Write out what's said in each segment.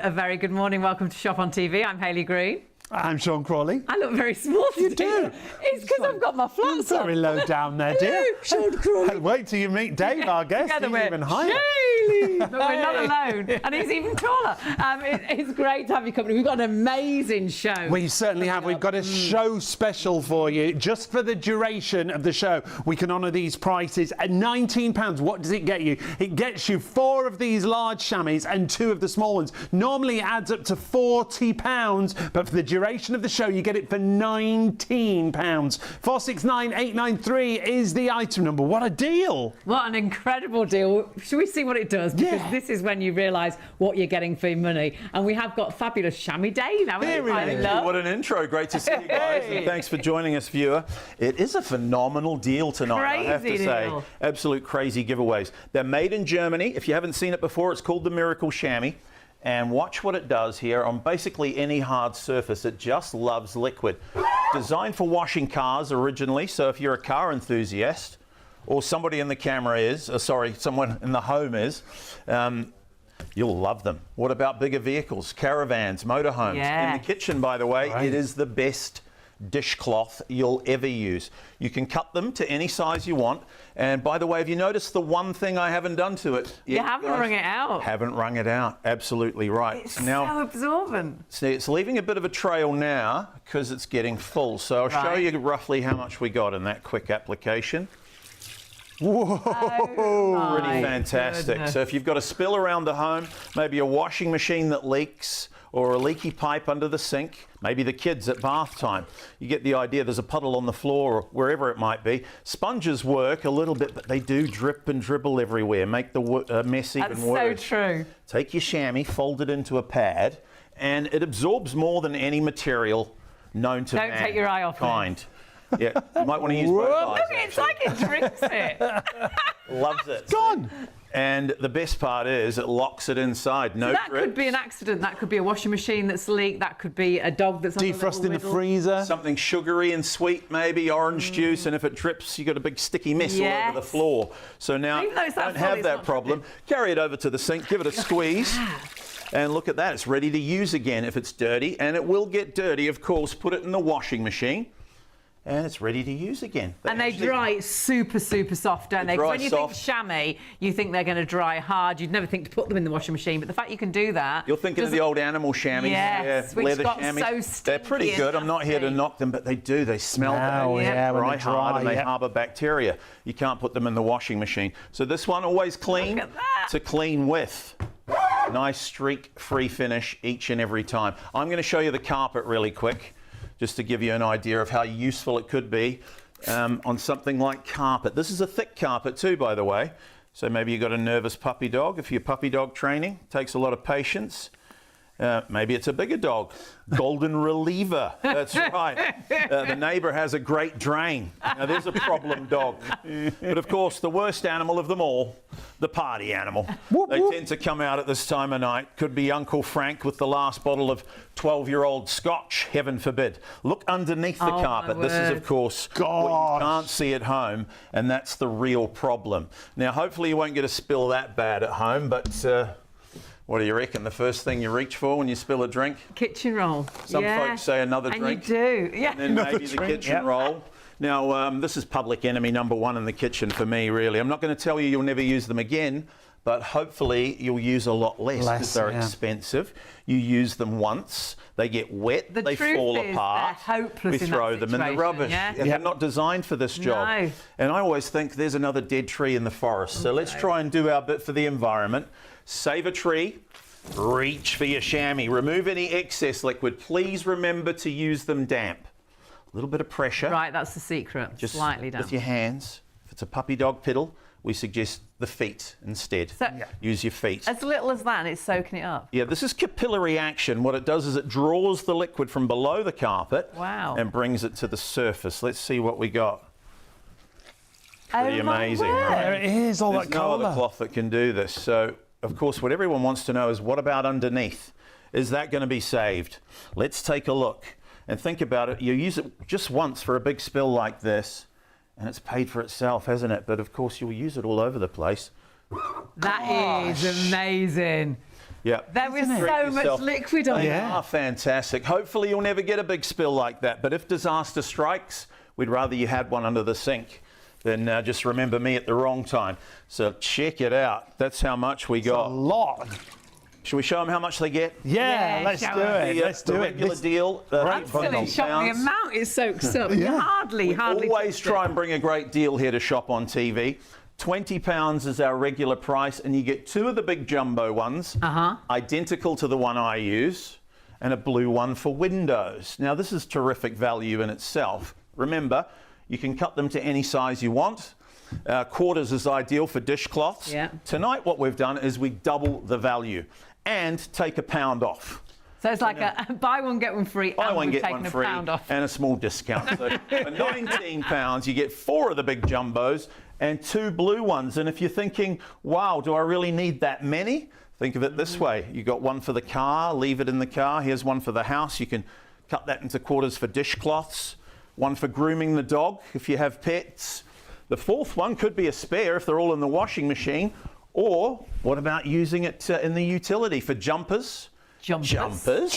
a very good morning. Welcome to Shop on TV. I'm Hayley Green. I'm Sean Crawley. I look very small today. You do. It's because I've got my flats on. Very low down there, dear. Sean Crawley. Wait till you meet Dave, our guest. Together He's we're even higher. Shayley. But we're not alone. And he's even taller. It's great to have you company. We've got an amazing show. We certainly have. We've got a show special for you. Just for the duration of the show, we can honour these prices at £19. What does it get you? It gets you 4 of these large chamois and 2 of the small ones. Normally it adds up to £40, but for the duration of the show, you get it for £19. 469893 is the item number. What a deal! What an incredible deal. Shall we see what it does? Because this is when you realise what you're getting for your money. And we have got fabulous Shammy David. What an intro. Great to see you guys. And thanks for joining us, viewer. It is a phenomenal deal tonight, I have to say. Absolute crazy giveaways. They're made in Germany. If you haven't seen it before, it's called the Miracle Shammy. And watch what it does here on basically any hard surface. It just loves liquid. Designed for washing cars originally, so if you're a car enthusiast, or somebody in the camera is, someone in the home is, you'll love them. What about bigger vehicles, caravans, motorhomes? In the kitchen, by the way, it is the best dishcloth you'll ever use. You can cut them to any size you want. And by the way, have you noticed the one thing I haven't done to it? You haven't wrung it out. Haven't wrung it out. Absolutely right. It's so absorbent. See, it's leaving a bit of a trail now because it's getting full. So I'll show you roughly how much we got in that quick application. Whoa, pretty fantastic. Goodness. So if you've got a spill around the home, maybe a washing machine that leaks, or a leaky pipe under the sink, maybe the kids at bath time. You get the idea. There's a puddle on the floor or wherever it might be. Sponges work a little bit, but they do drip and dribble everywhere, make the mess even worse. That's so true. Take your chamois, fold it into a pad, and it absorbs more than any material known to man. Don't take your eye off it. Yeah, you might want to use both eyes. Look, it's like it drinks it. Loves it. Gone. And the best part is it locks it inside. No that could be an accident. That could be a washing machine that's leaked. That could be a dog that's defrost in the freezer. Something sugary and sweet, maybe orange juice, and if it drips, you got a big sticky mess all over the floor. So now don't have that problem. Carry it over to the sink, give it a squeeze. And look at that, it's ready to use again if it's dirty, and it will get dirty, of course. Put it in the washing machine. And it's ready to use again. And they dry super, super soft, don't they? Because when you think chamois, you think they're going to dry hard. You'd never think to put them in the washing machine. But the fact you can do that... You're thinking of the old animal chamois. Yes, which leather got chamois. So they're pretty good. I'm not here to knock them, but they do. They smell bad. Dry hard, and they harbour bacteria. You can't put them in the washing machine. So this one, always clean to clean with. Nice streak-free finish each and every time. I'm going to show you the carpet really quick, just to give you an idea of how useful it could be on something like carpet. This is a thick carpet too, by the way. So maybe you've got a nervous puppy dog. If you're puppy dog training, it takes a lot of patience. Maybe it's a bigger dog. Golden reliever. That's right. The neighbour has a great drain. Now, there's a problem dog. But, of course, the worst animal of them all, the party animal. They tend to come out at this time of night. Could be Uncle Frank with the last bottle of 12-year-old scotch, heaven forbid. Look underneath the carpet. This is, of course, what you can't see at home, and that's the real problem. Now, hopefully you won't get a spill that bad at home, but... what do you reckon? The first thing you reach for when you spill a drink? Kitchen roll. Some folks say another drink. And you do, And then maybe the kitchen roll. Now, this is public enemy number 1 in the kitchen for me, really. I'm not going to tell you you'll never use them again, but hopefully you'll use a lot less because they're expensive. You use them once, they get wet, they fall apart. They're hopeless. We throw them in the rubbish. And they're not designed for this job. No. And I always think there's another dead tree in the forest. So let's try and do our bit for the environment. Save a tree, reach for your chamois, remove any excess liquid. Please remember to use them damp. A little bit of pressure. Right, that's the secret. Just slightly damp. With your hands. If it's a puppy dog piddle, we suggest the feet instead. So, use your feet. As little as that, and it's soaking it up. Yeah, this is capillary action. What it does is it draws the liquid from below the carpet and brings it to the surface. Let's see what we got. Pretty amazing. Right? There it is, all that colour. There's no other cloth that can do this. So, of course, what everyone wants to know is, what about underneath? Is that going to be saved? Let's take a look and think about it. You use it just once for a big spill like this, and it's paid for itself, hasn't it? But, of course, you'll use it all over the place. That is amazing. Yeah. There is so much liquid on it. Yeah, fantastic. Hopefully you'll never get a big spill like that. But if disaster strikes, we'd rather you had one under the sink than just remember me at the wrong time. So check it out. That's how much we got. A lot. Should we show them how much they get? Yeah, let's do it. Let's do it. Regular deal. Absolutely shocked. The amount it soaks up. Yeah. Hardly. Always try and bring a great deal here to shop on TV. £20 is our regular price, and you get 2 of the big jumbo ones, identical to the one I use, and a blue one for windows. Now, this is terrific value in itself. Remember, you can cut them to any size you want. Quarters is ideal for dishcloths. Yeah. Tonight, what we've done is we double the value and take £1 off. So it's like a buy one, get one free, Buy and one, we've get one taken free, £1 off. and a small discount. So for £19, you get 4 of the big jumbos and 2 blue ones. And if you're thinking, wow, do I really need that many? Think of it this way. You got one for the car, leave it in the car. Here's one for the house. You can cut that into quarters for dishcloths. One for grooming the dog if you have pets. The 4th one could be a spare if they're all in the washing machine. Or what about using it in the utility for jumpers? Jumpers.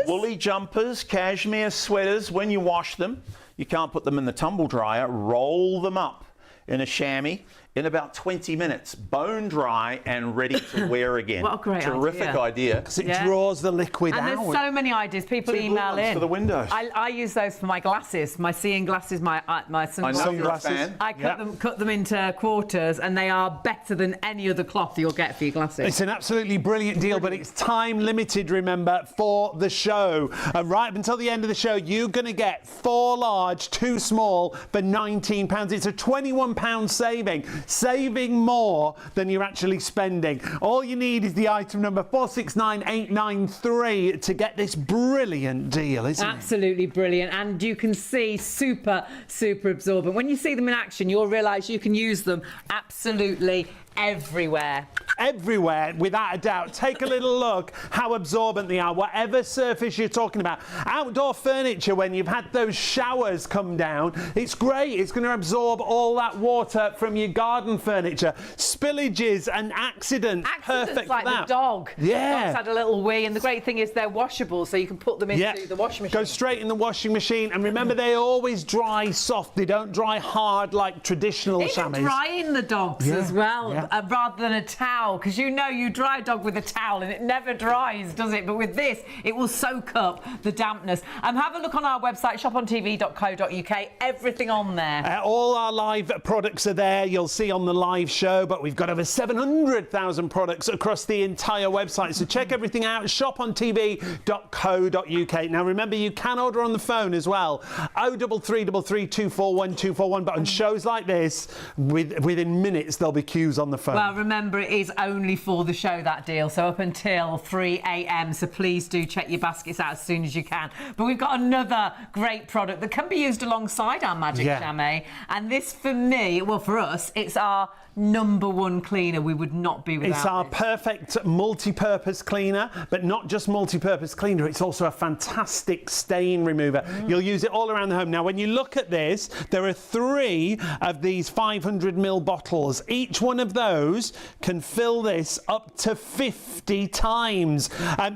Woolly jumpers, cashmere sweaters. When you wash them, you can't put them in the tumble dryer. Roll them up in a chamois in about 20 minutes, bone dry and ready to wear again. What a great Terrific idea. Because it draws the liquid out. And there's so many ideas. People 2 email blue ones in. for the windows. I use those for my glasses, my seeing glasses, my sunglasses. I cut them into quarters, and they are better than any other cloth you'll get for your glasses. It's an absolutely brilliant deal, but it's time limited, remember, for the show. And right up until the end of the show, you're going to get 4 large, 2 small for £19. It's a £21 saving more than you're actually spending. All you need is the item number 469893 to get this brilliant deal, isn't it? Absolutely brilliant. And you can see super absorbent. When you see them in action, you'll realise you can use them absolutely everywhere. Everywhere, without a doubt. Take a little look how absorbent they are, whatever surface you're talking about. Outdoor furniture, when you've had those showers come down, it's great. It's going to absorb all that water from your garden furniture. Spillages and accidents, perfect like for that. The dog. Yeah. The dog's had a little wee, and the great thing is they're washable, so you can put them into the washing machine. Go straight in the washing machine, and remember, they always dry soft. They don't dry hard like traditional chamois. Even drying the dogs as well, rather than a towel, because you dry a dog with a towel and it never dries, does it? But with this, it will soak up the dampness. Have a look on our website, shopontv.co.uk. Everything on there. All our live products are there. You'll see on the live show, but we've got over 700,000 products across the entire website. So check everything out, shopontv.co.uk. Now remember, you can order on the phone as well. 03333 241 241. But on shows like this, within minutes, there'll be queues on the phone. Well, remember, it is only for the show, that deal, so up until 3 a.m. So please do check your baskets out as soon as you can. But we've got another great product that can be used alongside our magic chamois. And this, for me, well, for us, it's our #1 cleaner. We would not be without it. It's our perfect multi-purpose cleaner, but not just multi-purpose cleaner, it's also a fantastic stain remover. You'll use it all around the home. Now, when you look at this, there are 3 of these 500ml bottles. Each one of those can fill this up to 50 times.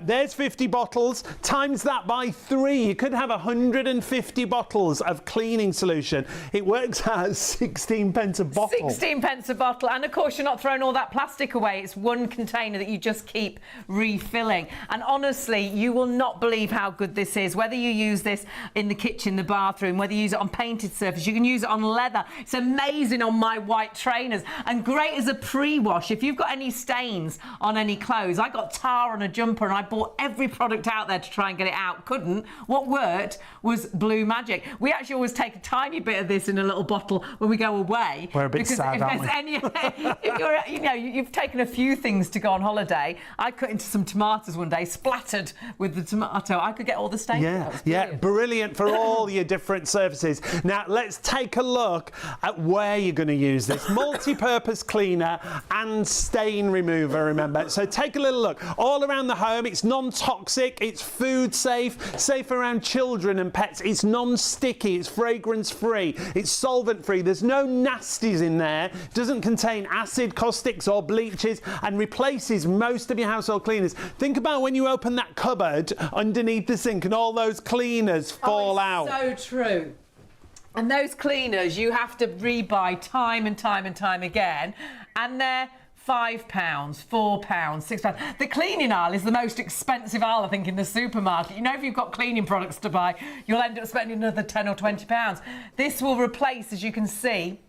There's 50 bottles. Times that by 3. You could have 150 bottles of cleaning solution. It works out 16 pence a bottle. 16 pence a bottle. And of course, you're not throwing all that plastic away. It's one container that you just keep refilling. And honestly, you will not believe how good this is. Whether you use this in the kitchen, the bathroom, whether you use it on painted surface, you can use it on leather. It's amazing on my white trainers, and great as a pre-wash. If you've got any stains on any clothes, I got tar on a jumper and I bought every product out there to try and get it out. Couldn't. What worked was Blue Magic. We actually always take a tiny bit of this in a little bottle when we go away. We're a bit sad, aren't we? If you're, you've taken a few things to go on holiday. I cut into some tomatoes one day, splattered with the tomato. I could get all the stains. Brilliant for all your different surfaces. Now let's take a look at where you're going to use this multi-purpose cleaner and stain stain remover, remember. So take a little look. All around the home, it's non-toxic, it's food safe, safe around children and pets. It's non-sticky, it's fragrance-free, it's solvent-free. There's no nasties in there. Doesn't contain acid, caustics or bleaches, and replaces most of your household cleaners. Think about when you open that cupboard underneath the sink and all those cleaners fall out. So true. And those cleaners you have to rebuy time and time and time again, and they're £5, £4, £6. The cleaning aisle is the most expensive aisle, I think, in the supermarket. You know, if you've got cleaning products to buy, you'll end up spending another £10 or £20. This will replace, as you can see,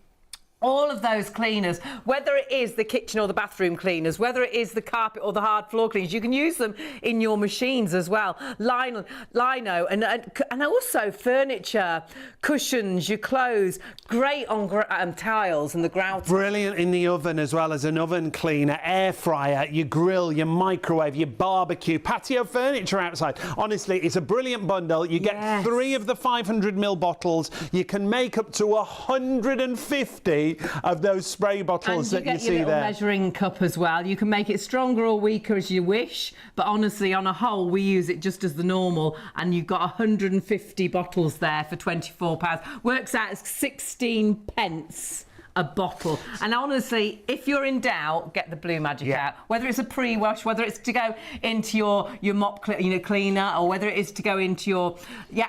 all of those cleaners, whether it is the kitchen or the bathroom cleaners, whether it is the carpet or the hard floor cleaners. You can use them in your machines as well. Lino and also furniture, cushions, your clothes. Great on tiles and the grout. Brilliant in the oven as well as an oven cleaner, air fryer, your grill, your microwave, your barbecue, patio furniture outside. Honestly, it's a brilliant bundle. You get 3 of the 500ml bottles. You can make up to 150 of those spray bottles that you see there. And you get your little measuring cup as well. You can make it stronger or weaker as you wish, but honestly, on a whole, we use it just as the normal, and you've got 150 bottles there for £24. Works out as 16 pence a bottle. And honestly, if you're in doubt, get the Blue Magic out. Whether it's a pre-wash, whether it's to go into your mop cleaner, or whether it is to go into your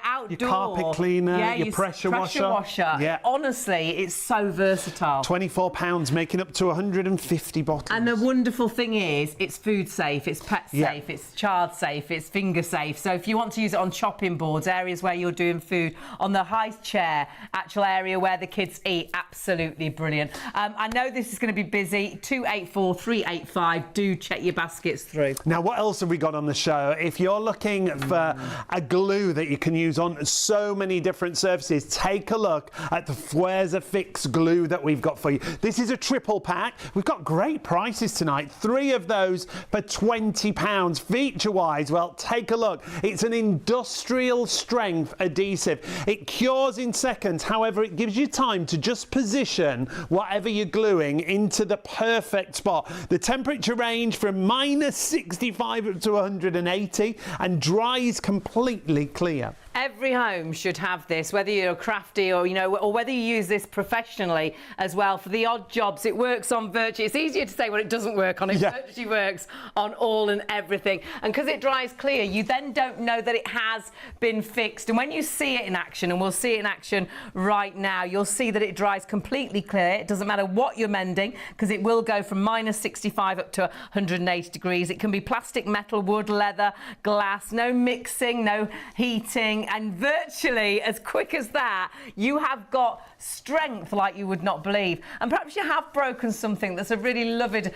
outdoor... Your carpet cleaner, your pressure washer. Yeah. Honestly, it's so versatile. £24, making up to 150 bottles. And the wonderful thing is, it's food safe, it's pet safe, it's child safe, it's finger safe. So if you want to use it on chopping boards, areas where you're doing food, on the high chair, actual area where the kids eat, absolutely brilliant. I know this is going to be busy. 284 385. Do check your baskets through. Now, what else have we got on the show? If you're looking for a glue that you can use on so many different surfaces, take a look at the Fweza Fix glue that we've got for you. This is a triple pack. We've got great prices tonight. 3 of those for £20. Feature-wise, well, take a look. It's an industrial strength adhesive. It cures in seconds. However, it gives you time to just position whatever you're gluing into the perfect spot. The temperature range from -65 up to 180 and dries completely clear. Every home should have this, whether you're crafty or, you know, or whether you use this professionally as well for the odd jobs. It works on virtually, it's easier to say when it doesn't work on, it virtually works on all and everything. And because it dries clear, you then don't know that it has been fixed. And when you see it in action, and we'll see it in action right now, you'll see that it dries completely clear. It doesn't matter what you're mending, because it will go from -65 up to 180 degrees. It can be plastic, metal, wood, leather, glass, no mixing, no heating. And virtually as quick as that, you have got strength like you would not believe. And perhaps you have broken something that's a really loved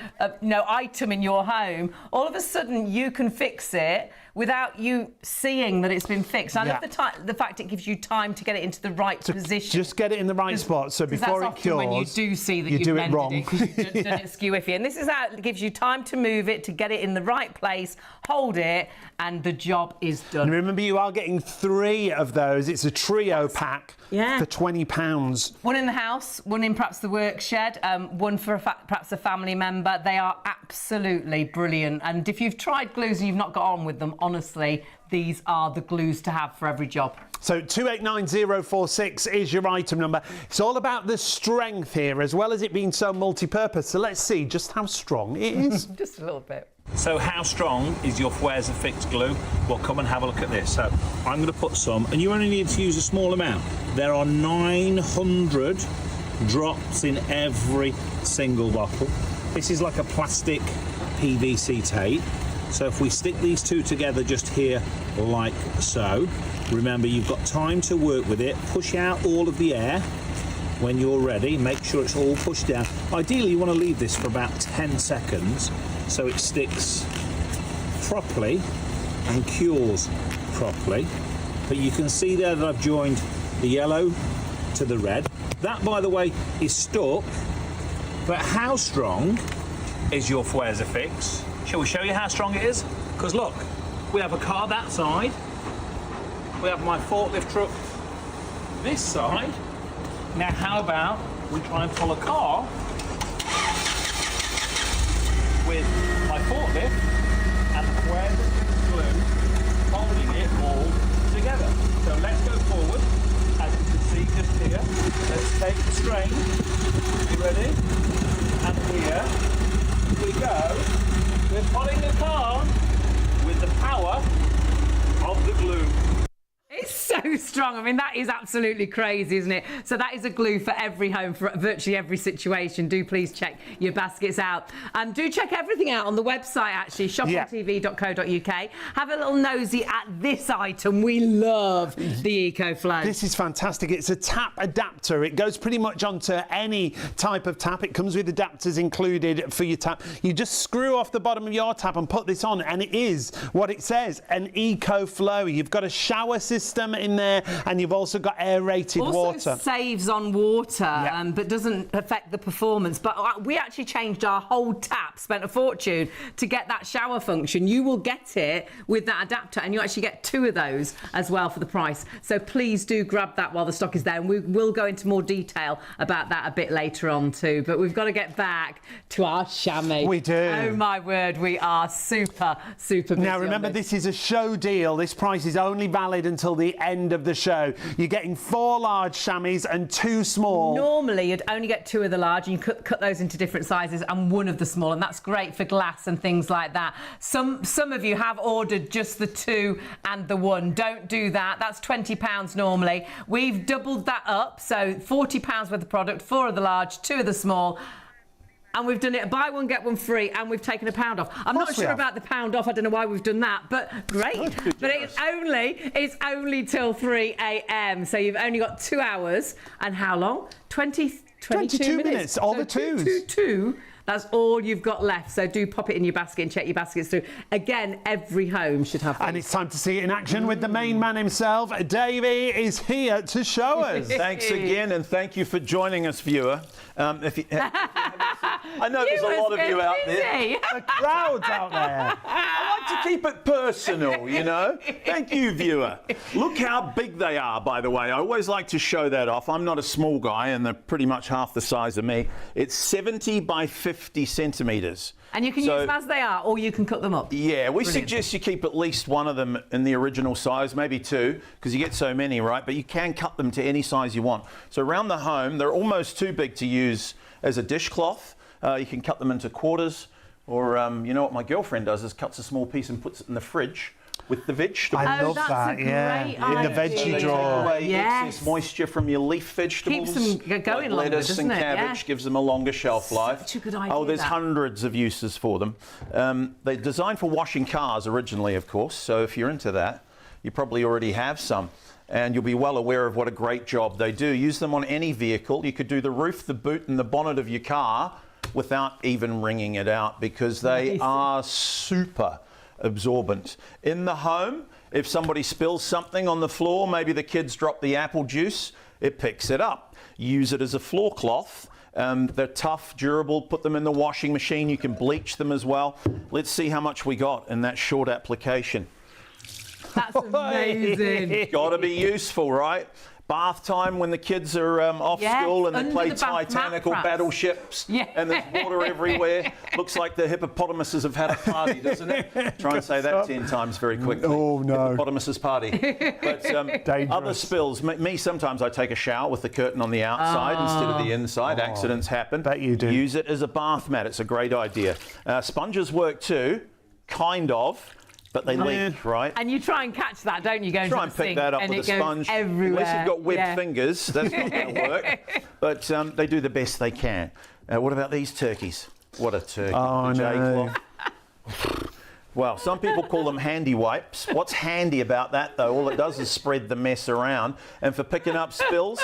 item in your home. All of a sudden you can fix it without you seeing that it's been fixed. I love the fact it gives you time to get it into the right position. Just get it in the right spot, so before it cures, when you do see that you've mended it, because you've done it skew-iffy. And this is how it gives you time to move it, to get it in the right place, hold it, and the job is done. And remember, you are getting 3 of those. It's a trio pack for £20. One in the house, one in perhaps the work shed, one for perhaps a family member. They are absolutely brilliant. And if you've tried glues and you've not got on with them, honestly, these are the glues to have for every job. So 289046 is your item number. It's all about the strength here, as well as it being so multi-purpose. So let's see just how strong it is. Just a little bit. So how strong is your Fweza Fix glue? Well, come and have a look at this. So I'm going to put some, and you only need to use a small amount. There are 900 drops in every single bottle. This is like a plastic PVC tape. So if we stick these two together just here like so, remember you've got time to work with it. Push out all of the air when you're ready. Make sure it's all pushed down. Ideally you want to leave this for about 10 seconds so it sticks properly and cures properly. But you can see there that I've joined the yellow to the red. That, by the way, is stuck. But how strong is your Fweza Fix? Shall we show you how strong it is? Because look, we have a car that side, we have my forklift truck this side. Now how about we try and pull a car with my forklift and the squares of fixed glue holding it all together. So let's go forward. As you can see just here, let's take the strain. You ready? And here we go. We're pulling the car with the power of the glue. It's so strong. I mean, that is absolutely crazy, isn't it? So that is a glue for every home, for virtually every situation. Do please check your baskets out. And do check everything out on the website, actually, shoppingtv.co.uk. Have a little nosy at this item. We love the EcoFlow. This is fantastic. It's a tap adapter. It goes pretty much onto any type of tap. It comes with adapters included for your tap. You just screw off the bottom of your tap and put this on, and it is what it says, an EcoFlow. You've got a shower system in there, and you've also got aerated water. Also saves on water, but doesn't affect the performance. But we actually changed our whole tap, spent a fortune to get that shower function. You will get it with that adapter, and you actually get 2 of those as well for the price. So please do grab that while the stock is there, and we will go into more detail about that a bit later on too. But we've got to get back to our Shammy. We do. Oh my word, we are super busy. Now remember, this is a show deal. This price is only valid until the end of the show. You're getting 4 large chamois and 2 small. Normally, you'd only get 2 of the large, and you cut those into different sizes, and 1 of the small, and that's great for glass and things like that. Some of you have ordered just the 2 and the 1. Don't do that. That's £20 normally. We've doubled that up, so £40 worth of product, 4 of the large, 2 of the small. And we've done it buy one get one free, and we've taken £1 off. I'm not sure about the £1 off. I don't know why we've done that, but great. But it's only till 3 a.m. So you've only got 2 hours, and how long? 22 minutes. All so the twos. Two. That's all you've got left. So do pop it in your basket and check your baskets through. Again, every home should have these. And it's time to see it in action with the main man himself. Davey is here to show us. Thanks again, and thank you for joining us, viewer. I know there's a lot of you out there. The crowd's out there. I like to keep it personal, you know. Thank you, viewer. Look how big they are, by the way. I always like to show that off. I'm not a small guy, and they're pretty much half the size of me. It's 70 by 50 centimetres. And you can use them as they are, or you can cut them up. Yeah, we suggest you keep at least 1 of them in the original size, maybe 2, because you get so many, right? But you can cut them to any size you want. So around the home, they're almost too big to use as a dishcloth. You can cut them into quarters, or you know what my girlfriend does is cuts a small piece and puts it in the fridge with the vegetables. I love that, yeah. In the veggie drawer. Away excess moisture from your leaf vegetables. Keeps them going like longer, lettuce doesn't and it? cabbage, gives them a longer shelf life. Such a good idea. Oh, there's hundreds of uses for them. They're designed for washing cars originally, of course, so if you're into that, you probably already have some. And you'll be well aware of what a great job they do. Use them on any vehicle. You could do the roof, the boot, and the bonnet of your car without even wringing it out, because they are super absorbent. In the home, if somebody spills something on the floor, maybe the kids drop the apple juice, it picks it up. Use it as a floor cloth. They're tough, durable. Put them in the washing machine. You can bleach them as well. Let's see how much we got in that short application. That's amazing. Got to be useful, right? Bath time when the kids are off school and they play Titanic or battleships and there's water everywhere. Looks like the hippopotamuses have had a party, doesn't it? Try and say that 10 times very quickly. Oh, no. Hippopotamuses party. But other spills. Me, sometimes I take a shower with the curtain on the outside instead of the inside. Accidents happen. Bet you do. Use it as a bath mat. It's a great idea. Sponges work too, kind of. But they leak, right? And you try and catch that, don't you? Try and pick that up with a sponge. Everywhere. Unless you've got webbed fingers, that's not going to work. But they do the best they can. What about these turkeys? What a turkey. Oh, no. Well, some people call them handy wipes. What's handy about that, though? All it does is spread the mess around. And for picking up spills,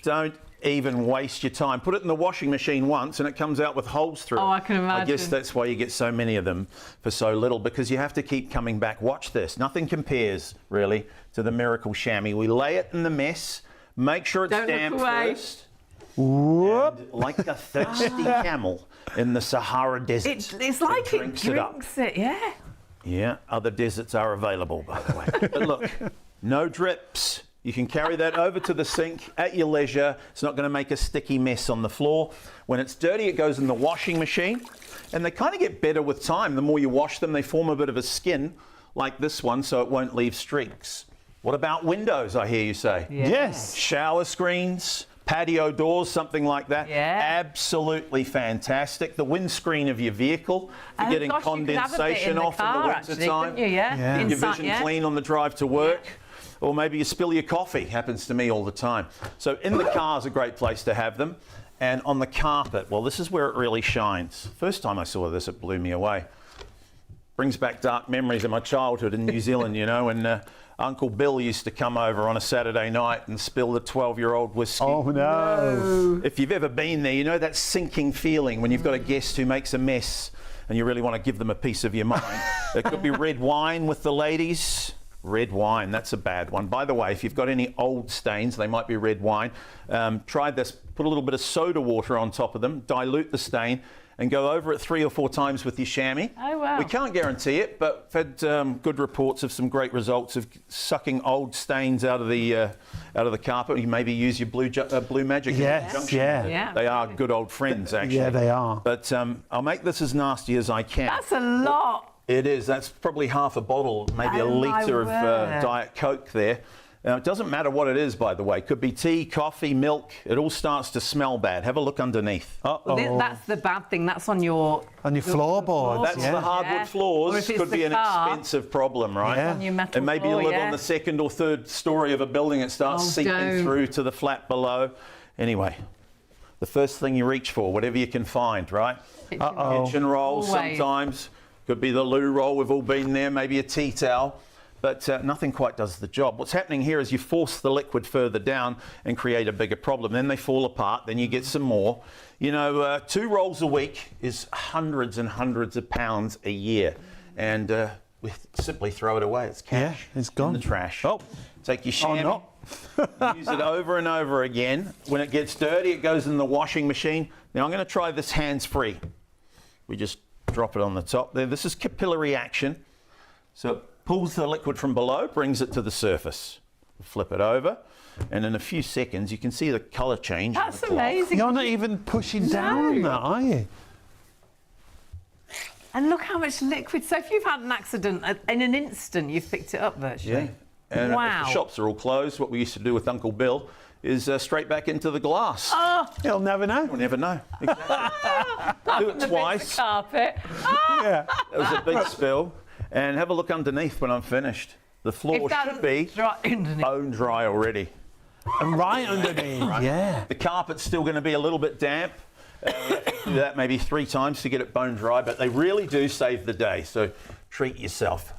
don't even waste your time. Put it in the washing machine once and it comes out with holes through it. Oh, I can imagine. I guess that's why you get so many of them for so little, because you have to keep coming back. Watch this. Nothing compares, really, to the Miracle Shammy. We lay it in the mess, make sure it's damp first. And like a thirsty camel in the Sahara Desert. It's like it drinks it, yeah. Yeah, other deserts are available, by the way. But look, no drips. You can carry that over to the sink at your leisure. It's not going to make a sticky mess on the floor. When it's dirty, it goes in the washing machine. And they kind of get better with time. The more you wash them, they form a bit of a skin like this one, so it won't leave streaks. What about windows, I hear you say? Yeah. Yes. Shower screens, patio doors, something like that. Yeah. Absolutely fantastic. The windscreen of your vehicle, for getting gosh, condensation off in the winter time. Yeah. Your vision clean on the drive to work. Yeah. Or maybe you spill your coffee. Happens to me all the time. So in the car is a great place to have them. And on the carpet, well, this is where it really shines. First time I saw this, it blew me away. Brings back dark memories of my childhood in New Zealand, you know, and Uncle Bill used to come over on a Saturday night and spill the 12-year-old whiskey. Oh, no. If you've ever been there, you know that sinking feeling when you've got a guest who makes a mess and you really want to give them a piece of your mind. It could be red wine with the ladies. Red wine, that's a bad one. By the way, if you've got any old stains, they might be red wine. Try this, put a little bit of soda water on top of them, dilute the stain, and go over it 3 or 4 times with your chamois. Oh, wow. We can't guarantee it, but I've had good reports of some great results of sucking old stains out of the carpet. You maybe use your blue magic. Yes, yeah. They are good old friends, actually. Yeah, they are. But I'll make this as nasty as I can. That's a lot. It is. That's probably half a bottle, maybe a litre of Diet Coke there. It doesn't matter what it is, by the way. Could be tea, coffee, milk. It all starts to smell bad. Have a look underneath. Uh-oh. Well, that's the bad thing. That's on your floorboards. That's the hardwood floors. Could be an expensive problem, right? On your metal and maybe floor, you live on the 2nd or 3rd story of a building. It starts seeping through to the flat below. Anyway, the first thing you reach for, whatever you can find, right? Kitchen rolls sometimes. Could be the loo roll, we've all been there, maybe a tea towel, but nothing quite does the job. What's happening here is you force the liquid further down and create a bigger problem. Then they fall apart, then you get some more. You know, 2 rolls a week is hundreds and hundreds of pounds a year. And we simply throw it away. It's cash. Yeah, it's gone. In the trash. Oh. Take your chamois, use it over and over again. When it gets dirty, it goes in the washing machine. Now I'm going to try this hands-free. We just drop it on the top there. This is capillary action. So it pulls the liquid from below, brings it to the surface. Flip it over, and in a few seconds you can see the colour change. That's amazing. You're not even pushing down on that, are you? And look how much liquid. So if you've had an accident, in an instant you've picked it up virtually. Yeah. And if the shops are all closed, what we used to do with Uncle Bill is straight back into the glass. Oh, you'll never know. You'll never know. Exactly. Do it twice. Carpet. Yeah. That was a big spill. And have a look underneath when I'm finished. The floor should be bone dry already. And right underneath. Right. Yeah. The carpet's still going to be a little bit damp. Do that maybe 3 times to get it bone dry, but they really do save the day. So treat yourself.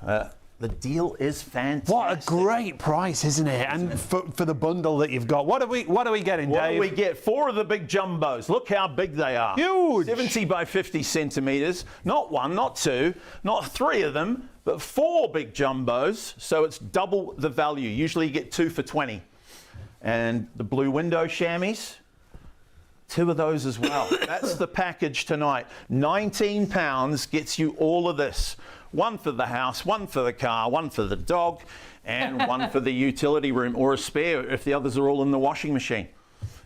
The deal is fantastic. What a great price, isn't it? And for the bundle that you've got. What are we getting, Dave? What do we get? 4 of the big jumbos. Look how big they are. Huge. 70 by 50 centimetres. Not 1, not 2, not 3 of them, but 4 big jumbos. So it's double the value. Usually you get 2 for 20. And the blue window chamois, 2 of those as well. That's the package tonight. £19 gets you all of this. 1 for the house, 1 for the car, 1 for the dog, and 1 for the utility room, or a spare if the others are all in the washing machine.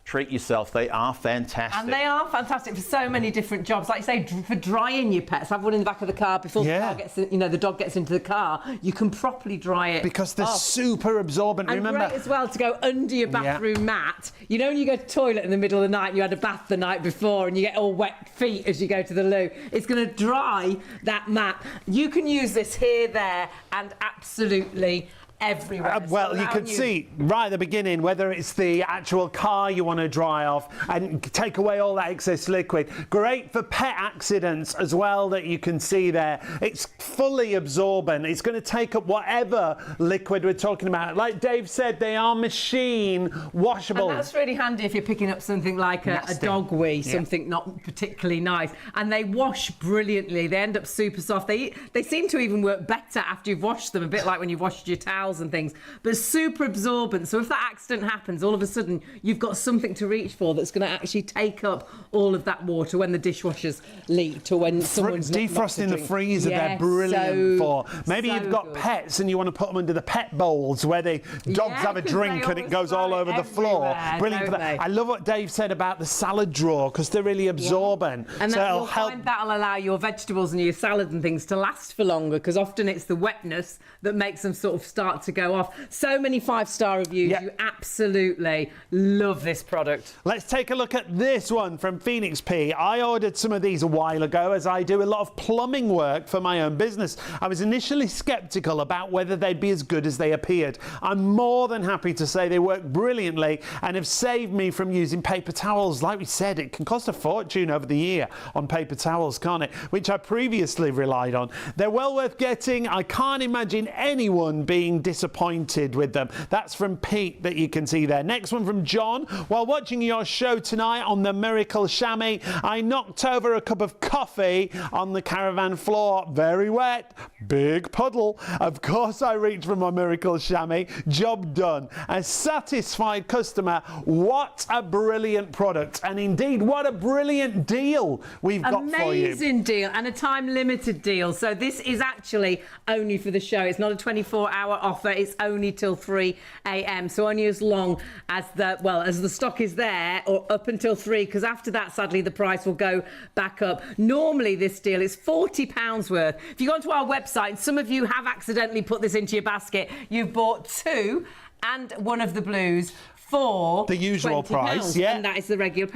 Treat yourself. They are fantastic. And they are fantastic for so many different jobs. Like you say, for drying your pets. Have one in the back of the car before the car gets, the dog gets into the car. You can properly dry it because they're super absorbent. And remember, great as well to go under your bathroom mat. You know when you go to the toilet in the middle of the night, you had a bath the night before, and you get all wet feet as you go to the loo. It's going to dry that mat. You can use this here, there, and absolutely everywhere. Well, you can see right at the beginning whether it's the actual car you want to dry off and take away all that excess liquid. Great for pet accidents as well, that you can see there. It's fully absorbent. It's going to take up whatever liquid we're talking about. Like Dave said, they are machine washable. And that's really handy if you're picking up something like a dog wee, something not particularly nice. And they wash brilliantly. They end up super soft. They seem to even work better after you've washed them, a bit like when you've washed your towels towels and things, but super absorbent. So if that accident happens, all of a sudden you've got something to reach for that's going to actually take up all of that water when the dishwasher's leaked or when someone's defrosting the freezer. They're brilliant for. Maybe you've got pets and you want to put them under the pet bowls where the dogs have a drink and it goes all over the floor. Brilliant for that. I love what Dave said about the salad drawer because they're really absorbent. And so you'll find that'll allow your vegetables and your salad and things to last for longer, because often it's the wetness that makes them sort of start to go off. So many 5-star reviews. You absolutely love this product. Let's take a look at this one from Phoenix P. I ordered some of these a while ago as I do a lot of plumbing work for my own business. I was initially sceptical about whether they'd be as good as they appeared. I'm more than happy to say they work brilliantly and have saved me from using paper towels. Like we said, it can cost a fortune over the year on paper towels, can't it? Which I previously relied on. They're well worth getting. I can't imagine anyone being disappointed with them. That's from Pete that you can see there. Next one from John. While watching your show tonight on the Miracle Shammy, I knocked over a cup of coffee on the caravan floor. Very wet. Big puddle. Of course I reached for my Miracle Shammy. Job done. A satisfied customer. What a brilliant product. And indeed, what a brilliant deal we've got for you. Amazing deal, and a time limited deal. So this is actually only for the show. It's not a 24-hour offer. It's only till 3 a.m. So only as long as the stock is there, or up until 3, because after that, sadly, the price will go back up. Normally, this deal is £40 worth. If you go onto our website, and some of you have accidentally put this into your basket, you've bought 2 and one of the blues for the usual price, and that is the regular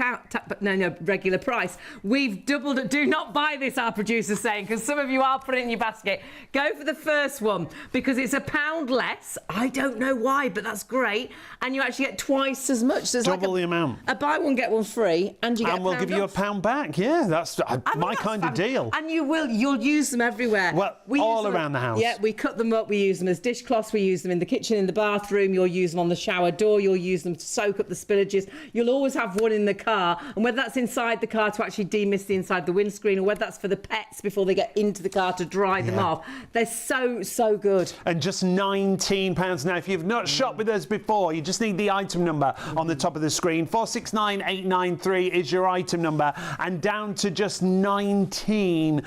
regular price. We've doubled it. Do not buy this, our producer's saying, because some of you are putting it in your basket. Go for the first one because it's £1 less. I don't know why, but that's great, and you actually get twice as much. So it's double the amount. A buy one get one free, and you get. And we'll give you £1 back. Yeah, that's my kind of deal. And you'll use them everywhere. Well, all around the house. Yeah, we cut them up. We use them as dishcloths. We use them in the kitchen, in the bathroom. You'll use them on the shower door. You'll use them to soak up the spillages. You'll always have one in the car, and whether that's inside the car to actually demist the inside the windscreen, or whether that's for the pets before they get into the car to dry them off, they're so good. And just £19 now. If you've not shopped with us before, you just need the item number on the top of the screen. 469893 is your item number, and down to just £19.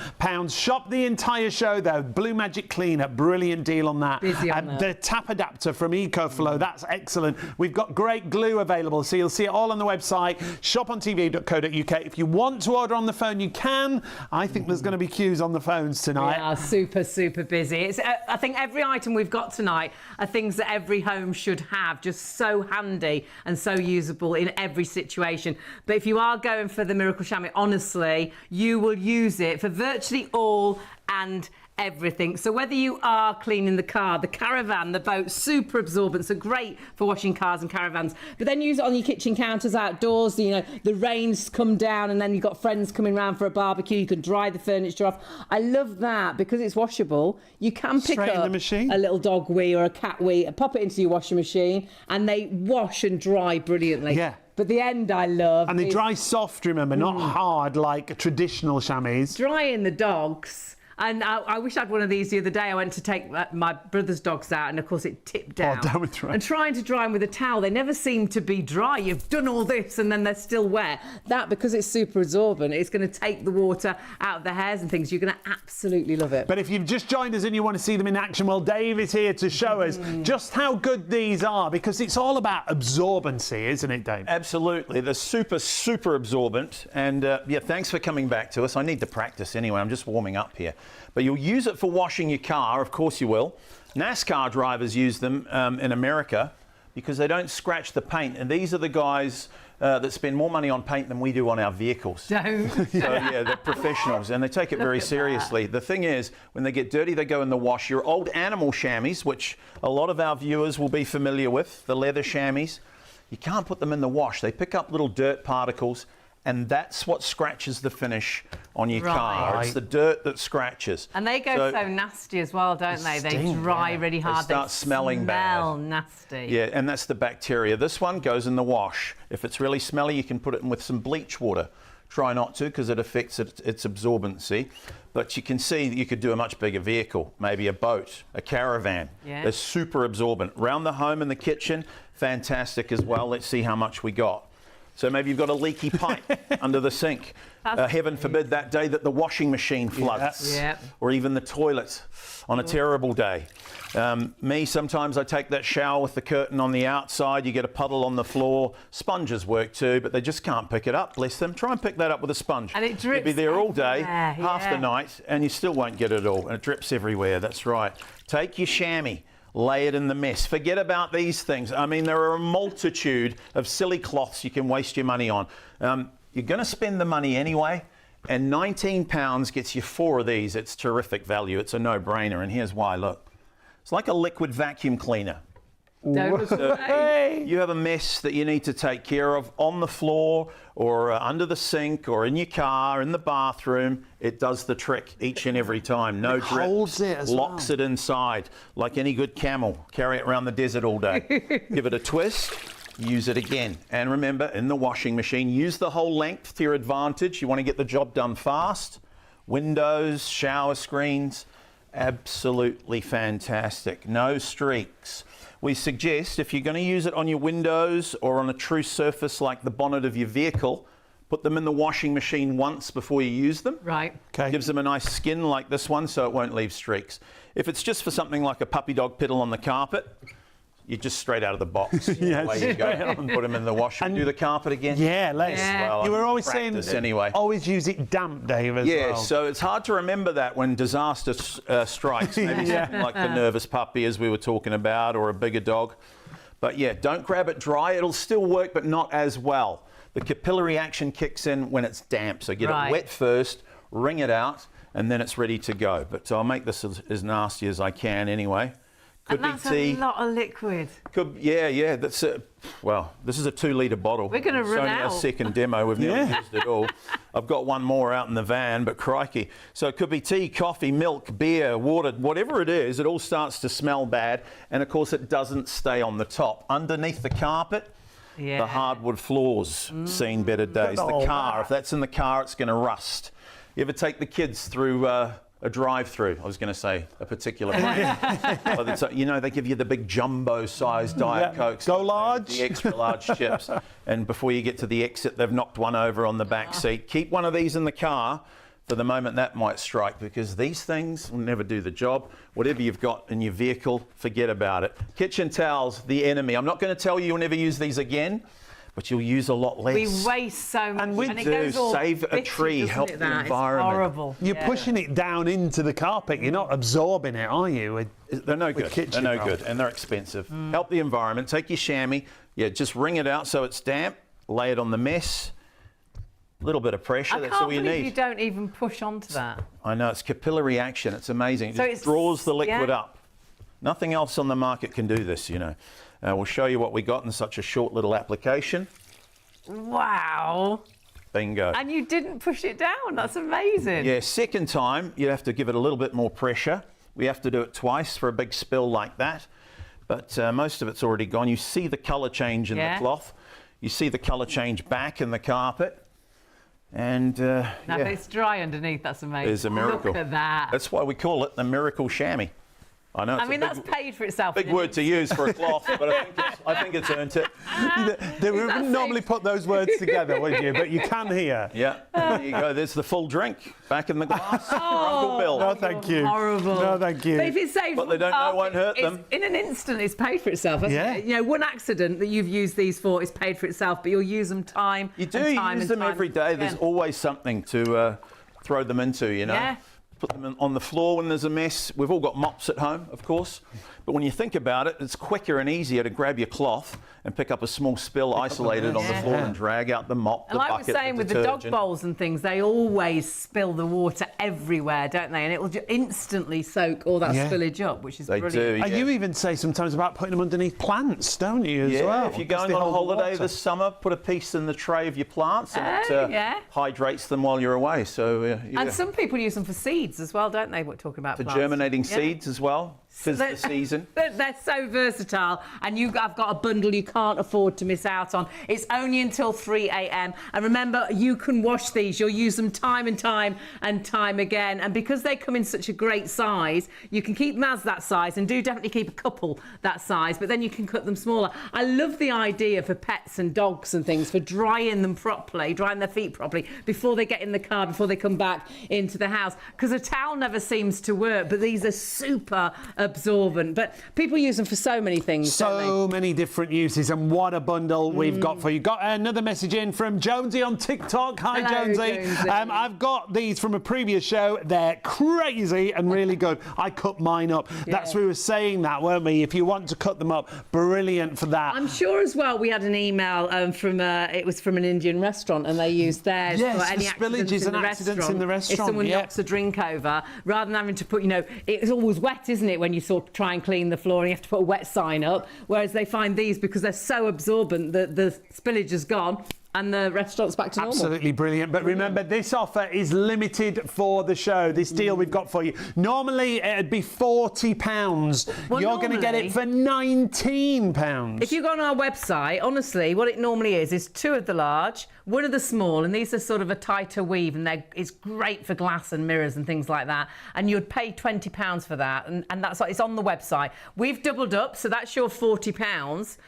Shop the entire show though. Blue Magic Cleaner, brilliant deal on that. Busy on that. The tap adapter from EcoFlow, that's excellent. We've got great glue available, so you'll see it all on the website, shopontv.co.uk. If you want to order on the phone, you can. I think there's going to be queues on the phones tonight. Yeah, super busy. It's, I think every item we've got tonight are things that every home should have, just so handy and so usable in every situation. But if you are going for the Miracle Shammy, honestly, you will use it for virtually all and everything. So whether you are cleaning the car, the caravan, the boat, super absorbent, so great for washing cars and caravans. But then use it on your kitchen counters outdoors. You know, the rain's come down and then you've got friends coming round for a barbecue. You can dry the furniture off. I love that because it's washable. You can pick Straight up in the machine. a little dog wee or a cat wee, pop it into your washing machine, and they wash and dry brilliantly. Yeah. But the end I love. And they dry soft, remember, not hard like traditional chamois. Drying the dogs. And I wish I had one of these the other day. I went to take my brother's dogs out, and of course it tipped down. Oh, damn it, right. And trying to dry them with a towel, they never seem to be dry. You've done all this, and then they're still wet. That, because it's super absorbent, it's going to take the water out of the hairs and things. You're going to absolutely love it. But if you've just joined us and you want to see them in action, well, Dave is here to show us just how good these are, because it's all about absorbency, isn't it, Dave? Absolutely. They're super absorbent. And yeah, thanks for coming back to us. I need to practice anyway. I'm just warming up here. But you'll use it for washing your car, of course you will. NASCAR drivers use them in America because they don't scratch the paint. And these are the guys that spend more money on paint than we do on our vehicles. Don't. So yeah, they're professionals and they take it very seriously. The thing is, when they get dirty, they go in the wash. Your old animal chamois, which a lot of our viewers will be familiar with, the leather chamois, you can't put them in the wash. They pick up little dirt particles, and that's what scratches the finish on your car. It's the dirt that scratches. And they go so nasty as well, don't they? They dry really hard. They start smelling bad. Smell nasty. Yeah, and that's the bacteria. This one goes in the wash. If it's really smelly, you can put it in with some bleach water Try not to, because it affects its absorbency. But you can see that you could do a much bigger vehicle, maybe a boat, a caravan. Yeah. They're super absorbent. Round the home and the kitchen, fantastic as well. Let's see how much we got. So maybe you've got a leaky pipe under the sink. Heaven forbid that day that the washing machine floods. Yeah. Or even the toilet on a terrible day. Sometimes I take that shower with the curtain on the outside. You get a puddle on the floor. Sponges work too, but they just can't pick it up. Bless them. Try and pick that up with a sponge. And it drips. You'll be there all day, everywhere. half the night, and you still won't get it all. And it drips everywhere. That's right. Take your chamois. Lay it in the mess. Forget about these things. I mean, there are a multitude of silly cloths you can waste your money on. You're going to spend the money anyway, and £19 gets you 4 of these. It's terrific value. It's a no-brainer, and here's why. Look, it's like a liquid vacuum cleaner. You have a mess that you need to take care of on the floor or under the sink or in your car, in the bathroom. It does the trick each and every time. No drips. Holds it as locks it inside like any good camel. Carry it around the desert all day. Give it a twist. Use it again. And remember, in the washing machine, use the whole length to your advantage. You want to get the job done fast. Windows, shower screens, absolutely fantastic. No streaks. We suggest if you're going to use it on your windows or on a true surface like the bonnet of your vehicle, put them in the washing machine once before you use them. Right. Okay. Gives them a nice skin like this one so it won't leave streaks. If it's just for something like a puppy dog piddle on the carpet, you're just straight out of the box. Yes. Away you go. And put them in the washer. And do the carpet again? Yeah, let's. Yeah. Well, You were I'm always saying practice anyway. always use it damp, Dave, as Yeah, well. so it's hard to remember that when disaster strikes. Maybe something like the nervous puppy, as we were talking about, or a bigger dog. But yeah, don't grab it dry. It'll still work, but not as well. The capillary action kicks in when it's damp. So get it wet first, wring it out, and then it's ready to go. But I'll make this as nasty as I can anyway. Could And that's be tea. a lot of liquid. Yeah. That's well, this is a 2-litre bottle. We're gonna run It's only out. our second demo. We've never used it all. I've got one more out in the van, but crikey. So it could be tea, coffee, milk, beer, water, whatever it is. It all starts to smell bad, and of course it doesn't stay on the top. Underneath the carpet, the hardwood floors seen better days. The car, if that's in the car, it's going to rust. You ever take the kids through a drive-through? I was going to say a particular brand. You know, they give you the big jumbo-sized Diet Cokes. Go large. The extra large chips. And before you get to the exit, they've knocked one over on the back seat. Keep one of these in the car for the moment that might strike, because these things will never do the job. Whatever you've got in your vehicle, forget about it. Kitchen towels, the enemy. I'm not going to tell you you'll never use these again, but you'll use a lot less. We waste so much. And we it do. goes all Save a bitty, tree, doesn't help it, the that? environment. It's horrible. You're pushing it down into the carpet. You're not absorbing it, are you? They're no good. kitchen They're no roll. good, and they're expensive. Help the environment. Take your chamois. Yeah, just wring it out so it's damp. Lay it on the mess. A little bit of pressure. I That's can't all you believe need. you don't even push onto that. I know, it's capillary action. It's amazing. It So just it's- draws the liquid yeah. up. Nothing else on the market can do this, you know. We'll show you what we got in such a short little application. Wow. Bingo. And you didn't push it down. That's amazing. Yeah, second time, you have to give it a little bit more pressure. We have to do it twice for a big spill like that. But most of it's already gone. You see the colour change in the cloth. You see the colour change back in the carpet. And Now, if it's dry underneath, that's amazing. There's a miracle. Look at that. That's why we call it the Miracle Shammy. I know. It's I mean, a that's big, paid for itself. big word to use for a cloth, but I think it's earned it. They wouldn't normally put those words together, would you? But you can here. Yeah, there you go. There's the full drink back in the glass. Your Uncle Bill. No, thank you. Horrible. No, thank you. But if it saves What they don't know won't hurt them. In an instant, it's paid for itself. Hasn't Yeah. it? You know, one accident that you've used these for is paid for itself, but you'll use them time. You do and time use and them time every day. There's again. always something to throw them into, you know. Yeah. Put them on the floor when there's a mess. We've all got mops at home, of course. But when you think about it, it's quicker and easier to grab your cloth and pick up a small spill isolated on the floor and drag out the mop, And the like bucket, we're saying, the with the dog detergent. bowls and things, they always spill the water everywhere, don't they? And it will instantly soak all that Yeah. spillage up, which is They brilliant. do. Yeah. You even say sometimes about putting them underneath plants, don't you, as Yeah, well? if you're because going they on a hold holiday water. this summer, put a piece in the tray of your plants and Oh, it yeah. hydrates them while you're away. So, yeah. And some people use them for seeds as well, don't they? What talking about For plants. germinating Yeah. seeds as well. 'Tis the season. They're so versatile, and I've got a bundle you can't afford to miss out on. It's only until 3 a.m. And remember, you can wash these. You'll use them time and time and time again. And because they come in such a great size, you can keep them as that size, and do definitely keep a couple that size, but then you can cut them smaller. I love the idea for pets and dogs and things, for drying them properly, drying their feet properly before they get in the car, before they come back into the house, because a towel never seems to work, but these are super absorbent. But people use them for so many things. So many different uses, and what a bundle we've got for you. Got another message in from Jonesy on TikTok. Hi, Hello, Jonesy. Jonesy. I've got these from a previous show. They're crazy and really good. I cut mine up. That's we were saying that, weren't we? If you want to cut them up, brilliant for that. I'm sure as well we had an email from it was from an Indian restaurant, and they used theirs for any spillages and accidents in the restaurant. If someone knocks a drink over, rather than having to put, it's always wet, isn't it, when you sort of try and clean the floor and you have to put a wet sign up, whereas they find these, because they're so absorbent that the spillage is gone and the restaurant's back to normal. Absolutely brilliant. But remember, this offer is limited for the show. This deal we've got for you. Normally, it'd be £40. Well, you're going to get it for £19. If you go on our website, honestly, what it normally is 2 of the large, 1 of the small, and these are sort of a tighter weave, and it's great for glass and mirrors and things like that. And you'd pay £20 for that, and that's it's on the website. We've doubled up, so that's your £40.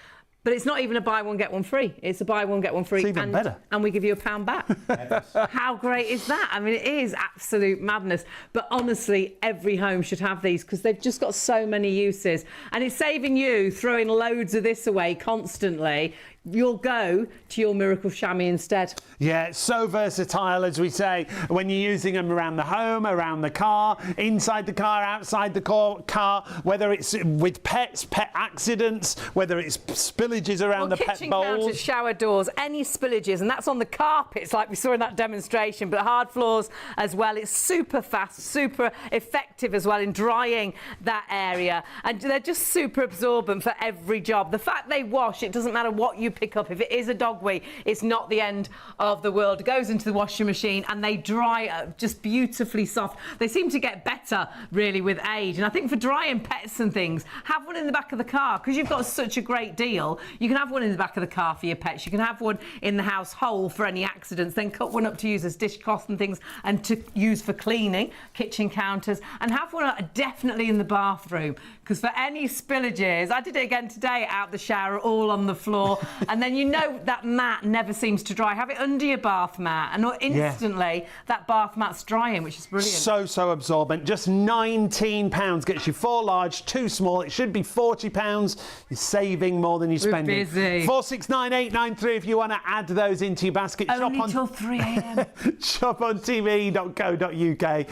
But it's not even a buy one get one free. It's a buy one get one free. It's even better. And we give you £1 back. How great is that? I mean, it is absolute madness. But honestly, every home should have these, because they've just got so many uses. And it's saving you throwing loads of this away constantly. You'll go to your Miracle Shammy instead. Yeah, it's so versatile, as we say, when you're using them around the home, around the car, inside the car, outside the car, whether it's with pets, pet accidents, whether it's spillages around the pet kitchen bowls. counters, shower doors, any spillages, and that's on the carpets like we saw in that demonstration, but hard floors as well. It's super fast, super effective as well in drying that area, and they're just super absorbent for every job. The fact they wash, it doesn't matter what you pick up. If it is a dog wee, it's not the end of the world. It goes into the washing machine and they dry up just beautifully soft. They seem to get better really with age, and I think for drying pets and things, have one in the back of the car, because you've got such a great deal. You can have one in the back of the car for your pets, you can have one in the household for any accidents, then cut one up to use as dishcloth and things, and to use for cleaning kitchen counters, and have one definitely in the bathroom, because for any spillages, I did it again today out the shower, all on the floor. And then that mat never seems to dry. Have it under your bath mat, and instantly that bath mat's drying, which is brilliant. So absorbent. Just £19 gets you 4 large, 2 small. It should be £40. You're saving more than you're spending. Busy. 469893 if you want to add those into your basket. Only till 3 a.m. Shop on tv.co.uk.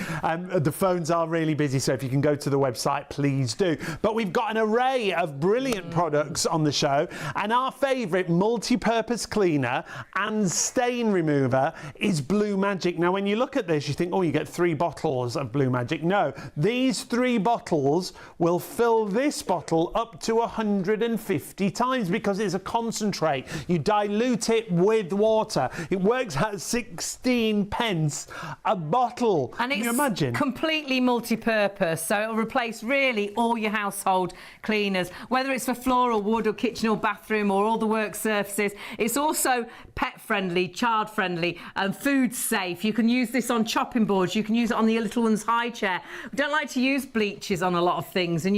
The phones are really busy, so if you can go to the website, please do. But we've got an array of brilliant products on the show, and our favourite multi-purpose cleaner and stain remover is Blue Magic. Now, when you look at this, you think, oh, you get 3 bottles of Blue Magic. No, these 3 bottles will fill this bottle up to 150 times, because it's a concentrate. You dilute it with water. It works at 16 pence a bottle. And Can it's you imagine? Completely multi-purpose, so it'll replace really all your household cleaners, whether it's for floor or wood or kitchen or bathroom or all the work surfaces. It's also pet friendly, child friendly, and food safe. You can use this on chopping boards. You can use it on your little one's high chair. We don't like to use bleaches on a lot of things, and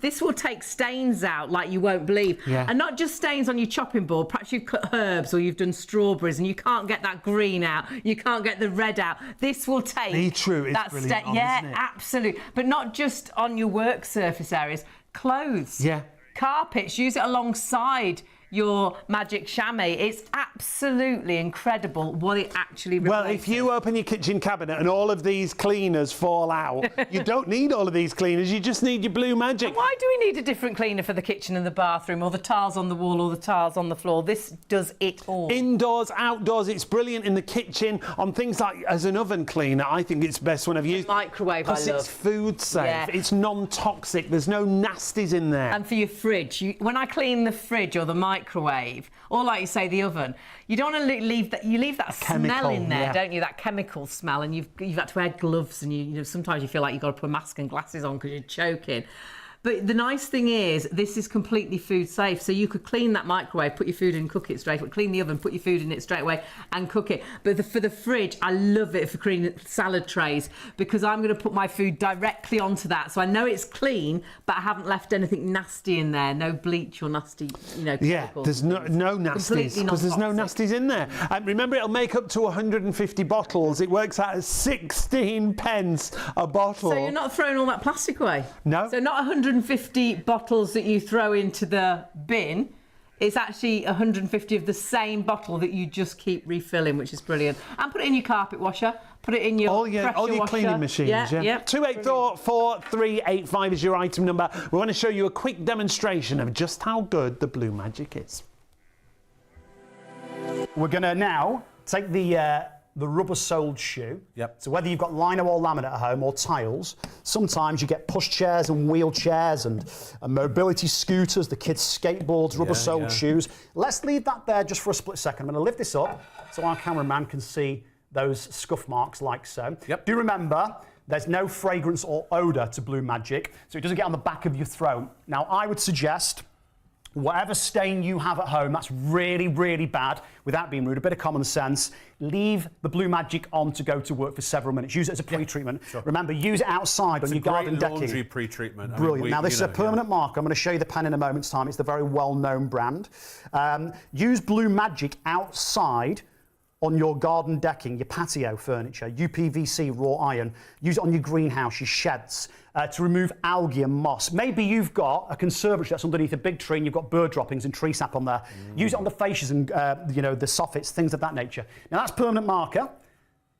this will take stains out like you won't believe. And not just stains on your chopping board. Perhaps you've cut herbs or you've done strawberries and you can't get that green out, you can't get the red out. This will take Beetroot is brilliant on, isn't it? Absolutely. But not just on your work surface areas. Clothes, carpets, use it alongside your Magic Shammy. It's absolutely incredible what it actually replaces. Well, if you open your kitchen cabinet and all of these cleaners fall out, you don't need all of these cleaners, you just need your Blue Magic. And why do we need a different cleaner for the kitchen and the bathroom, or the tiles on the wall or the tiles on the floor? This does it all. Indoors, outdoors, it's brilliant in the kitchen. On things like as an oven cleaner, I think it's the best one I've used. The microwave, I love. Because it's food safe, it's non-toxic, there's no nasties in there. And for your fridge, when I clean the fridge or the microwave, or like you say, the oven, you don't want to leave that. You leave that smell in there, don't you? That chemical smell, and you've had to wear gloves, and you know sometimes you feel like you've got to put a mask and glasses on because you're choking. But the nice thing is, this is completely food safe. So you could clean that microwave, put your food in, cook it straight away. Clean the oven, put your food in it straight away and cook it. But for the fridge, I love it for cleaning salad trays because I'm going to put my food directly onto that. So I know it's clean, but I haven't left anything nasty in there. No bleach or nasty, Yeah, there's no nasties because there's no nasties in there. Remember, it'll make up to 150 bottles. It works out at 16 pence a bottle. So you're not throwing all that plastic away? No. So not 150 bottles that you throw into the bin. It's actually 150 of the same bottle that you just keep refilling, which is brilliant. And put it in your carpet washer. Put it in your all your washer. cleaning machines. Yeah. 284385 is your item number. We want to show you a quick demonstration of just how good the Blue Magic is. We're going to now take the rubber-soled shoe. Yep. So whether you've got lino or laminate at home or tiles, sometimes you get push chairs and wheelchairs and mobility scooters, the kids' skateboards, rubber-soled shoes. Let's leave that there just for a split second. I'm going to lift this up so our cameraman can see those scuff marks like so. Yep. Do remember, there's no fragrance or odour to Blue Magic, so it doesn't get on the back of your throat. Now, I would suggest whatever stain you have at home that's really, really bad, without being rude, a bit of common sense, leave the Blue Magic on to go to work for several minutes. Use it as a pre-treatment. Sure. Remember, use it outside on your garden decking. Laundry pre-treatment. Brilliant. Now, this is a permanent marker. I'm going to show you the pen in a moment's time. It's the very well-known brand. Use Blue Magic outside on your garden decking, your patio furniture, UPVC raw iron. Use it on your greenhouse, your sheds, to remove algae and moss. Maybe you've got a conservatory that's underneath a big tree and you've got bird droppings and tree sap on there. Use it on the fascias and the soffits, things of that nature. Now that's permanent marker.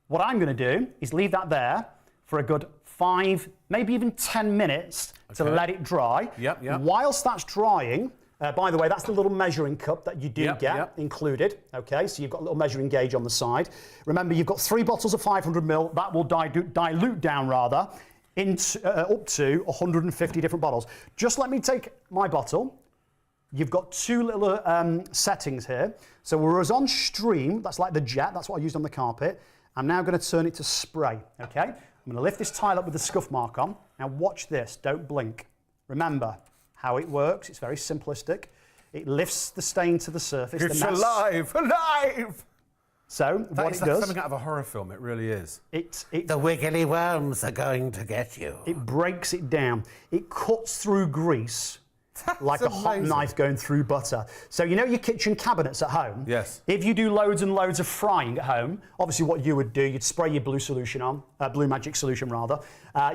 What I'm going to do is leave that there for a good 5, maybe even 10 minutes to let it dry. Yep. Whilst that's drying, by the way, that's the little measuring cup that you do get included. Okay, so you've got a little measuring gauge on the side. Remember, you've got 3 bottles of 500ml. That will dilute down rather into up to 150 different bottles. Just let me take my bottle. You've got 2 little settings here. So we're on stream. That's like the jet. That's what I used on the carpet. I'm now going to turn it to spray. Okay, I'm going to lift this tile up with the scuff mark on. Now watch this. Don't blink. Remember how it works. It's very simplistic. It lifts the stain to the surface. It's alive! So what it like does, something out of a horror film. It really is. the wiggly worms are going to get you. It breaks it down. It cuts through grease like a hot knife going through butter. So you know your kitchen cabinets at home? Yes. If you do loads and loads of frying at home, obviously what you would do, you'd spray your blue solution on, Blue Magic solution rather.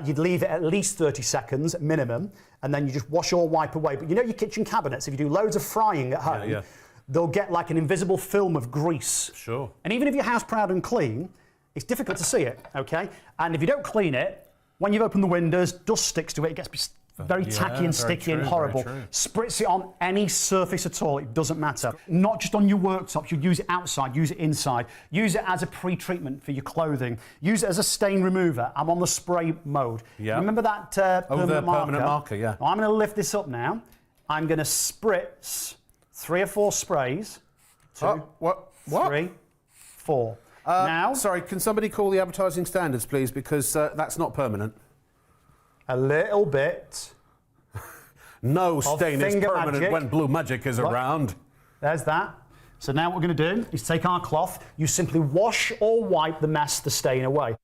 You'd leave it at least 30 seconds minimum, and then you just wash or wipe away. But you know your kitchen cabinets, if you do loads of frying at home, they'll get like an invisible film of grease. Sure. And even if your house proud and clean, it's difficult to see it, okay? And if you don't clean it, when you've opened the windows, dust sticks to it, it gets very tacky and sticky and horrible. Spritz it on any surface at all, it doesn't matter. Not just on your worktops, you'd use it outside, use it inside. Use it as a pre-treatment for your clothing. Use it as a stain remover. I'm on the spray mode. Yeah. Remember that permanent marker, yeah. Well, I'm going to lift this up now. I'm going to spritz 3 or 4 sprays. 2, What? 3, 4. Now, sorry, can somebody call the advertising standards, please? Because that's not permanent. a little bit. No stain is finger permanent magic. when Blue Magic is around. There's that. So now what we're going to do is take our cloth. You simply wash or wipe the mess, the stain away.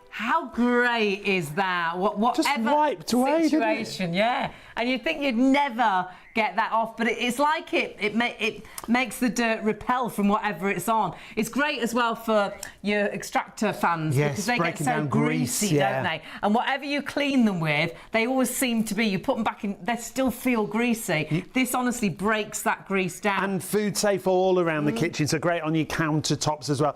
How great is that? Whatever Just wiped away, didn't it? situation, yeah. And you'd think you'd never get that off, but it's like it makes the dirt repel from whatever it's on. It's great as well for your extractor fans because they get breaking so down greasy, grease, don't they? And whatever you clean them with, they always seem to be, you put them back in, they still feel greasy. This honestly breaks that grease down. And food safe all around the kitchen, so great on your countertops as well.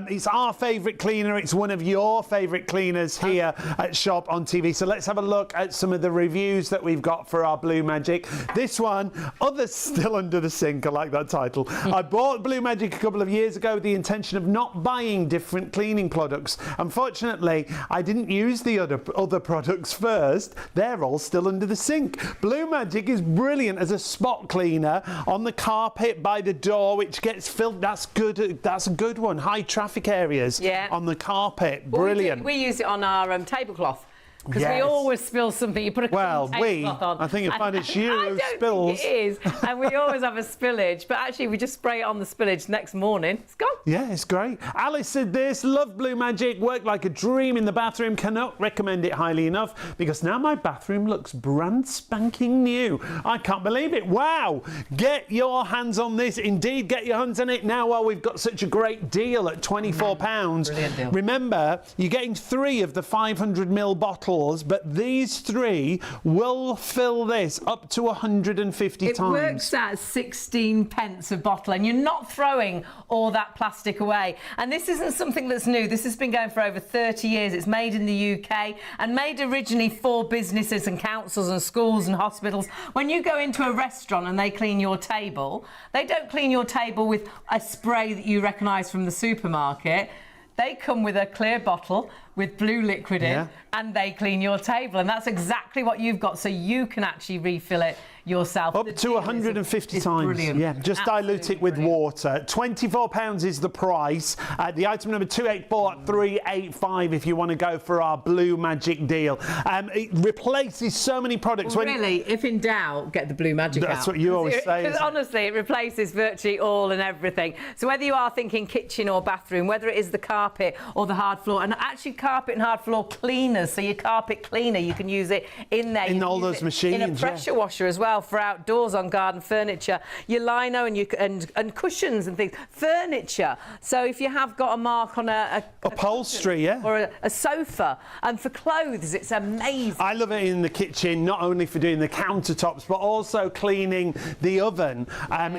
It's our favourite cleaner. It's one of your favourite cleaners here at Shop on TV. So let's have a look at some of the reviews that we've got for our Blue Magic. This one, Others Still Under the Sink, I like that title. I bought Blue Magic a couple of years ago with the intention of not buying different cleaning products. Unfortunately, I didn't use the other products first. They're all still under the sink. Blue Magic is brilliant as a spot cleaner on the carpet by the door, which gets filled. That's good. That's a good one. High traffic areas on the carpet. Brilliant. We use it on our tablecloth. Because we always spill something. You put a tablecloth on. I think you'll find it's you who I spills. don't think it is. And we always have a spillage. But actually, we just spray it on the spillage next morning. It's gone. Yeah, it's great. Alice said this, love Blue Magic, worked like a dream in the bathroom, cannot recommend it highly enough because now my bathroom looks brand spanking new. I can't believe it. Wow. Get your hands on this. Indeed, get your hands on it now while we've got such a great deal at £24. Brilliant deal. Remember, you're getting 3 of the 500ml bottles, but these 3 will fill this up to 150 times. It works at 16 pence a bottle, and you're not throwing all that plastic away. And this isn't something that's new. This has been going for over 30 years. It's made in the UK and made originally for businesses and councils and schools and hospitals. When you go into a restaurant and they clean your table, they don't clean your table with a spray that you recognise from the supermarket. They come with a clear bottle with blue liquid in, and they clean your table. And that's exactly what you've got, so you can actually refill it yourself. Up to 150 times. Brilliant. Yeah, just dilute it with water. £24 is the price. The item number 284-385 if you want to go for our Blue Magic deal. It replaces so many products. Well, really, if in doubt, get the Blue Magic out. That's what you always say. Because honestly, it replaces virtually all and everything. So whether you are thinking kitchen or bathroom, whether it is the carpet or the hard floor, and actually carpet and hard floor cleaners, so your carpet cleaner, you can use it in there. In all those machines, in a pressure washer as well for outdoors on garden furniture. Your lino and cushions and things. Furniture. So if you have got a mark on a upholstery, or a sofa, and for clothes, it's amazing. I love it in the kitchen, not only for doing the countertops, but also cleaning the oven,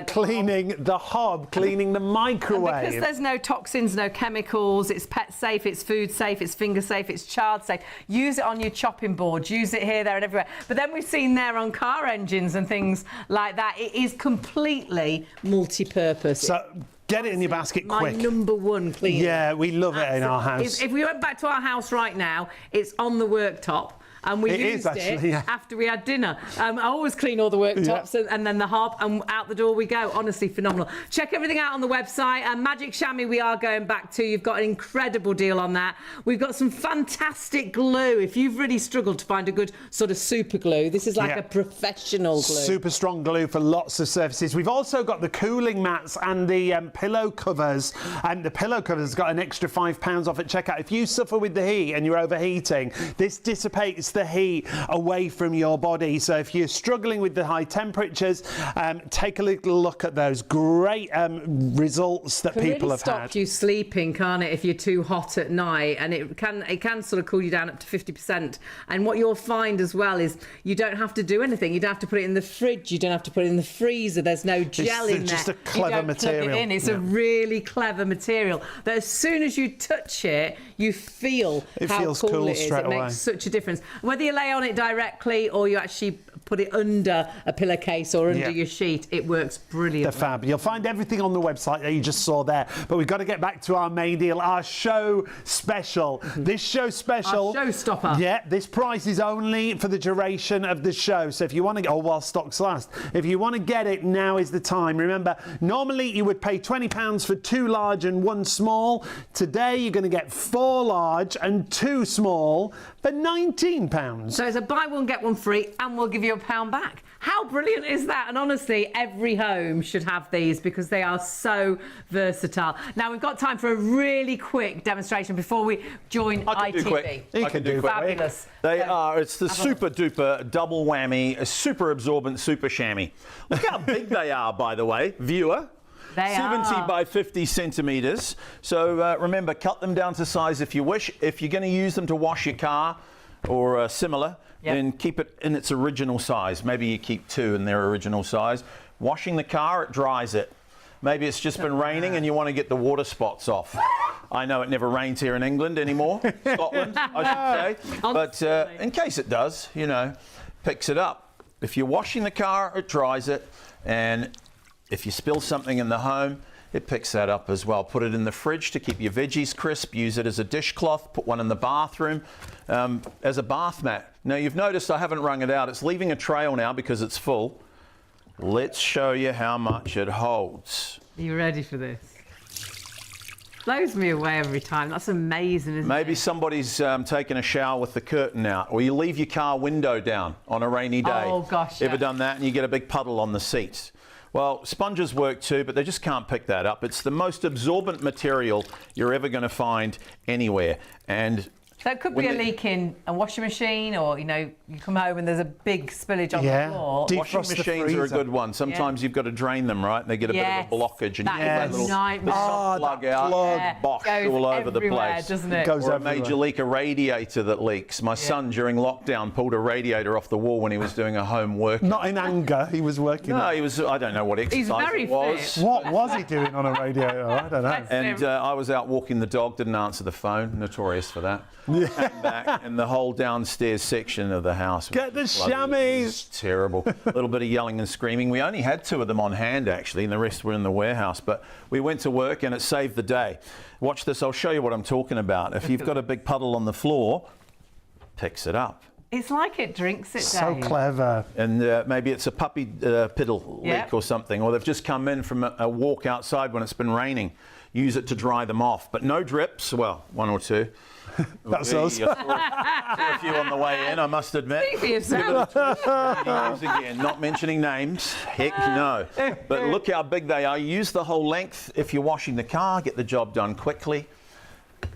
cleaning the hob, cleaning the microwave. And because there's no toxins, no chemicals, it's pet safe, it's food safe, it's finger safe, it's child safe. Use it on your chopping boards, use it here, there and everywhere. But then we've seen there on car engines and things like that. It is completely multi-purpose. So get it in your basket quick. My #1 cleaner. Yeah, we love it in our house. If we went back to our house right now, it's on the worktop. And we used it after we had dinner. I always clean all the worktops and then the hob, and out the door we go. Honestly, phenomenal. Check everything out on the website. Magic Shammy we are going back to. You've got an incredible deal on that. We've got some fantastic glue. If you've really struggled to find a good sort of super glue, this is like a professional glue. Super strong glue for lots of surfaces. We've also got the cooling mats and the pillow covers. And the pillow covers got an extra £5 off at checkout. If you suffer with the heat and you're overheating, this dissipates the heat away from your body. So if you're struggling with the high temperatures, take a little look at those great results that people have had. It can really stop you sleeping, can't it, if you're too hot at night, and it can sort of cool you down up to 50%. And what you'll find as well is you don't have to do anything. You don't have to put it in the fridge. You don't have to put it in the freezer. There's no gel in there. It's just a clever material. Plug it in. It's a really clever material that as soon as you touch it, you feel how cool it is. It makes such a difference. Whether you lay on it directly or you actually put it under a pillowcase or under your sheet, it works brilliantly. They're fab. You'll find everything on the website that you just saw there. But we've got to get back to our main deal, our show special. This show special... Our showstopper. Yeah, this price is only for the duration of the show. So if you want to... while stocks last. If you want to get it, now is the time. Remember, normally you would pay £20 for 2 large and 1 small. Today, you're going to get 4 large and 2 small for £19. So it's a buy one, get one free, and we'll give you £1 back. How brilliant is that? And honestly, every home should have these because they are so versatile. Now, we've got time for a really quick demonstration before we join ITV. I can do quick. Fabulous. It's the super duper double whammy, a super absorbent super chamois. Look how big they are, by the way, viewer. They 70 are. by 50 centimetres. So remember, cut them down to size if you wish. If you're going to use them to wash your car or similar, then keep it in its original size. Maybe you keep 2 in their original size. Washing the car, it dries it. Maybe it's just been raining and you want to get the water spots off. I know it never rains here in England anymore, Scotland, I should say. But in case it does, you know, picks it up. If you're washing the car, it dries it. And if you spill something in the home, it picks that up as well. Put it in the fridge to keep your veggies crisp. Use it as a dishcloth. Put one in the bathroom as a bath mat. Now, you've noticed I haven't wrung it out. It's leaving a trail now because it's full. Let's show you how much it holds. Are you ready for this? blows me away every time. That's amazing, isn't it? Maybe somebody's taking a shower with the curtain out, or you leave your car window down on a rainy day. Oh, gosh, Ever yeah. done that and you get a big puddle on the seats? Well, sponges work too, but they just can't pick that up. It's the most absorbent material you're ever going to find anywhere. And so it could be a leak in a washing machine, or, you know, you come home and there's a big spillage on the floor. Washing machines are a good one. Sometimes you've got to drain them, right? And they get a bit of a blockage, and you get that little plug out, bosh all over the place. Doesn't it? Or a major leak, a radiator that leaks. My son, during lockdown, pulled a radiator off the wall when he was doing a home workout. Not in anger, he was working. No, he was, I don't know what exercise it was. Fit. What was he doing on a radiator? I don't know. And I was out walking the dog, didn't answer the phone, notorious for that. Came back, and the whole downstairs section of the house was Get the bloody, shammies! it was terrible. A little bit of yelling and screaming. We only had 2 of them on hand, actually, and the rest were in the warehouse. But we went to work, and it saved the day. Watch this. I'll show you what I'm talking about. If you've got a big puddle on the floor, picks it up. It's like it drinks it, So Dave. clever. And maybe it's a puppy piddle leak or something, or they've just come in from a walk outside when it's been raining. Use it to dry them off. But no drips. Well, 1 or 2. That's us. Saw a few on the way in, I must admit. Speak for yourself. Again, not mentioning names. Heck no. But look how big they are. Use the whole length if you're washing the car. Get the job done quickly.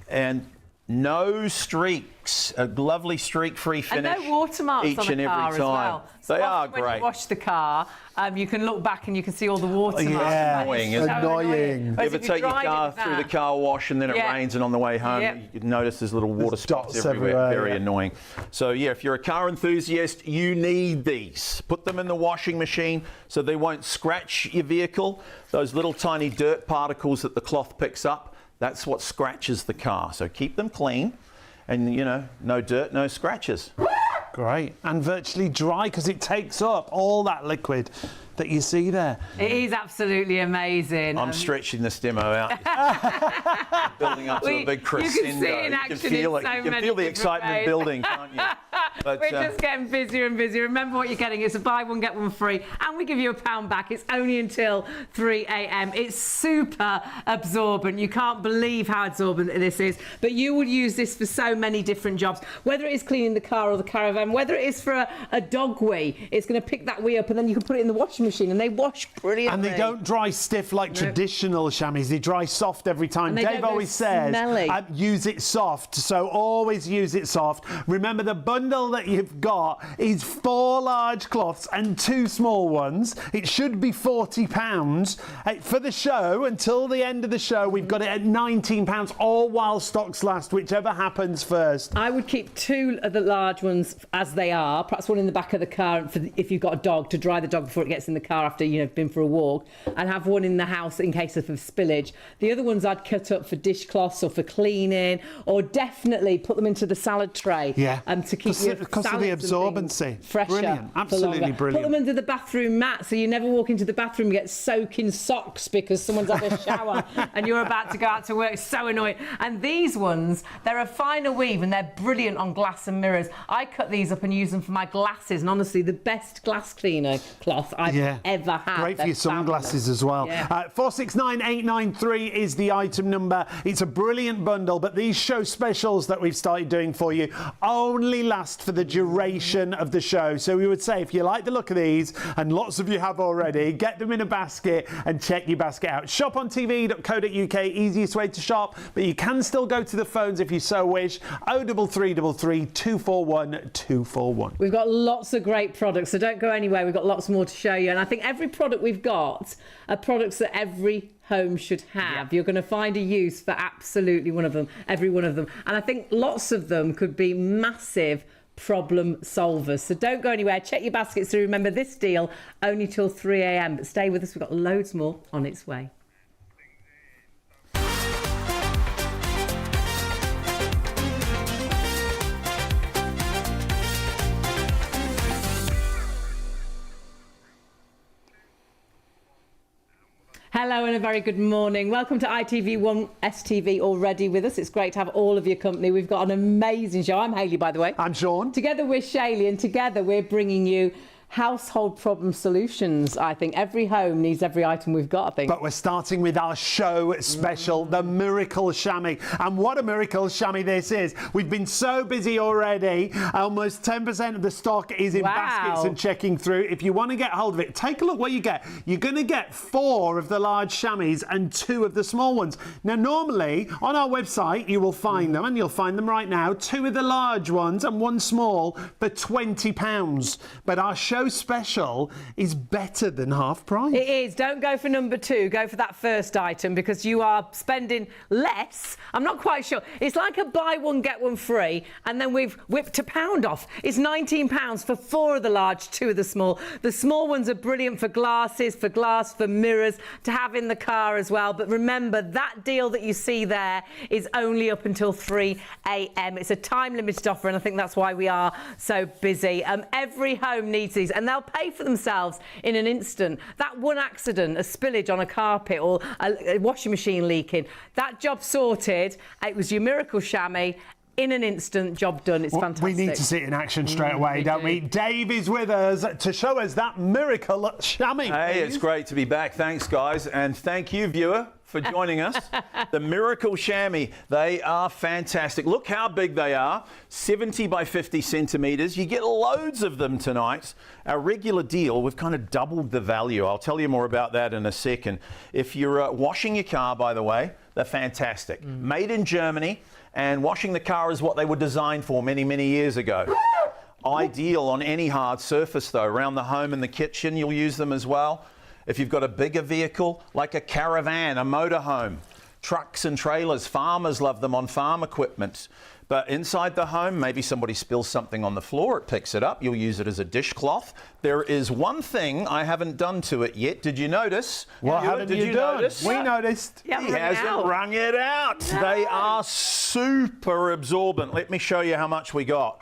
And no streaks. A lovely streak-free finish. And no watermarks each on the and car every as time. well. So They are when great. you wash the car, you can look back and you can see all the watermarks. Yeah, annoying, It's isn't it? Annoying. Whereas You ever if take your dried it car with through the that- car wash and then it rains, and on the way home you notice there's little water spots dots everywhere. everywhere, Very yeah. annoying. So yeah, if you're a car enthusiast, you need these. Put them in the washing machine so they won't scratch your vehicle. Those little tiny dirt particles that the cloth picks up, that's what scratches the car. So keep them clean, and you know, no dirt, no scratches. Great. And virtually dry, because it takes up all that liquid that you see there. It is absolutely amazing. I'm stretching this demo out. Building up to a big crescendo. You can see it in action feel in it. so You can many feel the different excitement ways. building, can't you? But, We're just getting busier and busier. Remember what you're getting. It's a buy one, get one free. And we give you £1 back. It's only until 3 a.m. It's super absorbent. You can't believe how absorbent this is. But you will use this for so many different jobs. Whether it is cleaning the car or the caravan, whether it is for a dog wee, it's going to pick that wee up and then you can put it in the washing machine and they wash brilliantly. And they don't dry stiff like traditional chamois. They dry soft every time. And they Dave don't go always says, smelly. use it soft. So always use it soft. Remember, the bundle that you've got is 4 large cloths and 2 small ones. It should be £40. For the show, until the end of the show, we've got it at £19, all while stocks last, whichever happens first. I would keep 2 of the large ones as they are, perhaps one in the back of the car if you've got a dog, to dry the dog before it gets in the car after you've been for a walk, and have one in the house in case of spillage. The other ones I'd cut up for dishcloths or for cleaning, or definitely put them into the salad tray to keep your because of the absorbency. fresher. Brilliant, absolutely longer. brilliant. Put them under the bathroom mat so you never walk into the bathroom and get soaking socks because someone's had a shower and you're about to go out to work. It's so annoying. And these ones, they're a finer weave and they're brilliant on glass and mirrors. I cut these up and use them for my glasses, and honestly, the best glass cleaner cloth I've ever had. Great for They're your sunglasses as well. 469893 is the item number. It's a brilliant bundle, but these show specials that we've started doing for you only last for the duration of the show. So we would say, if you like the look of these, and lots of you have already, get them in a basket and check your basket out. Shopontv.co.uk, easiest way to shop, but you can still go to the phones if you so wish. 03333 241 241. We've got lots of great products, so don't go anywhere. We've got lots more to show you. And I think every product we've got are products that every home should have. You're going to find a use for absolutely one of them, every one of them. And I think lots of them could be massive problem solvers. So don't go anywhere. Check your baskets through. Remember, this deal only till 3 a.m. But stay with us. We've got loads more on its way. Hello and a very good morning. Welcome to ITV1 STV, already with us. It's great to have all of your company. We've got an amazing show. I'm Hayley, by the way. I'm Sean. Together we're Shayley, and together we're bringing you household problem solutions. I think every home needs every item we've got, I think. But we're starting with our show special, the Miracle Shammy. And what a Miracle Shammy this is. We've been so busy already. Almost 10% of the stock is in baskets and checking through. If you want to get hold of it, take a look what you get. You're going to get 4 of the large chamois and 2 of the small ones. Now, normally on our website, you will find them, and you'll find them right now, 2 of the large ones and 1 small for £20. But our show special is better than half price. It is. Don't go for number 2. Go for that first item because you are spending less. I'm not quite sure. It's like a buy one, get one free, and then we've whipped £1 off. It's £19 for 4 of the large, 2 of the small. The small ones are brilliant for glasses, for glass, for mirrors, to have in the car as well. But remember, that deal that you see there is only up until 3 a.m. It's a time-limited offer, and I think that's why we are so busy. Every home needs these, and they'll pay for themselves in an instant. That one accident, a spillage on a carpet or a washing machine leaking, that job sorted. It was your Miracle Shammy. In an instant, job done. It's fantastic. We need to see it in action straight away, don't we? Dave is with us to show us that Miracle Shammy. Hey, it's great to be back. Thanks, guys. And thank you, viewer, for joining us. The Miracle Shammy, they are fantastic. Look how big they are, 70 by 50 centimetres. You get loads of them tonight. Our regular deal, we've kind of doubled the value. I'll tell you more about that in a second. If you're washing your car, by the way, they're fantastic. Made in Germany, and washing the car is what they were designed for many, many years ago. Ideal on any hard surface, though. Around the home and the kitchen, you'll use them as well. If you've got a bigger vehicle, like a caravan, a motorhome, trucks and trailers, farmers love them on farm equipment. But inside the home, maybe somebody spills something on the floor, it picks it up. You'll use it as a dishcloth. There is one thing I haven't done to it yet. Did you notice? What haven't you done? Notice? We noticed. He hasn't wrung it out. No. They are super absorbent. Let me show you how much we got.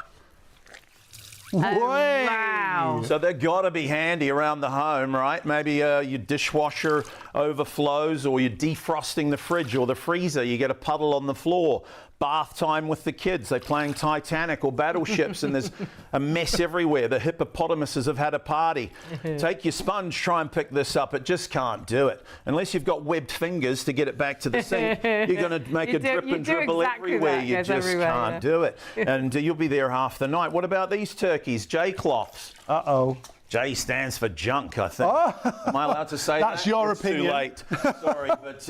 Wow. So they've got to be handy around the home, right? Maybe your dishwasher overflows, or you're defrosting the fridge or the freezer. You get a puddle on the floor. Bath time with the kids. They're playing Titanic or battleships and there's a mess everywhere. The hippopotamuses have had a party. Take your sponge, try and pick this up. It just can't do it. Unless you've got webbed fingers to get it back to the sink, you're going to make a drip and dribble everywhere. You just can't do it. And you'll be there half the night. What about these turkeys? J-cloths. Uh-oh. J stands for junk, I think. Oh. Am I allowed to say that? That's your opinion. Too late. Sorry, but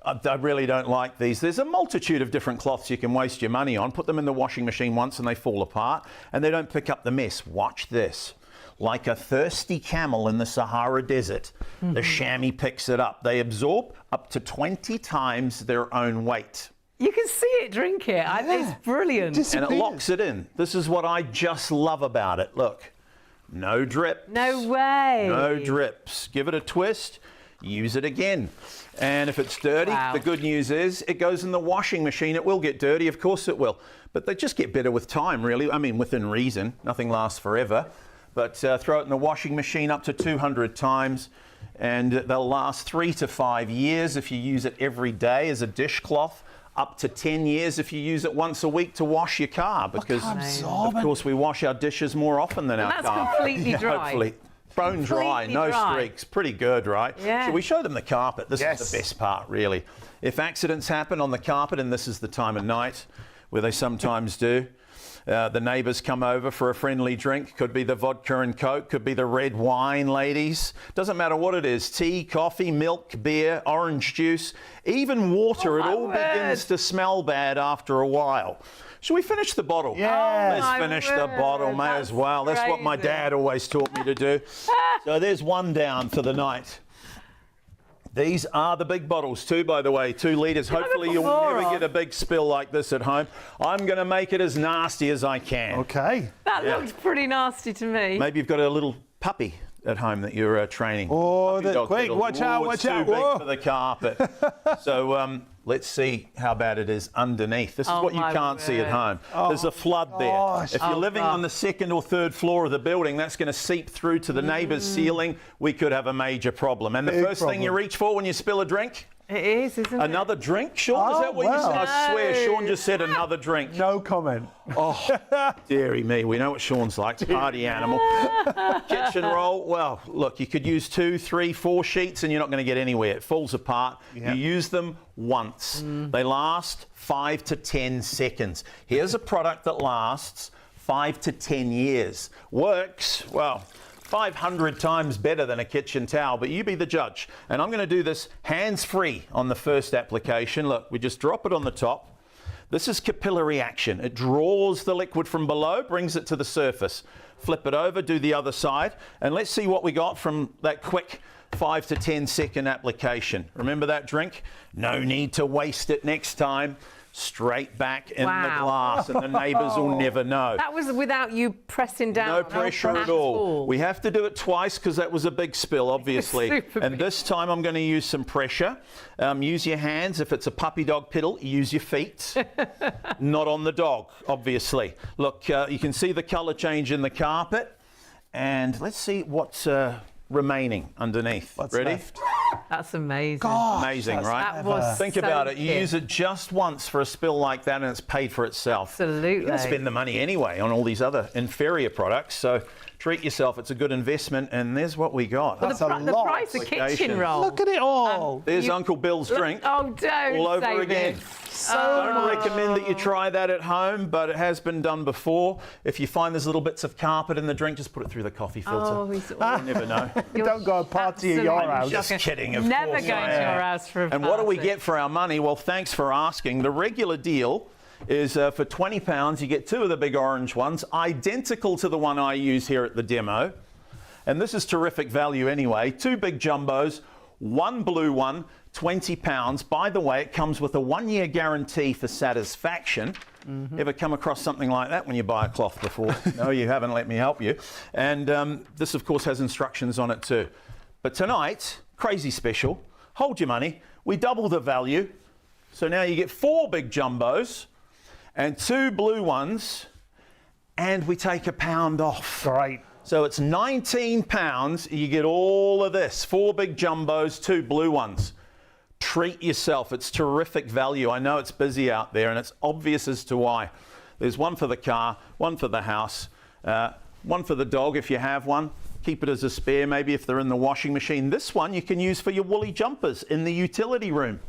I really don't like these. There's a multitude of different cloths you can waste your money on. Put them in the washing machine once and they fall apart and they don't pick up the mess. Watch this. Like a thirsty camel in the Sahara Desert, the chamois picks it up. They absorb up to 20 times their own weight. You can see it, drink it. It's brilliant. And it locks it in. This is what I just love about it. Look, no drip. No way. No drips. Give it a twist. Use it again. And if it's dirty, the good news is it goes in the washing machine. It will get dirty, of course it will. But they just get better with time, really. I mean, within reason. Nothing lasts forever. But throw it in the washing machine up to 200 times. And they'll last 3 to 5 years if you use it every day as a dishcloth. Up to 10 years if you use it once a week to wash your car. Because, of course, we wash our dishes more often than our car. That's completely dry. Hopefully. Bone dry, no streaks, pretty good, right? Yeah. So we show them the carpet. This is the best part, really. If accidents happen on the carpet, and this is the time of night where they sometimes do, the neighbours come over for a friendly drink. Could be the vodka and Coke, could be the red wine, ladies. Doesn't matter what it is, tea, coffee, milk, beer, orange juice, even water. It all begins to smell bad after a while. Should we finish the bottle? Yeah. Let's finish the bottle, may as well. That's what my dad always taught me to do. So there's one down for the night. These are the big bottles too, by the way, 2 litres. Hopefully you'll never get a big spill like this at home. I'm going to make it as nasty as I can. Okay. That looks pretty nasty to me. Maybe you've got a little puppy at home that you're training. Oh, quick, watch out, watch out. It's too big for the carpet. So let's see how bad it is underneath. This is what you can't see at home. There's a flood there. If you're living on the 2nd or 3rd floor of the building, that's going to seep through to the neighbour's ceiling. We could have a major problem. And the first thing you reach for when you spill a drink? It is, isn't it? Another drink, Sean? Is that what you said? I swear, Sean just said another drink. No comment. Oh, dearie me. We know what Sean's like. Party animal. Kitchen roll. Well, look, you could use 2, 3, 4 sheets and you're not going to get anywhere. It falls apart. Yep. You use them once. They last 5 to 10 seconds. Here's a product that lasts 5 to 10 years. Works, well, 500 times better than a kitchen towel, but you be the judge. And I'm going to do this hands-free on the first application. Look, we just drop it on the top. This is capillary action. It draws the liquid from below, brings it to the surface. Flip it over, do the other side, and let's see what we got from that quick 5 to 10 second application. Remember that drink? No need to waste it next time. Straight back in the glass, and the neighbours will never know. That was without you pressing down. No pressure at all. We have to do it twice because that was a big spill, obviously. And this time I'm going to use some pressure. Use your hands. If it's a puppy dog piddle, use your feet. Not on the dog, obviously. Look, you can see the colour change in the carpet. And let's see what's remaining underneath. What's Ready? left? That's amazing. Gosh, amazing, right? That was Think so about it. You cute. use it just once for a spill like that and it's paid for itself. Absolutely. You're going to spend the money anyway on all these other inferior products. So treat yourself. It's a good investment. And there's what we got. That's a The lot. price of kitchen roll. Look at it all. There's Uncle Bill's drink. Oh, don't all over say again. this. Don't recommend that you try that at home, but it has been done before. If you find there's little bits of carpet in the drink, just put it through the coffee filter. Oh, You never know. Don't go a party at your house. Just kidding, of Never course. going to your house for a And what do we party. get for our money? Well, thanks for asking. The regular deal is for £20, you get 2 of the big orange ones, identical to the one I use here at the demo. And this is terrific value anyway. 2 big jumbos, 1 blue one, £20. By the way, it comes with a 1-year guarantee for satisfaction. Ever come across something like that when you buy a cloth before? No, you haven't. Let me help you. And this, of course, has instructions on it too. But tonight, crazy special. Hold your money. We double the value. So now you get 4 big jumbos and 2 blue ones, and we take £1 off. Great. So it's £19. You get all of this. 4 big jumbos, 2 blue ones. Treat yourself. It's terrific value. I know it's busy out there, and it's obvious as to why. There's 1 for the car, 1 for the house, 1 for the dog if you have one. Keep it as a spare, maybe if they're in the washing machine. This one you can use for your woolly jumpers in the utility room.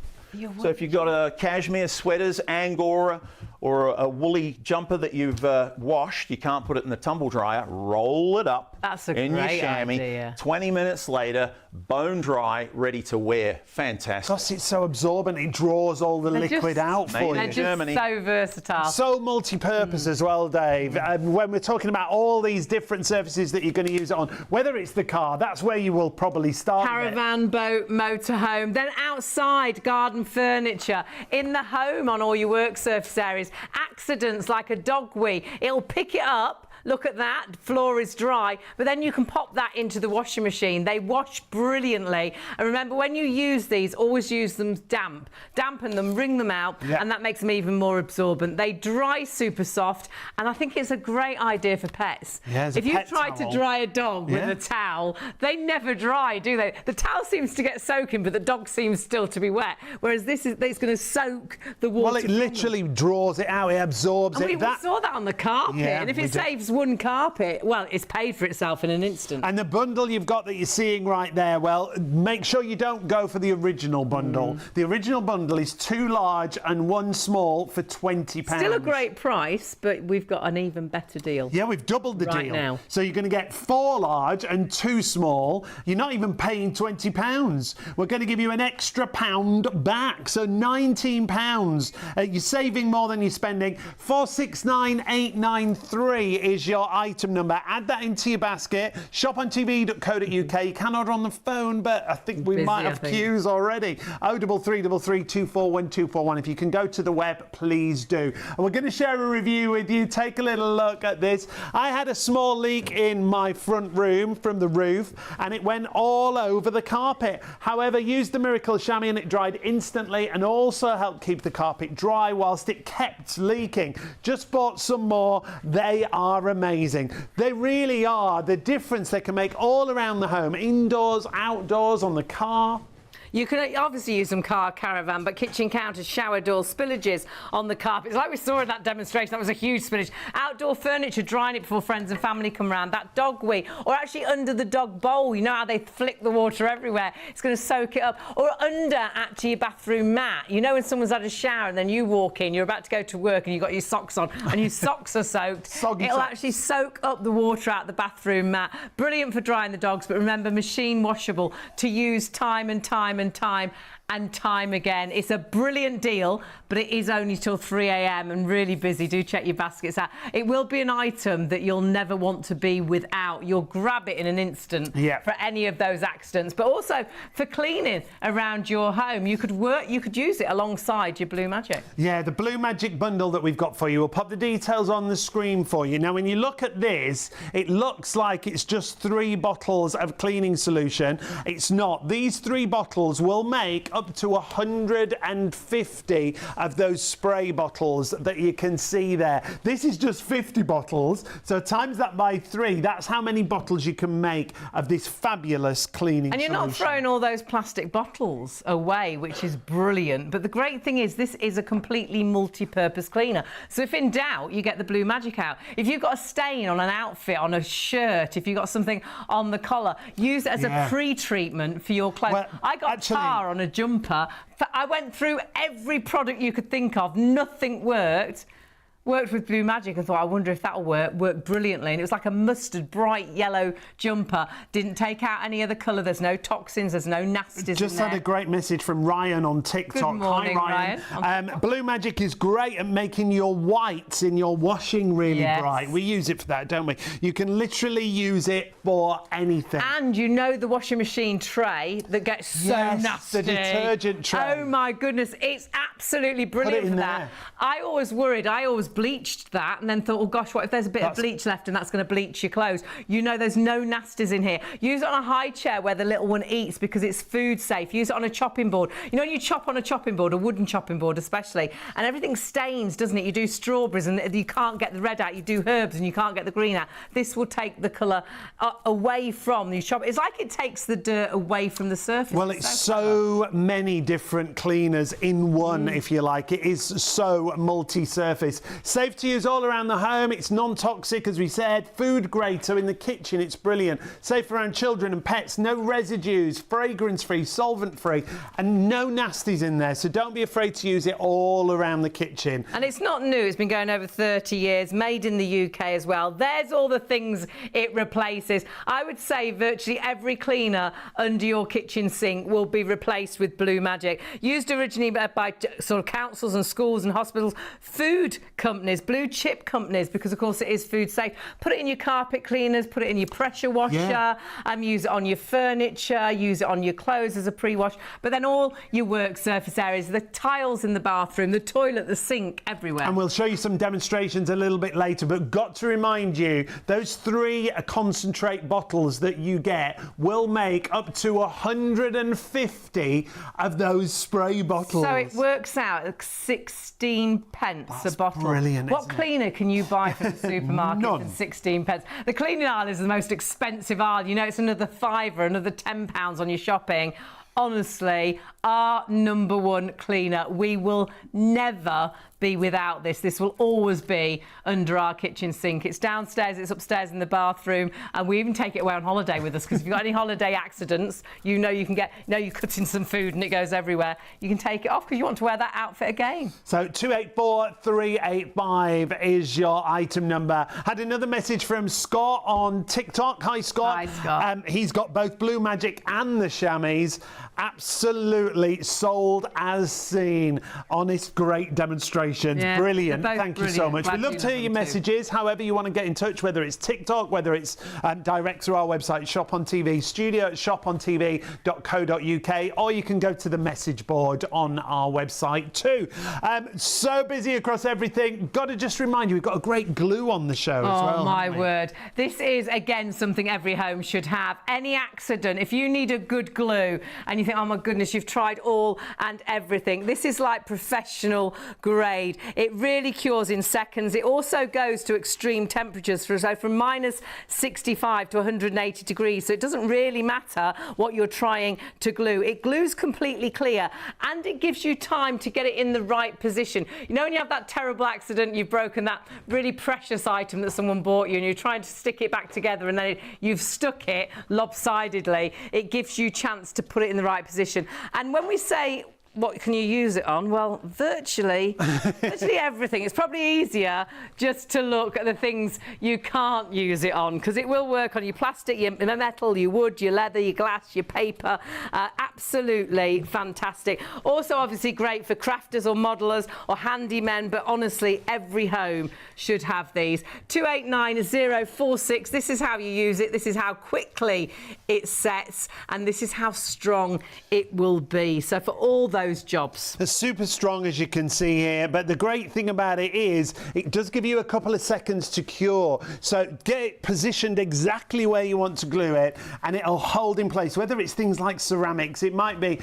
So if you've got a cashmere sweaters, Angora, or a woolly jumper that you've washed, you can't put it in the tumble dryer, roll it up in your chamois. Idea. 20 minutes later, bone dry, ready to wear. Fantastic. Gosh, it's so absorbent. It draws all the liquid out for Made you. in Germany. So versatile. So multi-purpose as well, Dave. When we're talking about all these different surfaces that you're going to use it on, whether it's the car, that's where you will probably start. Caravan, boat, motorhome, then outside, garden furniture, in the home on all your work surface areas, accidents like a dog wee, it'll pick it up. Look at that, floor is dry, but then you can pop that into the washing machine. They wash brilliantly. And remember, when you use these, always use them damp. Dampen them, wring them out, and that makes them even more absorbent. They dry super soft, and I think it's a great idea for pets. Yeah, if you try to dry a dog with a towel, they never dry, do they? The towel seems to get soaking, but the dog seems still to be wet, whereas it's going to soak the water. Well, it literally draws it out, it absorbs and it. we saw that on the carpet, and if it saves one carpet, well, it's paid for itself in an instant. And the bundle you've got that you're seeing right there, well, make sure you don't go for the original bundle. The original bundle is 2 large and 1 small for £20. Still a great price, but we've got an even better deal. Yeah, we've doubled the Right deal. now. So you're going to get 4 large and 2 small. You're not even paying £20. We're going to give you an extra £1 back. So £19. You're saving more than you're spending. 469893 is your item number. Add that into your basket. Shopontv.co.uk. You can order on the phone, but I think we might have queues already. 03333 241 241. If you can go to the web, please do. And we're going to share a review with you. Take a little look at this. I had a small leak in my front room from the roof, and it went all over the carpet. However, used the Miracle Shammy and it dried instantly, and also helped keep the carpet dry whilst it kept leaking. Just bought some more. They are amazing. They really are. The difference they can make all around the home, indoors, outdoors, on the car. You can obviously use some car caravan, but kitchen counters, shower doors, spillages on the carpets. Like we saw in that demonstration, that was a huge spillage. Outdoor furniture, drying it before friends and family come round. That dog wee, or actually under the dog bowl. You know how they flick the water everywhere. It's going to soak it up. Or under actually your bathroom mat. You know when someone's had a shower and then you walk in, you're about to go to work and you've got your socks on and your socks are soaked. It'll actually soak up the water out the bathroom mat. Brilliant for drying the dogs, but remember, machine washable to use time and time and time and time again. It's a brilliant deal, but it is only till 3 a.m. and really busy. Do check your baskets out. It will be an item that you'll never want to be without. You'll grab it in an instant for any of those accidents, but also for cleaning around your home. You could use it alongside your Blue Magic. Yeah, the Blue Magic bundle that we've got for you. We'll pop the details on the screen for you. Now, when you look at this, it looks like it's just 3 bottles of cleaning solution. It's not. These 3 bottles will make up to 150 of those spray bottles that you can see there. This is just 50 bottles, so times that by 3, that's how many bottles you can make of this fabulous cleaning And you're solution. not throwing all those plastic bottles away, which is brilliant. But the great thing is this is a completely multi-purpose cleaner. So if in doubt, you get the Blue Magic out. If you've got a stain on an outfit, on a shirt, if you've got something on the collar, use it as a pre-treatment for your clothes. Well, I got tar on a jumper. I went through every product you could think of. Nothing worked. Worked with Blue Magic and thought, I wonder if that'll work. Worked brilliantly. And it was like a mustard, bright yellow jumper. Didn't take out any other colour. There's no toxins. There's no nasties. Just had a great message from Ryan on TikTok. Good morning, Hi, Ryan. Blue Magic is great at making your whites in your washing really bright. We use it for that, don't we? You can literally use it for anything. And you know the washing machine tray that gets so nasty. The detergent tray. Oh my goodness, it's absolutely brilliant for that. I always worried. I always bleached that and then thought, oh gosh, what if there's a bit of bleach left and that's going to bleach your clothes? You know there's no nasties in here. Use it on a high chair where the little one eats because it's food safe. Use it on a chopping board. You know when you chop on a chopping board, a wooden chopping board especially, and everything stains, doesn't it? You do strawberries and you can't get the red out. You do herbs and you can't get the green out. This will take the colour away from you chop. It's like it takes the dirt away from the surface. Well, it's so many different cleaners in one, if you like. It is so multi-surface. Safe to use all around the home. It's non-toxic, as we said. Food grade, so in the kitchen, it's brilliant. Safe around children and pets. No residues, fragrance-free, solvent-free, and no nasties in there. So don't be afraid to use it all around the kitchen. And it's not new. It's been going over 30 years. Made in the UK as well. There's all the things it replaces. I would say virtually every cleaner under your kitchen sink will be replaced with Blue Magic. Used originally by sort of councils and schools and hospitals, food companies, blue chip companies, because of course it is food safe. Put it in your carpet cleaners, put it in your pressure washer, use it on your furniture, use it on your clothes as a pre-wash, but then all your work surface areas, the tiles in the bathroom, the toilet, the sink, everywhere. And we'll show you some demonstrations a little bit later, but got to remind you, those 3 concentrate bottles that you get will make up to 150 of those spray bottles. So it works out at 16 pence a bottle. Brilliant. What cleaner can you buy from the supermarket for 16 pence? The cleaning aisle is the most expensive aisle. You know, it's another £5, another £10 on your shopping. Honestly, our #1 cleaner. We will never be without this. This will always be under our kitchen sink. It's downstairs, it's upstairs in the bathroom, and we even take it away on holiday with us, because if you've got any holiday accidents, you know you can get, you're cutting some food and it goes everywhere. You can take it off because you want to wear that outfit again. So 284385 is your item number. Had another message from Scott on TikTok. Hi, Scott. Hi, Scott. He's got both Blue Magic and the Shammies. Absolutely sold as seen. Honest, great demonstrations. Yeah, brilliant. they're both Thank you so much. Glad We'd love to hear your messages, however you want to get in touch, whether it's TikTok, whether it's direct through our website, Shop on TV, studio at shopontv.co.uk, or you can go to the message board on our website too. So busy across everything. Got to just remind you, we've got a great glue on the show as well. Oh, my word. This is, again, something every home should have. Any accident, if you need a good glue and you you think, oh my goodness, you've tried all and everything. This is like professional grade. It really cures in seconds. It also goes to extreme temperatures, so from minus 65 to 180 degrees. So it doesn't really matter what you're trying to glue. It glues completely clear, and it gives you time to get it in the right position. You know, when you have that terrible accident, you've broken that really precious item that someone bought you, and you're trying to stick it back together, and then you've stuck it lopsidedly. It gives you a chance to put it in the right position. And when we say, what can you use it on? Well, virtually everything. It's probably easier just to look at the things you can't use it on, because it will work on your plastic, your metal, your wood, your leather, your glass, your paper. Absolutely fantastic. Also, obviously, great for crafters or modelers or handymen, but honestly, every home should have these. 289046. This is how you use it. This is how quickly it sets, and this is how strong it will be. So for all those jobs. It's super strong, as you can see here, but the great thing about it is it does give you a couple of seconds to cure. So get it positioned exactly where you want to glue it, and it'll hold in place. Whether it's things like ceramics, it might be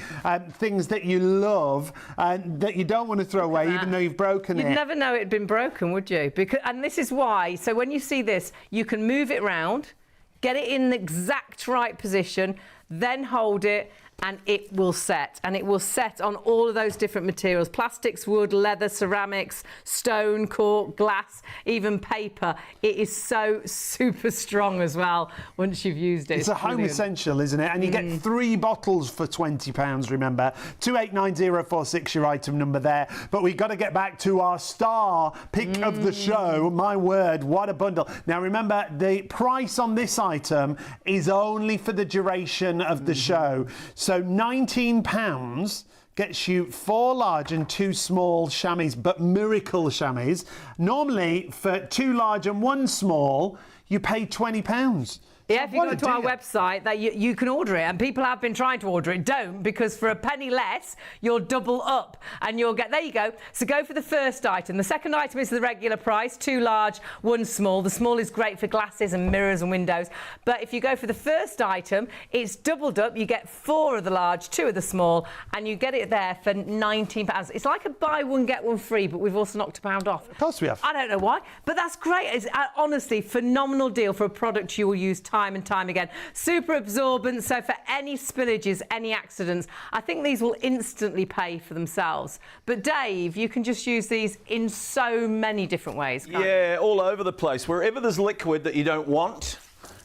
things that you love that you don't want to throw away, even though you've broken it. You'd never know it had been broken, would you? And this is why. So when you see this, you can move it round, get it in the exact right position, then hold it, and it will set. And it will set on all of those different materials: plastics, wood, leather, ceramics, stone, cork, glass, even paper. It is so super strong as well once you've used it. It's a home essential, isn't it? And you get 3 bottles for £20, remember. 289046, your item number there. But we've got to get back to our star pick of the show. My word, what a bundle. Now, remember, the price on this item is only for the duration of the show. So £19 gets you 4 large and 2 small chamois, but Miracle Shammies. Normally, for 2 large and 1 small, you pay £20. Yeah, if you go to our website, that you can order it, and people have been trying to order it. Don't, because for a penny less, you'll double up, and you'll get, there you go. So go for the first item. The second item is the regular price, 2 large, 1 small. The small is great for glasses and mirrors and windows. But if you go for the first item, it's doubled up. You get 4 of the large, 2 of the small, and you get it there for £19. It's like a buy one, get one free, but we've also knocked £1 off. Of course we have. I don't know why, but that's great. It's honestly phenomenal deal for a product you will use time and time again. Super absorbent, so for any spillages, any accidents, I think these will instantly pay for themselves. But Dave, you can just use these in so many different ways, can't you? All over the place. Wherever there's liquid that you don't want,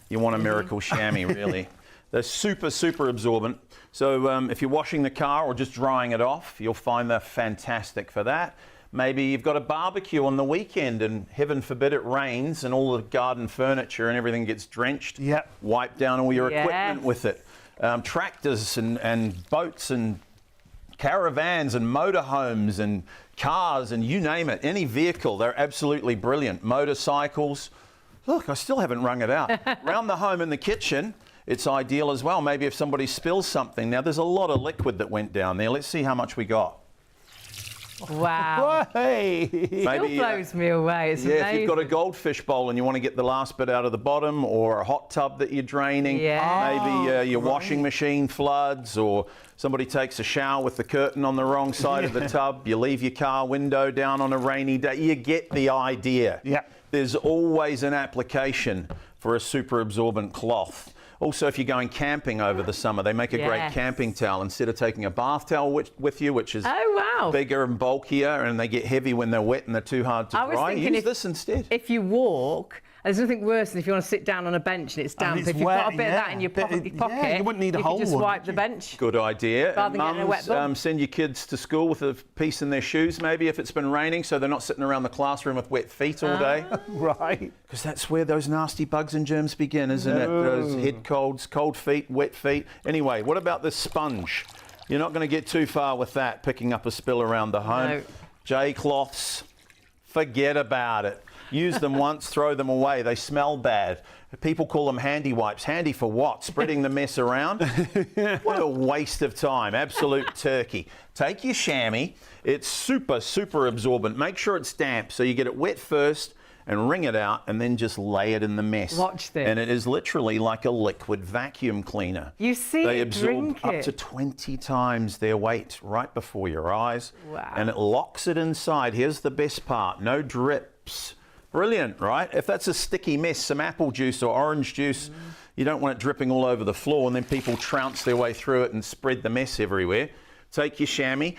you want a Miracle Shammy, really. They're super, super absorbent. So if you're washing the car or just drying it off, you'll find they're fantastic for that. Maybe you've got a barbecue on the weekend and heaven forbid it rains and all the garden furniture and everything gets drenched. Yep. Wipe down all your equipment with it. Tractors and boats and caravans and motorhomes and cars and you name it. Any vehicle, they're absolutely brilliant. Motorcycles. Look, I still haven't wrung it out. Around the home and the kitchen, it's ideal as well. Maybe if somebody spills something. Now, there's a lot of liquid that went down there. Let's see how much we got. Wow. Hey. Maybe, still blows me away. It's amazing. If you've got a goldfish bowl and you want to get the last bit out of the bottom, or a hot tub that you're draining, maybe your washing machine floods, or somebody takes a shower with the curtain on the wrong side of the tub, you leave your car window down on a rainy day, you get the idea. Yeah. There's always an application for a super absorbent cloth. Also, if you're going camping over the summer, they make a great camping towel. Instead of taking a bath towel with you, which is bigger and bulkier, and they get heavy when they're wet and they're too hard to dry, use this instead. If you walk, there's nothing worse than if you want to sit down on a bench and it's damp. If you've got a bit of that in your pocket, you wouldn't need a whole one. You can just wipe the bench. Good idea. Rather than getting a wet bum. Send your kids to school with a piece in their shoes, maybe, if it's been raining, so they're not sitting around the classroom with wet feet all day. Right. Because that's where those nasty bugs and germs begin, isn't it? Those head colds, cold feet, wet feet. Anyway, what about this sponge? You're not going to get too far with that, picking up a spill around the home. No. J-cloths, forget about it. Use them once, throw them away. They smell bad. People call them handy wipes. Handy for what? Spreading the mess around? What a waste of time. Absolute turkey. Take your chamois. It's super, super absorbent. Make sure it's damp so you get it wet first and wring it out and then just lay it in the mess. Watch this. And it is literally like a liquid vacuum cleaner. You see they it, absorb drink up it. to 20 times their weight right before your eyes. Wow. And it locks it inside. Here's the best part. No drips. Brilliant, right? If that's a sticky mess, some apple juice or orange juice, you don't want it dripping all over the floor and then people trounce their way through it and spread the mess everywhere. Take your chamois,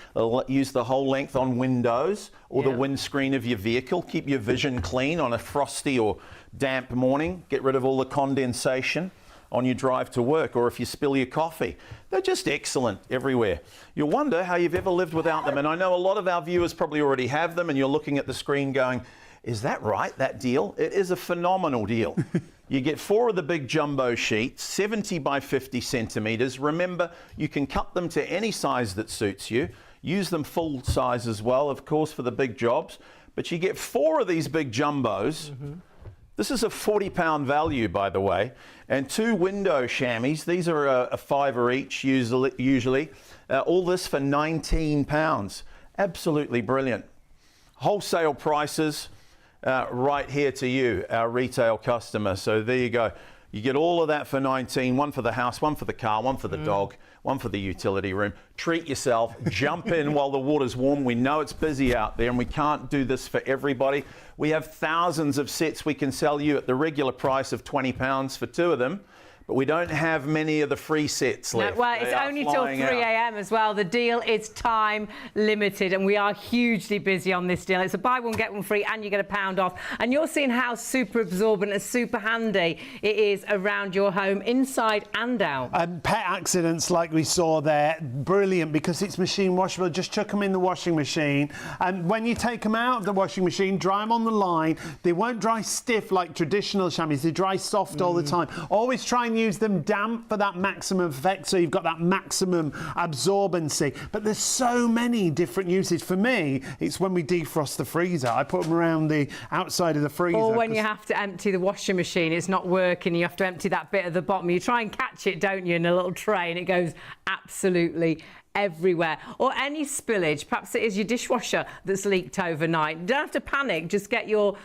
use the whole length on windows or the windscreen of your vehicle. Keep your vision clean on a frosty or damp morning. Get rid of all the condensation on your drive to work or if you spill your coffee. They're just excellent everywhere. You'll wonder how you've ever lived without them. And I know a lot of our viewers probably already have them and you're looking at the screen going, is that right, that deal? It is a phenomenal deal. You get 4 of the big jumbo sheets, 70 by 50 centimetres. Remember, you can cut them to any size that suits you. Use them full size as well, of course, for the big jobs. But you get 4 of these big jumbos. This is a £40 value, by the way. And 2 window chamois. These are a £5 each, usually. All this for £19. Absolutely brilliant. Wholesale prices. Right here to you, our retail customer. So there you go. You get all of that for 19, one for the house, one for the car, one for the dog, one for the utility room. Treat yourself, jump in while the water's warm. We know it's busy out there and we can't do this for everybody. We have thousands of sets we can sell you at the regular price of £20 for 2 of them. But we don't have many of the free sets left. No, well, it's only till 3 a.m. as well. The deal is time limited and we are hugely busy on this deal. It's a buy one, get one free and you get £1 off. And you're seeing how super absorbent and super handy it is around your home, inside and out. And pet accidents like we saw there, brilliant because it's machine washable. Just chuck them in the washing machine. And when you take them out of the washing machine, dry them on the line. They won't dry stiff like traditional chamois. They dry soft all the time. Always try and use them damp for that maximum effect, so you've got that maximum absorbency. But there's so many different uses. For me, it's when we defrost the freezer. I put them around the outside of the freezer. Or when you have to empty the washing machine, it's not working, you have to empty that bit at the bottom. You try and catch it, don't you, in a little tray, and it goes absolutely everywhere. Or any spillage, perhaps it is your dishwasher that's leaked overnight. You don't have to panic, just get your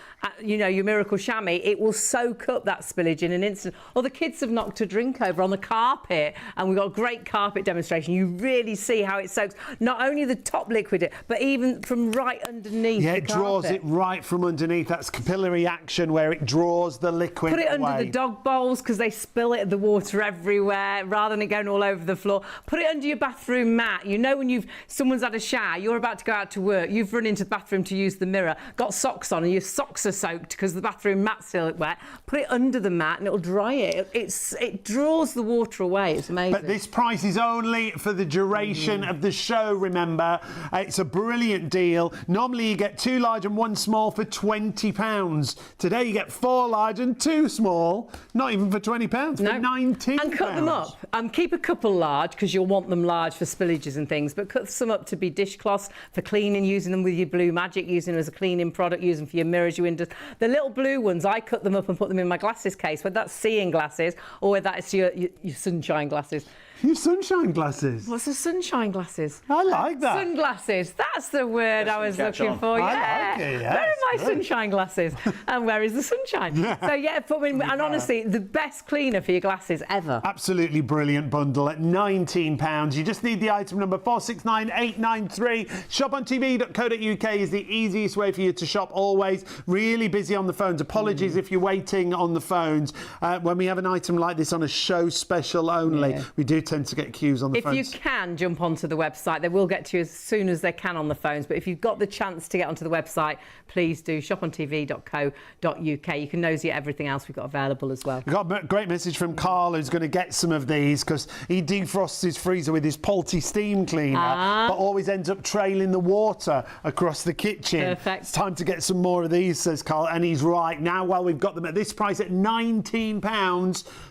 your Miracle Shammy. It will soak up that spillage in an instant. Or the kids have knocked a drink over on the carpet and we've got a great carpet demonstration. You really see how it soaks not only the top liquid, but even from right underneath the it draws carpet. it right from underneath. That's capillary action where it draws the liquid Put it away. under the dog bowls because they spill it, the water everywhere, rather than it going all over the floor. Put it under your bathroom mat. You know when someone's had a shower, you're about to go out to work, you've run into the bathroom to use the mirror, got socks on and your socks are soaked because the bathroom mat's still wet. Put it under the mat and it'll dry it. It draws the water away. It's amazing. But this price is only for the duration of the show, remember. It's a brilliant deal. Normally you get 2 large and 1 small for £20. Today you get 4 large and 2 small, not even for £20, for £19. And cut them up. Keep a couple large because you'll want them large for spillages and things, but cut some up to be dishcloths for cleaning, using them with your Blue Magic, using them as a cleaning product, using them for your mirrors, your windows. The little blue ones, I cut them up and put them in my glasses case, whether that's seeing glasses or whether that's your sunshine glasses. Your sunshine glasses. What's the sunshine glasses? I like that. Sunglasses. That's the word I was looking for. I like it, yeah. Where are my sunshine glasses? And where is the sunshine? So yeah, put them in. And honestly, the best cleaner for your glasses ever. Absolutely brilliant bundle at £19. You just need the item number 469893. Shopontv.co.uk is the easiest way for you to shop always. Really busy on the phones. Apologies if you're waiting on the phones. When we have an item like this on a show special only, we do tend to get queues on the phones. If you can jump onto the website, they will get to you as soon as they can on the phones. But if you've got the chance to get onto the website, please do. Shopontv.co.uk. You can nosy at everything else we've got available as well. We've got a great message from Carl, who's going to get some of these because he defrosts his freezer with his Polty steam cleaner, but always ends up trailing the water across the kitchen. Perfect. It's time to get some more of these, says Carl, and he's right. Now, while we've got them at this price at £19,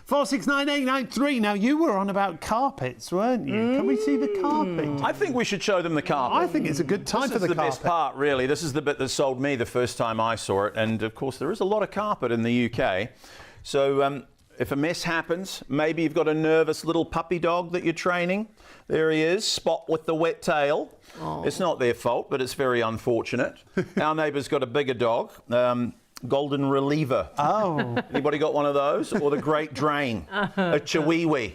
469893. Now, you were on about carpets, weren't you? Can we see the carpet? I think we should show them the carpet. I think it's a good time for the carpet. This is the best part, really. This is the bit that sold me the first time I saw it. And, of course, there is a lot of carpet in the UK. So if a mess happens, maybe you've got a nervous little puppy dog that you're training. There he is, Spot with the wet tail. It's not their fault, but it's very unfortunate. Our neighbour's got a bigger dog. golden reliever. Oh. Anybody got one of those? Or the great drain? A chihuahua.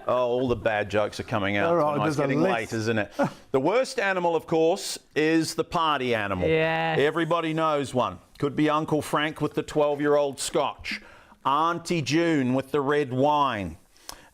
Oh, all the bad jokes are coming out. All right, tonight. It's getting late, isn't it? The worst animal, of course, is the party animal. Yes. Everybody knows one. Could be Uncle Frank with the 12-year-old scotch, Auntie June with the red wine.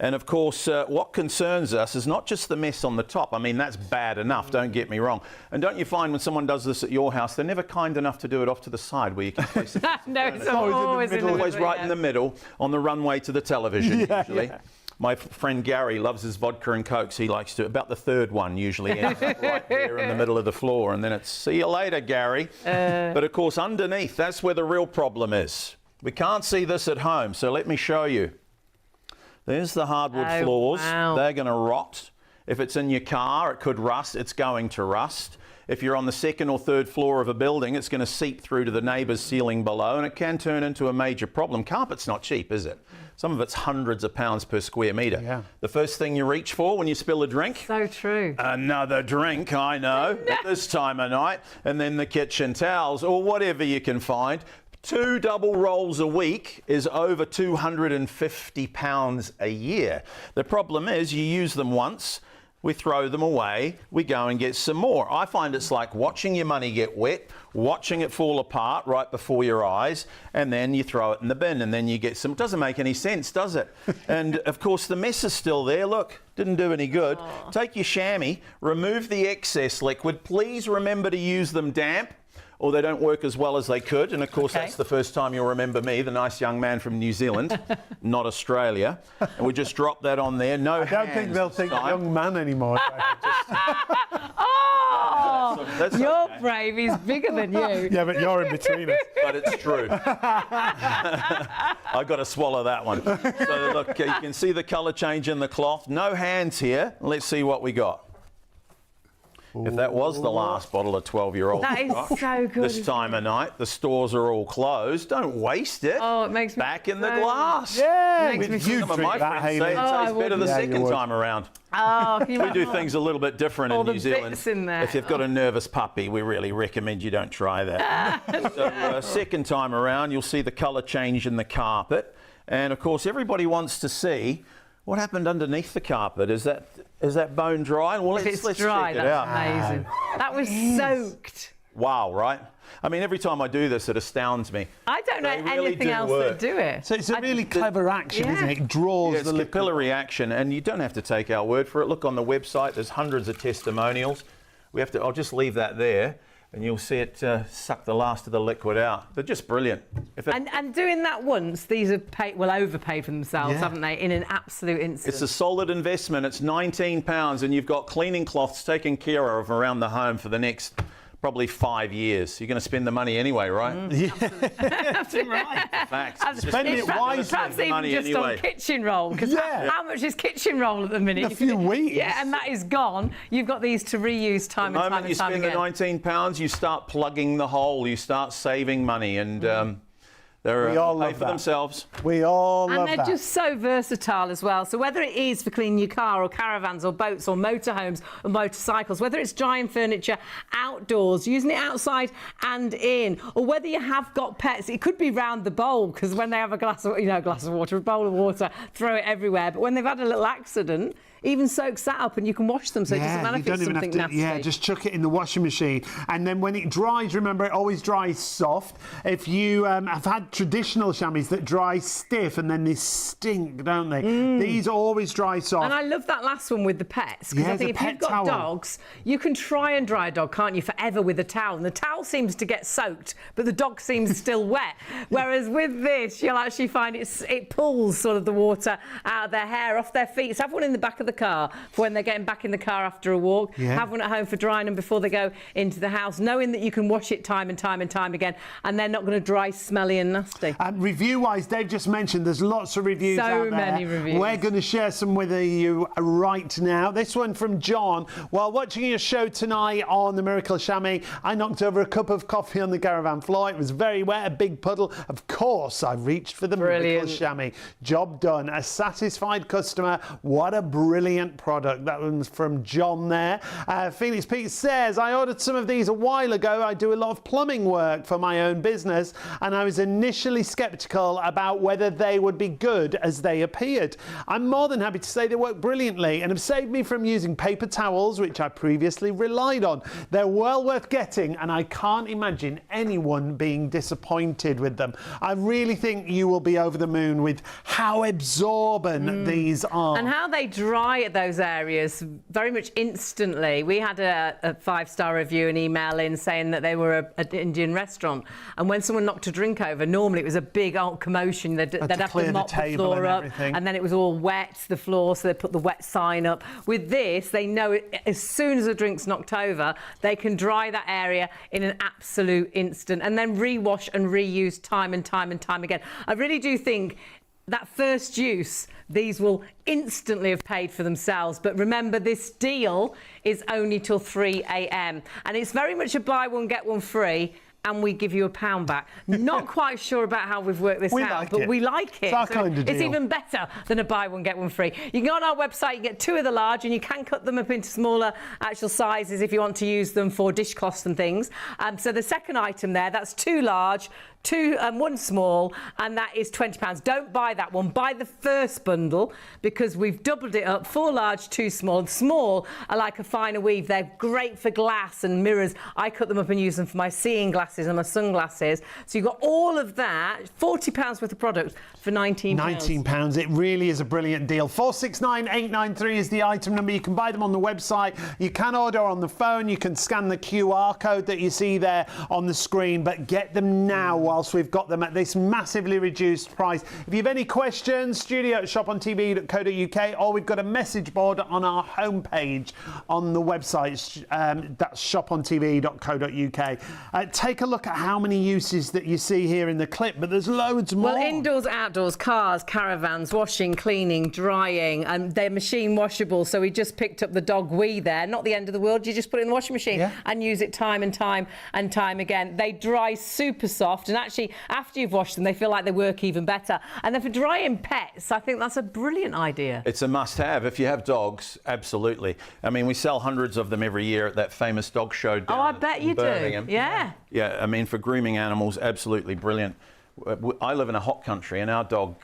And of course, what concerns us is not just the mess on the top. I mean, that's bad enough, don't get me wrong. And don't you find when someone does this at your house, they're never kind enough to do it off to the side where you can place it? No, it's always in the middle. Always right in the middle on the runway to the television, usually. Yeah. My friend Gary loves his vodka and cokes. He likes to, about the third one usually, ends up right there in the middle of the floor. And then it's, see you later, Gary. But of course, underneath, that's where the real problem is. We can't see this at home, so let me show you. There's the hardwood floors. Wow. They're going to rot. If it's in your car, it could rust. It's going to rust. If you're on the second or third floor of a building, it's going to seep through to the neighbour's ceiling below, and it can turn into a major problem. Carpet's not cheap, is it? Some of it's hundreds of pounds per square metre. Yeah. The first thing you reach for when you spill a drink? So true. Another drink, I know, at this time of night. And then the kitchen towels or whatever you can find. 2 double rolls a week is over £250 a year. The problem is you use them once, we throw them away, we go and get some more. I find it's like watching your money get wet, watching it fall apart right before your eyes, and then you throw it in the bin and then you get some. It doesn't make any sense, does it? And of course the mess is still there. Look, didn't do any good. Take your chamois, remove the excess liquid. Please remember to use them damp, or they don't work as well as they could. And of course, that's the first time you'll remember me, the nice young man from New Zealand, not Australia. And we just drop that on there. No hands. I don't think they'll think young man anymore. That's You're okay. brave. He's bigger than you. Yeah, but you're in between us. But it's true. I got to swallow that one. So look, you can see the colour change in the cloth. No hands here. Let's see what we got. If that was the last bottle of 12-year-old That is so good. this time of night, the stores are all closed. Don't waste it. Oh, it makes me back in the so- glass. Yeah, Makes me you Some of drink my that, friends say Hayley. it I tastes better the Yeah, you second would. time around. Oh, can you We imagine do things a little bit different all in the New Zealand. bits in there? If you've got a nervous puppy, we really recommend you don't try that. So, second time around, you'll see the colour change in the carpet. And of course, everybody wants to see what happened underneath the carpet. Is that bone dry? Well, If it's let's dry, check it that's out. amazing. That was soaked. Wow, right? I mean, every time I do this, it astounds me. I don't know They really anything do else work. that do it. So it's a really clever action, isn't it? It draws Yeah, it's the liquid. capillary action, and you don't have to take our word for it. Look on the website, there's hundreds of testimonials. I'll just leave that there, and you'll see it suck the last of the liquid out. They're just brilliant. And doing that once, these have overpaid for themselves, Yeah. haven't they, in an absolute instant. It's a solid investment. It's £19, and you've got cleaning cloths taken care of around the home for the next probably 5 years. You're going to spend the money anyway, right? Absolutely right. Facts. Spend it wisely. Perhaps even Money just anyway. on kitchen roll, because Yeah. how much is kitchen roll at the minute? A few weeks. Yeah, and that is gone. You've got these to reuse time The and time moment you and time spend again. the £19, you start plugging the hole. You start saving money, and they're We all pay love for that. themselves. We all And love they're that. just so versatile as well. So whether it is for cleaning your car or caravans or boats or motorhomes or motorcycles, whether it's drying furniture outdoors, using it outside and in, or whether you have got pets, it could be round the bowl, because when they have a glass of water, a bowl of water, throw it everywhere. But when they've had a little accident, even soaks that up and you can wash them, so it doesn't matter if it's something nasty. Yeah, just chuck it in the washing machine. And then when it dries, remember, it always dries soft. If you have had traditional chamois that dry stiff and then they stink, don't they? These always dry soft. And I love that last one with the pets, because Yeah, I think the if pet you've got towel. dogs, you can try and dry a dog, can't you, forever with a towel. And the towel seems to get soaked, but the dog seems still wet. Whereas with this, you'll actually find it pulls sort of the water out of their hair, off their feet. So have one in the back of the car for when they're getting back in the car after a walk. Yeah. Have one at home for drying them before they go into the house, knowing that you can wash it time and time and time again, and they're not going to dry smelly and nasty. Review-wise, Dave just mentioned there's lots of reviews So out there. many reviews. We're going to share some with you right now. This one from John. While watching your show tonight on the Miracle Shammy, I knocked over a cup of coffee on the caravan floor. It was very wet, a big puddle. Of course, I reached for the Brilliant. Miracle Shammy. Job done. A satisfied customer. What a brilliant brilliant product. That one's from John there. Felix Pete says, I ordered some of these a while ago. I do a lot of plumbing work for my own business, and I was initially sceptical about whether they would be good as they appeared. I'm more than happy to say they work brilliantly and have saved me from using paper towels, which I previously relied on. They're well worth getting, and I can't imagine anyone being disappointed with them. I really think you will be over the moon with how absorbent these are. And how they dry at those areas very much instantly. We had a 5-star review, an email in saying that they were an Indian restaurant, and when someone knocked a drink over, normally it was a big old commotion. They'd have to mop the floor up, and then it was all wet, the floor, so they put the wet sign up. With this, they know as soon as a drink's knocked over, they can dry that area in an absolute instant and then rewash and reuse time and time and time again. I really do think that first use, these will instantly have paid for themselves. But remember, this deal is only till 3 a.m. and it's very much a buy one, get one free, and we give you £1 back. Not quite sure about how we've worked this out, but we like it. It's our kind of deal. It's even better than a buy one, get one free. You can go on our website, you get 2 of the large, and you can cut them up into smaller actual sizes if you want to use them for dishcloths and things. So the second item there, that's 2 large, 1 small, and that is £20. Don't buy that one. Buy the first bundle, because we've doubled it up. 4 large, 2 small. Small are like a finer weave. They're great for glass and mirrors. I cut them up and use them for my seeing glasses and my sunglasses. So you've got all of that, £40 worth of product for £19. £19. It really is a brilliant deal. 469893 is the item number. You can buy them on the website. You can order on the phone. You can scan the QR code that you see there on the screen, but get them now whilst we've got them at this massively reduced price. If you have any questions, studio@shopontv.co.uk, or we've got a message board on our homepage on the website. That's shopontv.co.uk. Take a look at how many uses that you see here in the clip, but there's loads more. Well, indoors, outdoors, cars, caravans, washing, cleaning, drying, and they're machine washable. So we just picked up the dog wee there, not the end of the world. You just put it in the washing machine and use it time and time and time again. They dry super soft, and actually after you've washed them, they feel like they work even better. And then for drying pets, I think that's a brilliant idea. It's a must-have if you have dogs. Absolutely. I mean, we sell hundreds of them every year at that famous dog show down I bet you Birmingham. do. Yeah. Yeah, I mean, for grooming animals, absolutely brilliant. I live in a hot country, and our dog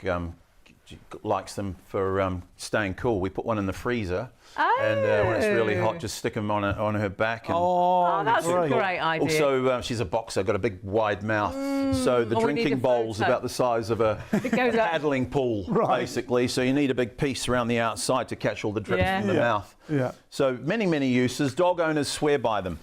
likes them for staying cool. We put one in the freezer, and when it's really hot, just stick them on her back. And that's a great idea. Also, she's a boxer, got a big wide mouth, so the drinking bowl's about the size of a paddling pool, basically. So you need a big piece around the outside to catch all the drips from the mouth. Yeah. So many uses. Dog owners swear by them.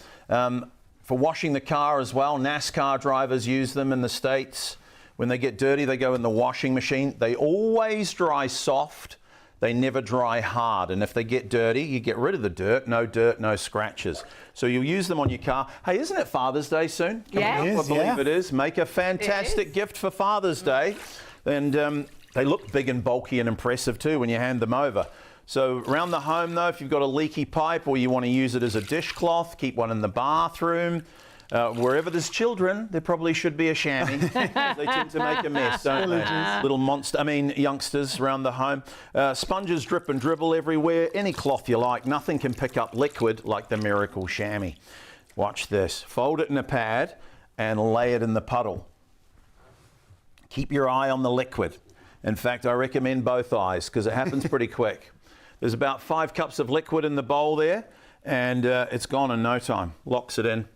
For washing the car as well, NASCAR drivers use them in the States. When they get dirty, they go in the washing machine. They always dry soft. They never dry hard. And if they get dirty, you get rid of the dirt, no scratches. So you'll use them on your car. Hey, isn't it Father's Day soon? Yes. I believe it is. Make a fantastic gift for Father's Day. And they look big and bulky and impressive too when you hand them over. So around the home, though, if you've got a leaky pipe or you want to use it as a dishcloth, keep one in the bathroom. Wherever there's children, there probably should be a chamois. They tend to make a mess, don't they? Little youngsters around the home. Sponges drip and dribble everywhere. Any cloth you like. Nothing can pick up liquid like the Miracle Shammy. Watch this. Fold it in a pad and lay it in the puddle. Keep your eye on the liquid. In fact, I recommend both eyes because it happens pretty quick. There's about 5 cups of liquid in the bowl there, and it's gone in no time. Locks it in.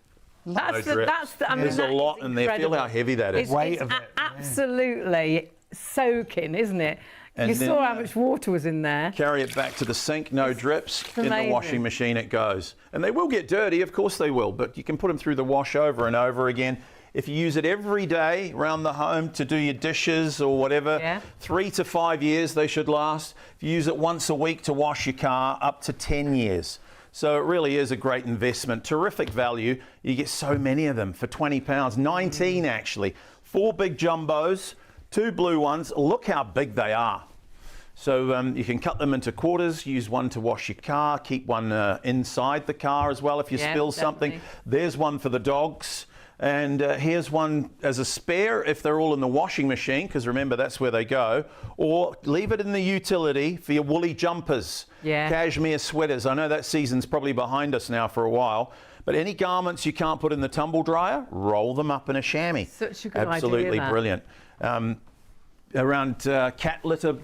There's a lot in there. Feel how heavy that is. It's absolutely soaking, isn't it? And you saw how much water was in there. Carry it back to the sink, no drips. In the washing machine it goes. And they will get dirty, of course they will, but you can put them through the wash over and over again. If you use it every day around the home to do your dishes or whatever, 3 to 5 years they should last. If you use it once a week to wash your car, up to 10 years. So it really is a great investment. Terrific value. You get so many of them for £20. 19 actually. 4 big jumbos, 2 blue ones. Look how big they are. So you can cut them into quarters, use one to wash your car, keep one inside the car as well if you spill something. There's one for the dogs. And here's one as a spare if they're all in the washing machine, because remember, that's where they go. Or leave it in the utility for your woolly jumpers, cashmere sweaters. I know that season's probably behind us now for a while. But any garments you can't put in the tumble dryer, roll them up in a chamois. Such a good Absolutely idea, brilliant. Around cat litter,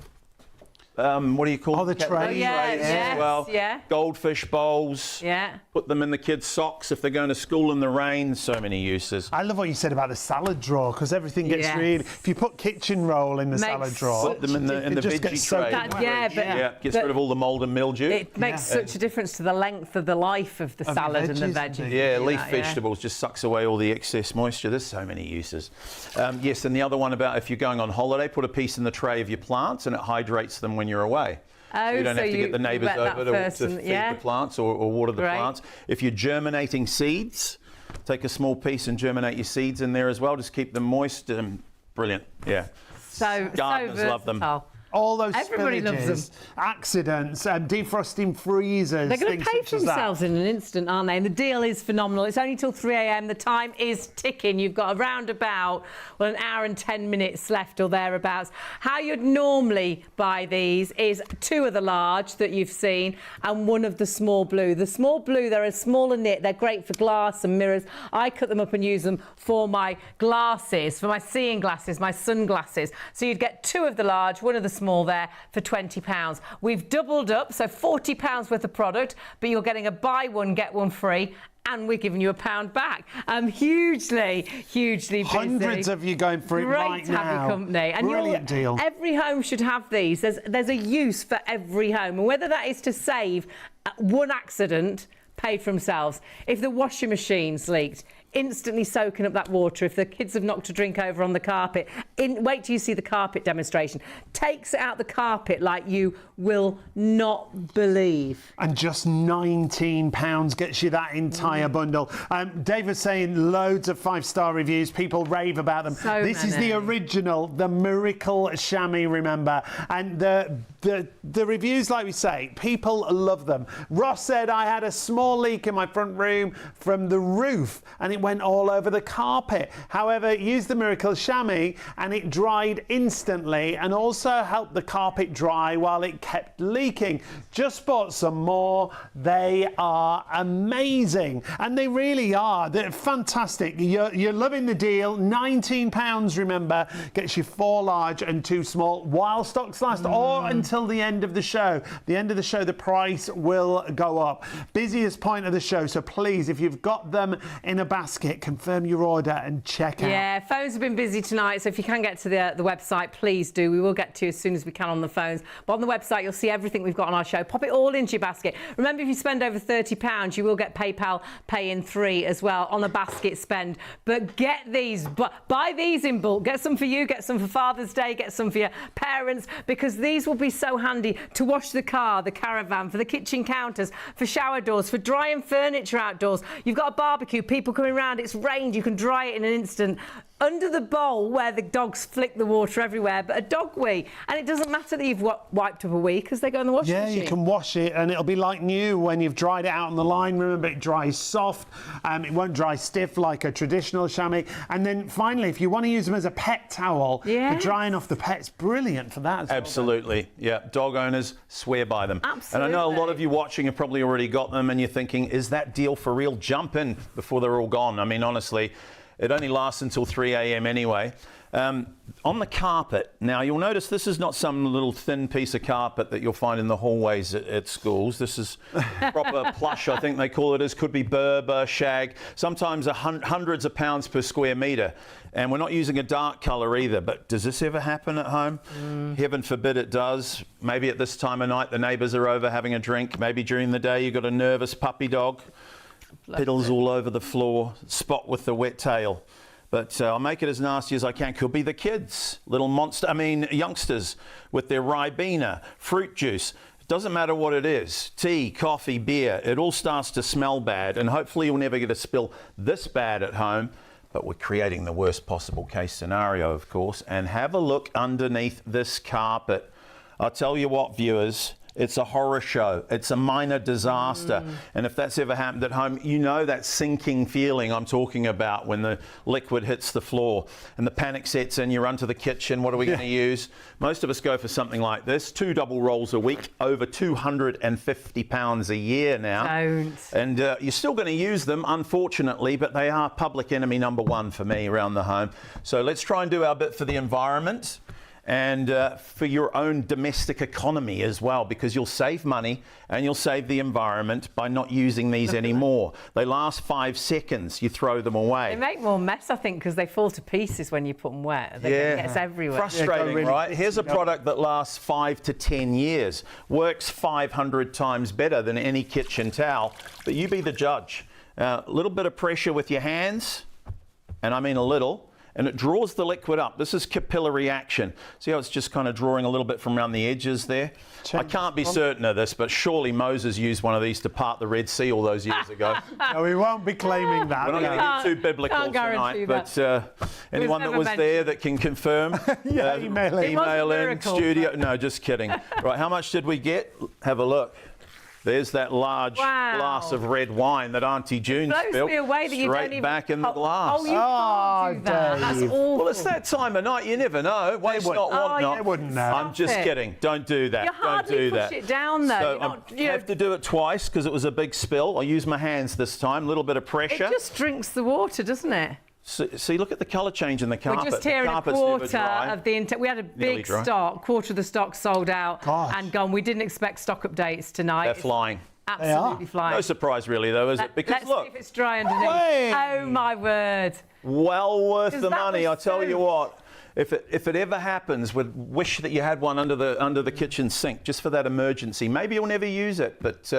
what do you call the cat trays? litter Yes, as well. yeah. Goldfish bowls. Yeah. Put them in the kids' socks if they're going to school in the rain. So many uses. I love what you said about the salad drawer, because everything gets really. If you put kitchen roll in the salad drawer, put them in the veggie tray. Gets rid of all the mould and mildew. It makes such a difference to the length of the life of the salad and the veggies. Yeah, leaf vegetables just sucks away all the excess moisture. There's so many uses. Yes, and the other one about if you're going on holiday, put a piece in the tray of your plants and it hydrates them when you're away. Oh, so you don't have to get the neighbours over to feed the plants or water the plants. If you're germinating seeds, take a small piece and germinate your seeds in there as well. Just keep them moist. Brilliant. Yeah. So gardeners love them. All those Everybody loves them. accidents, defrosting freezers. They're going to pay for themselves in an instant, aren't they? And the deal is phenomenal. It's only till 3 a.m. The time is ticking. You've got around about, an hour and 10 minutes left or thereabouts. How you'd normally buy these is 2 of the large that you've seen and 1 of the small blue. The small blue, they're a smaller knit. They're great for glass and mirrors. I cut them up and use them for my glasses, for my seeing glasses, my sunglasses. So you'd get 2 of the large, 1 of the small there for £20. We've doubled up, so £40 worth of product, but you're getting a buy one, get one free, and we're giving you £1 back. Hugely busy. Hundreds of you going for it right now. Great to have your company. And brilliant deal. Every home should have these. There's a use for every home, and whether that is to save one accident paid for themselves. If the washing machine's leaked, instantly soaking up that water. If the kids have knocked a drink over on the carpet, wait till you see the carpet demonstration. Takes it out the carpet like you will not believe. And just £19 gets you that entire bundle. Dave was saying loads of 5-star reviews. People rave about them. This is the original, the Miracle Shammy, remember. And the reviews, like we say, people love them. Ross said, I had a small leak in my front room from the roof and it went all over the carpet. However, use the Miracle Shammy and it dried instantly and also helped the carpet dry while it kept leaking. Just bought some more. They are amazing. And they really are. They're fantastic. You're loving the deal. £19, remember, gets you 4 large and 2 small while stocks last or until the end of the show. The end of the show, the price will go up. Busiest point of the show. So please, if you've got them in a basket, confirm your order and check out. Yeah, phones have been busy tonight, so if you can get to the website, please do. We will get to you as soon as we can on the phones. But on the website, you'll see everything we've got on our show. Pop it all into your basket. Remember, if you spend over £30, you will get PayPal Pay in 3 as well on a basket spend. But get these, buy these in bulk. Get some for you, get some for Father's Day, get some for your parents, because these will be so handy to wash the car, the caravan, for the kitchen counters, for shower doors, for drying furniture outdoors. You've got a barbecue, people coming around, it's rained, you can dry it in an instant. Under the bowl where the dogs flick the water everywhere, but a dog wee. And it doesn't matter that you've wiped up a wee because they go in the washing machine. Yeah, you can wash it and it'll be like new when you've dried it out on the line. Remember, it dries soft. It won't dry stiff like a traditional chamois. And then finally, if you want to use them as a pet towel, for drying off the pets, brilliant for that as well. Absolutely. Yeah, dog owners swear by them. Absolutely. And I know a lot of you watching have probably already got them and you're thinking, is that deal for real? Jump in before they're all gone. I mean, honestly, it only lasts until 3 a.m. anyway. On the carpet, now you'll notice this is not some little thin piece of carpet that you'll find in the hallways at schools. This is proper plush, I think they call it as. Could be Berber, shag, sometimes hundreds of pounds per square metre. And we're not using a dark colour either, but does this ever happen at home? Heaven forbid it does. Maybe at this time of night the neighbours are over having a drink. Maybe during the day you've got a nervous puppy dog. Piddles all over the floor, spot with the wet tail. But I'll make it as nasty as I can. Could be the kids, youngsters with their Ribena, fruit juice. It doesn't matter what it is, tea, coffee, beer, it all starts to smell bad. And hopefully you'll never get a spill this bad at home. But we're creating the worst possible case scenario, of course. And have a look underneath this carpet. I'll tell you what, viewers, It's a horror show. It's a minor disaster. And if that's ever happened at home, you know that sinking feeling I'm talking about when the liquid hits the floor and the panic sets in. You run to the kitchen. What are we going to use? Most of us go for something like this. 2 double rolls a week, over 250 pounds a year now. Don't. And you're still going to use them, unfortunately, but they are public enemy number 1 for me around the home. So let's try and do our bit for the environment and for your own domestic economy as well, because you'll save money and you'll save the environment by not using these anymore. They last 5 seconds, you throw them away. They make more mess, I think, because they fall to pieces when you put them wet. It gets everywhere. Frustrating, right? Here's a product that lasts 5 to 10 years, works 500 times better than any kitchen towel, but you be the judge. A little bit of pressure with your hands, and I mean a little, and it draws the liquid up. This is capillary action. See how it's just kind of drawing a little bit from around the edges there? I can't be certain of this, but surely Moses used one of these to part the Red Sea all those years ago. No, we won't be claiming that. We're not going to get too biblical tonight, but anyone that was there that can confirm, email in, studio. No, just kidding. Right, how much did we get? Have a look. There's that large glass of red wine that Auntie June spilled straight back in the glass. Oh, you can't do that. That's awful. Well, it's that time of night. You never know. Waste not, want not. They wouldn't know. I'm just kidding. Don't do that. You hardly push it down, though. So I have to do it twice because it was a big spill. I'll use my hands this time. A little bit of pressure. It just drinks the water, doesn't it? See, look at the colour change in the carpet. We're just hearing a quarter of the... We had a big stock, quarter of the stock sold out and gone. We didn't expect stock updates tonight. They're flying. Absolutely flying. No surprise, really, though, is it? Because let's look, see if it's dry underneath. Oh my word! Well worth the money. I tell you what. If it ever happens, would wish that you had one under the kitchen sink just for that emergency. Maybe you'll never use it, but you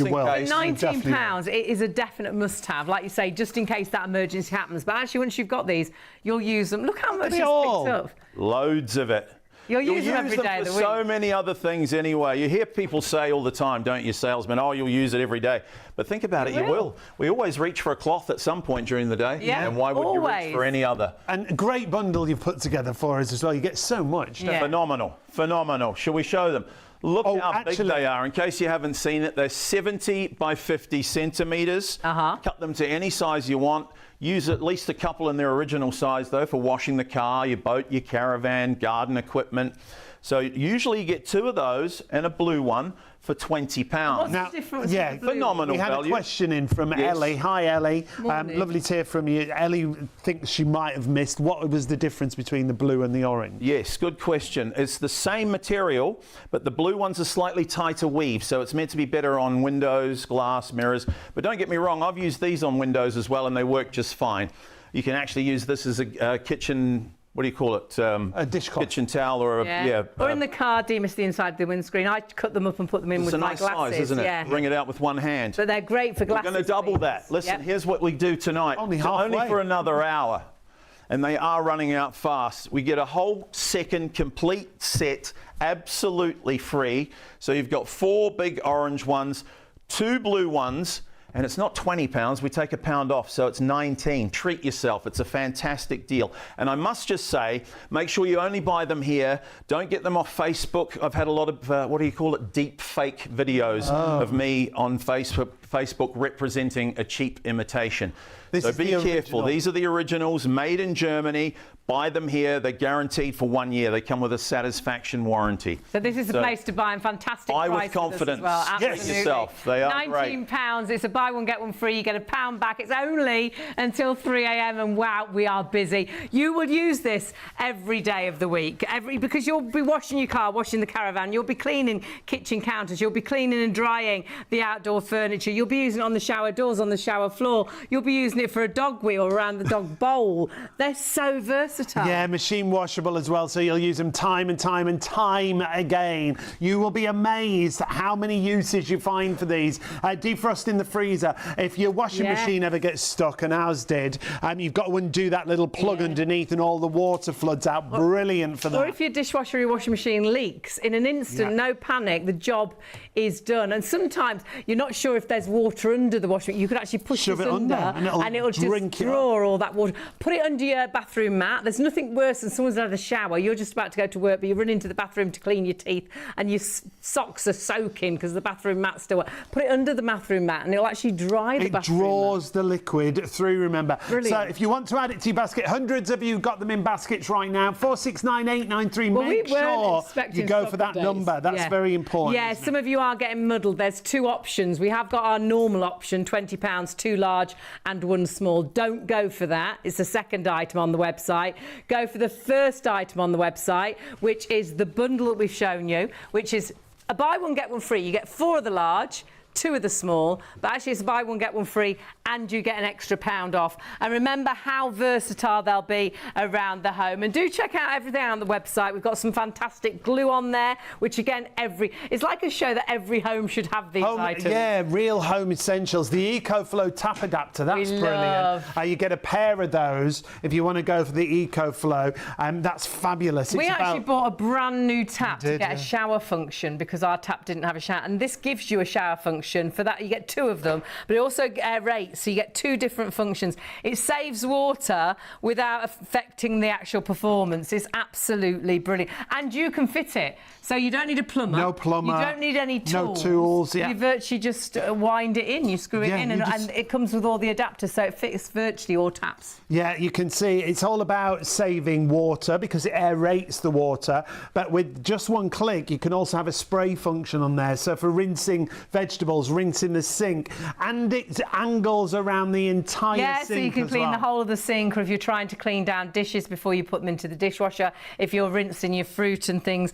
will. For £19, it is a definite must-have. Like you say, just in case that emergency happens. But actually, once you've got these, you'll use them. Look how much it's picked up. Loads of it. You'll use them every day of the week. So many other things anyway. You hear people say all the time, don't you, salesmen? Oh, you'll use it every day. But think about it, you will. We always reach for a cloth at some point during the day. Yeah, and why would you reach for any other? And a great bundle you've put together for us as well. You get so much. Yeah. Phenomenal. Phenomenal. Shall we show them? Look how big they are. In case you haven't seen it, they're 70 by 50 centimetres. Cut them to any size you want. Use at least a couple in their original size, though, for washing the car, your boat, your caravan, garden equipment. So usually you get 2 of those and a blue one for £20. What's the difference? Yeah, phenomenal value. We had a question in from Ellie. Hi, Ellie. Lovely to hear from you. Ellie thinks she might have missed. What was the difference between the blue and the orange? Yes, good question. It's the same material, but the blue one's a slightly tighter weave, so it's meant to be better on windows, glass, mirrors. But don't get me wrong, I've used these on windows as well, and they work just fine. You can actually use this as a kitchen... What do you call it? A dishcloth. Kitchen towel or a... or in the car, demist the inside of the windscreen. I cut them up and put them in with my glasses. It's a nice size, isn't it? Yeah. Bring it out with one hand. But they're great for glasses. We're going to double that. Listen, here's what we do tonight. Only for another hour. And they are running out fast. We get a whole second complete set absolutely free. So you've got 4 big orange ones, 2 blue ones, and it's not £20, we take £1 off, so it's 19. Treat yourself, it's a fantastic deal. And I must just say, make sure you only buy them here. Don't get them off Facebook. I've had a lot of, what do you call it, deep fake videos of me on Facebook representing a cheap imitation. So be careful. These are the originals, made in Germany. Buy them here. They're guaranteed for 1 year. They come with a satisfaction warranty. So this is the place to buy, and fantastic price. Buy with confidence. As well. Yes. Treat yourself. They are £19. It's a buy one get one free. You get £1 back. It's only until 3 a.m. and wow, we are busy. You will use this every day of the week, because you'll be washing your car, washing the caravan. You'll be cleaning kitchen counters. You'll be cleaning and drying the outdoor furniture. You'll be using it on the shower doors, on the shower floor. You'll be using it for a dog wheel around the dog bowl. They're so versatile. Yeah, machine washable as well, so you'll use them time and time and time again. You will be amazed at how many uses you find for these. Defrost in the freezer. If your washing machine ever gets stuck, and ours did, you've got to undo that little plug underneath and all the water floods out. Brilliant for that. Or if your dishwasher or your washing machine leaks, in an instant, no panic, the job is done. And sometimes you're not sure if there's water under the washing. You could actually push Shove this it under, and it'll drink just it draw all that water. Put it under your bathroom mat. There's nothing worse than someone's had a shower. You're just about to go to work, but you run into the bathroom to clean your teeth, and your socks are soaking because the bathroom mat's still wet. Put it under the bathroom mat, and it'll actually dry the bathroom mat. It draws the liquid through, remember. Brilliant. So if you want to add it to your basket, hundreds of you got them in baskets right now. 469893. Well, Make sure you go for that days. number. That's very important. Yeah, some of you are getting muddled. There's two options. We have got our normal option, £20, 2 large and 1 small. Don't go for that. It's the second item on the website. Go for the first item on the website, which is the bundle that we've shown you, which is a buy one, get one free. You get 4 of the large, 2 of the small, but actually it's buy one, get one free, and you get an extra £1 off. And remember how versatile they'll be around the home. And do check out everything on the website. We've got some fantastic glue on there, which again, it's like a show that every home should have these items. Yeah, real home essentials. The EcoFlow tap adapter, that's brilliant. You get a pair of those if you want to go for the EcoFlow. That's fabulous. We actually bought a brand new tap to get a shower function because our tap didn't have a shower. And this gives you a shower function. For that, you get 2 of them, but it also aerates, so you get 2 different functions. It saves water without affecting the actual performance. It's absolutely brilliant. And you can fit it, so you don't need a plumber. No plumber. You don't need any tools. No tools, yeah. You virtually just wind it in, you screw it in, and it comes with all the adapters, so it fits virtually all taps. Yeah, you can see it's all about saving water because it aerates the water, but with just one click, you can also have a spray function on there. So for rinsing vegetables, rinsing the sink, and it angles around the entire sink. Yeah, so you can clean the whole of the sink, or if you're trying to clean down dishes before you put them into the dishwasher, if you're rinsing your fruit and things,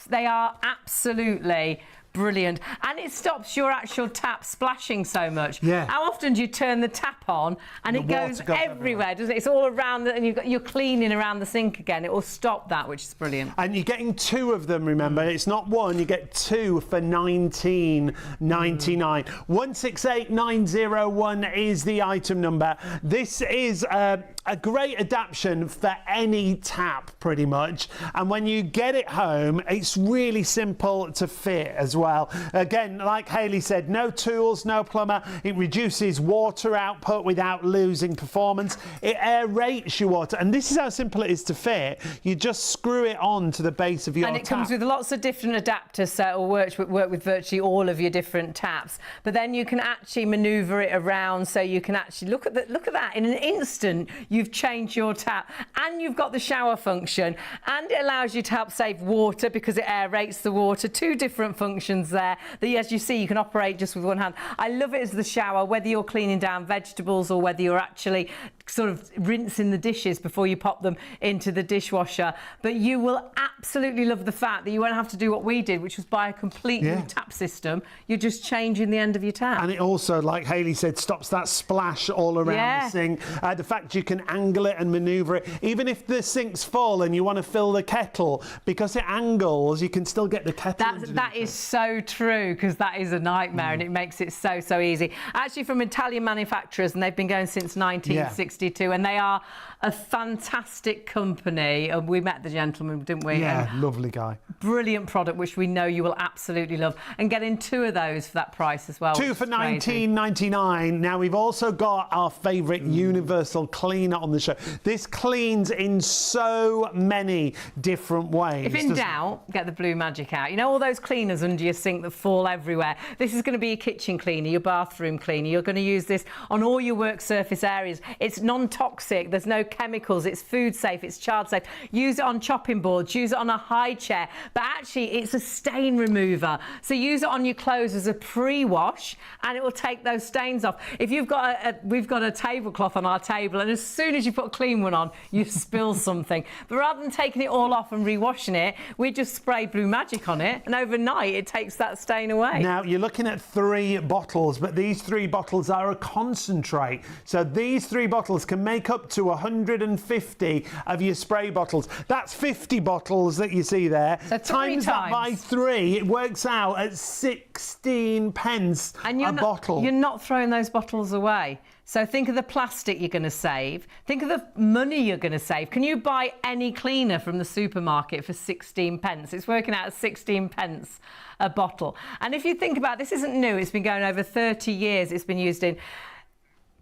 they are absolutely brilliant. And it stops your actual tap splashing so much. Yeah. How often do you turn the tap on and it goes everywhere, doesn't it? It's all around and you're cleaning around the sink again. It will stop that, which is brilliant. And you're getting 2 of them, remember. It's not 1, you get 2 for £19.99. 168901 is the item number. This is a great adaptation for any tap, pretty much. And when you get it home, it's really simple to fit as well. Again, like Hayley said, no tools, no plumber. It reduces water output without losing performance. It aerates your water. And this is how simple it is to fit. You just screw it on to the base of your tap. And it comes with lots of different adapters, so it will work with virtually all of your different taps. But then you can actually manoeuvre it around, so you can actually look at that. In an instant, you've changed your tap, and you've got the shower function, and it allows you to help save water because it aerates the water. 2 different functions there that, as you see, you can operate just with one hand. I love it as the shower, whether you're cleaning down vegetables or whether you're actually sort of rinsing the dishes before you pop them into the dishwasher. But you will absolutely love the fact that you won't have to do what we did, which was buy a complete new tap system. You're just changing the end of your tap. And it also, like Hayley said, stops that splash all around the sink. The fact you can angle it and manoeuvre it. Even if the sink's full and you want to fill the kettle, because it angles, you can still get the kettle. That is so true, because that is a nightmare, and it makes it so easy. Actually, from Italian manufacturers, and they've been going since 1962, and they are a fantastic company. We met the gentleman, didn't we? Yeah, lovely guy. Brilliant product, which we know you will absolutely love. And getting 2 of those for that price as well. 2 for £19.99. Now, we've also got our favourite universal cleaner on the show. This cleans in so many different ways. If in doubt, get the Blue Magic out. You know all those cleaners under your sink that fall everywhere? This is going to be your kitchen cleaner, your bathroom cleaner. You're going to use this on all your work surface areas. It's non-toxic. There's no chemicals. It's food safe. It's child safe. Use it on chopping boards. Use it on a high chair. But actually, it's a stain remover. So use it on your clothes as a pre-wash, and it will take those stains off. If you've got we've got a tablecloth on our table, and as soon as you put a clean one on, you spill something. But rather than taking it all off and re-washing it, we just spray Blue Magic on it, and overnight it takes that stain away. Now, you're looking at 3 bottles, but these 3 bottles are a concentrate. So these 3 bottles can make up to 150 of your spray bottles. That's 50 bottles that you see there. So times that by 3, it works out at 16 pence a bottle. You're not throwing those bottles away. So think of the plastic you're going to save. Think of the money you're going to save. Can you buy any cleaner from the supermarket for 16 pence? It's working out at 16 pence a bottle. And if you think about it, this isn't new. It's been going over 30 years. It's been used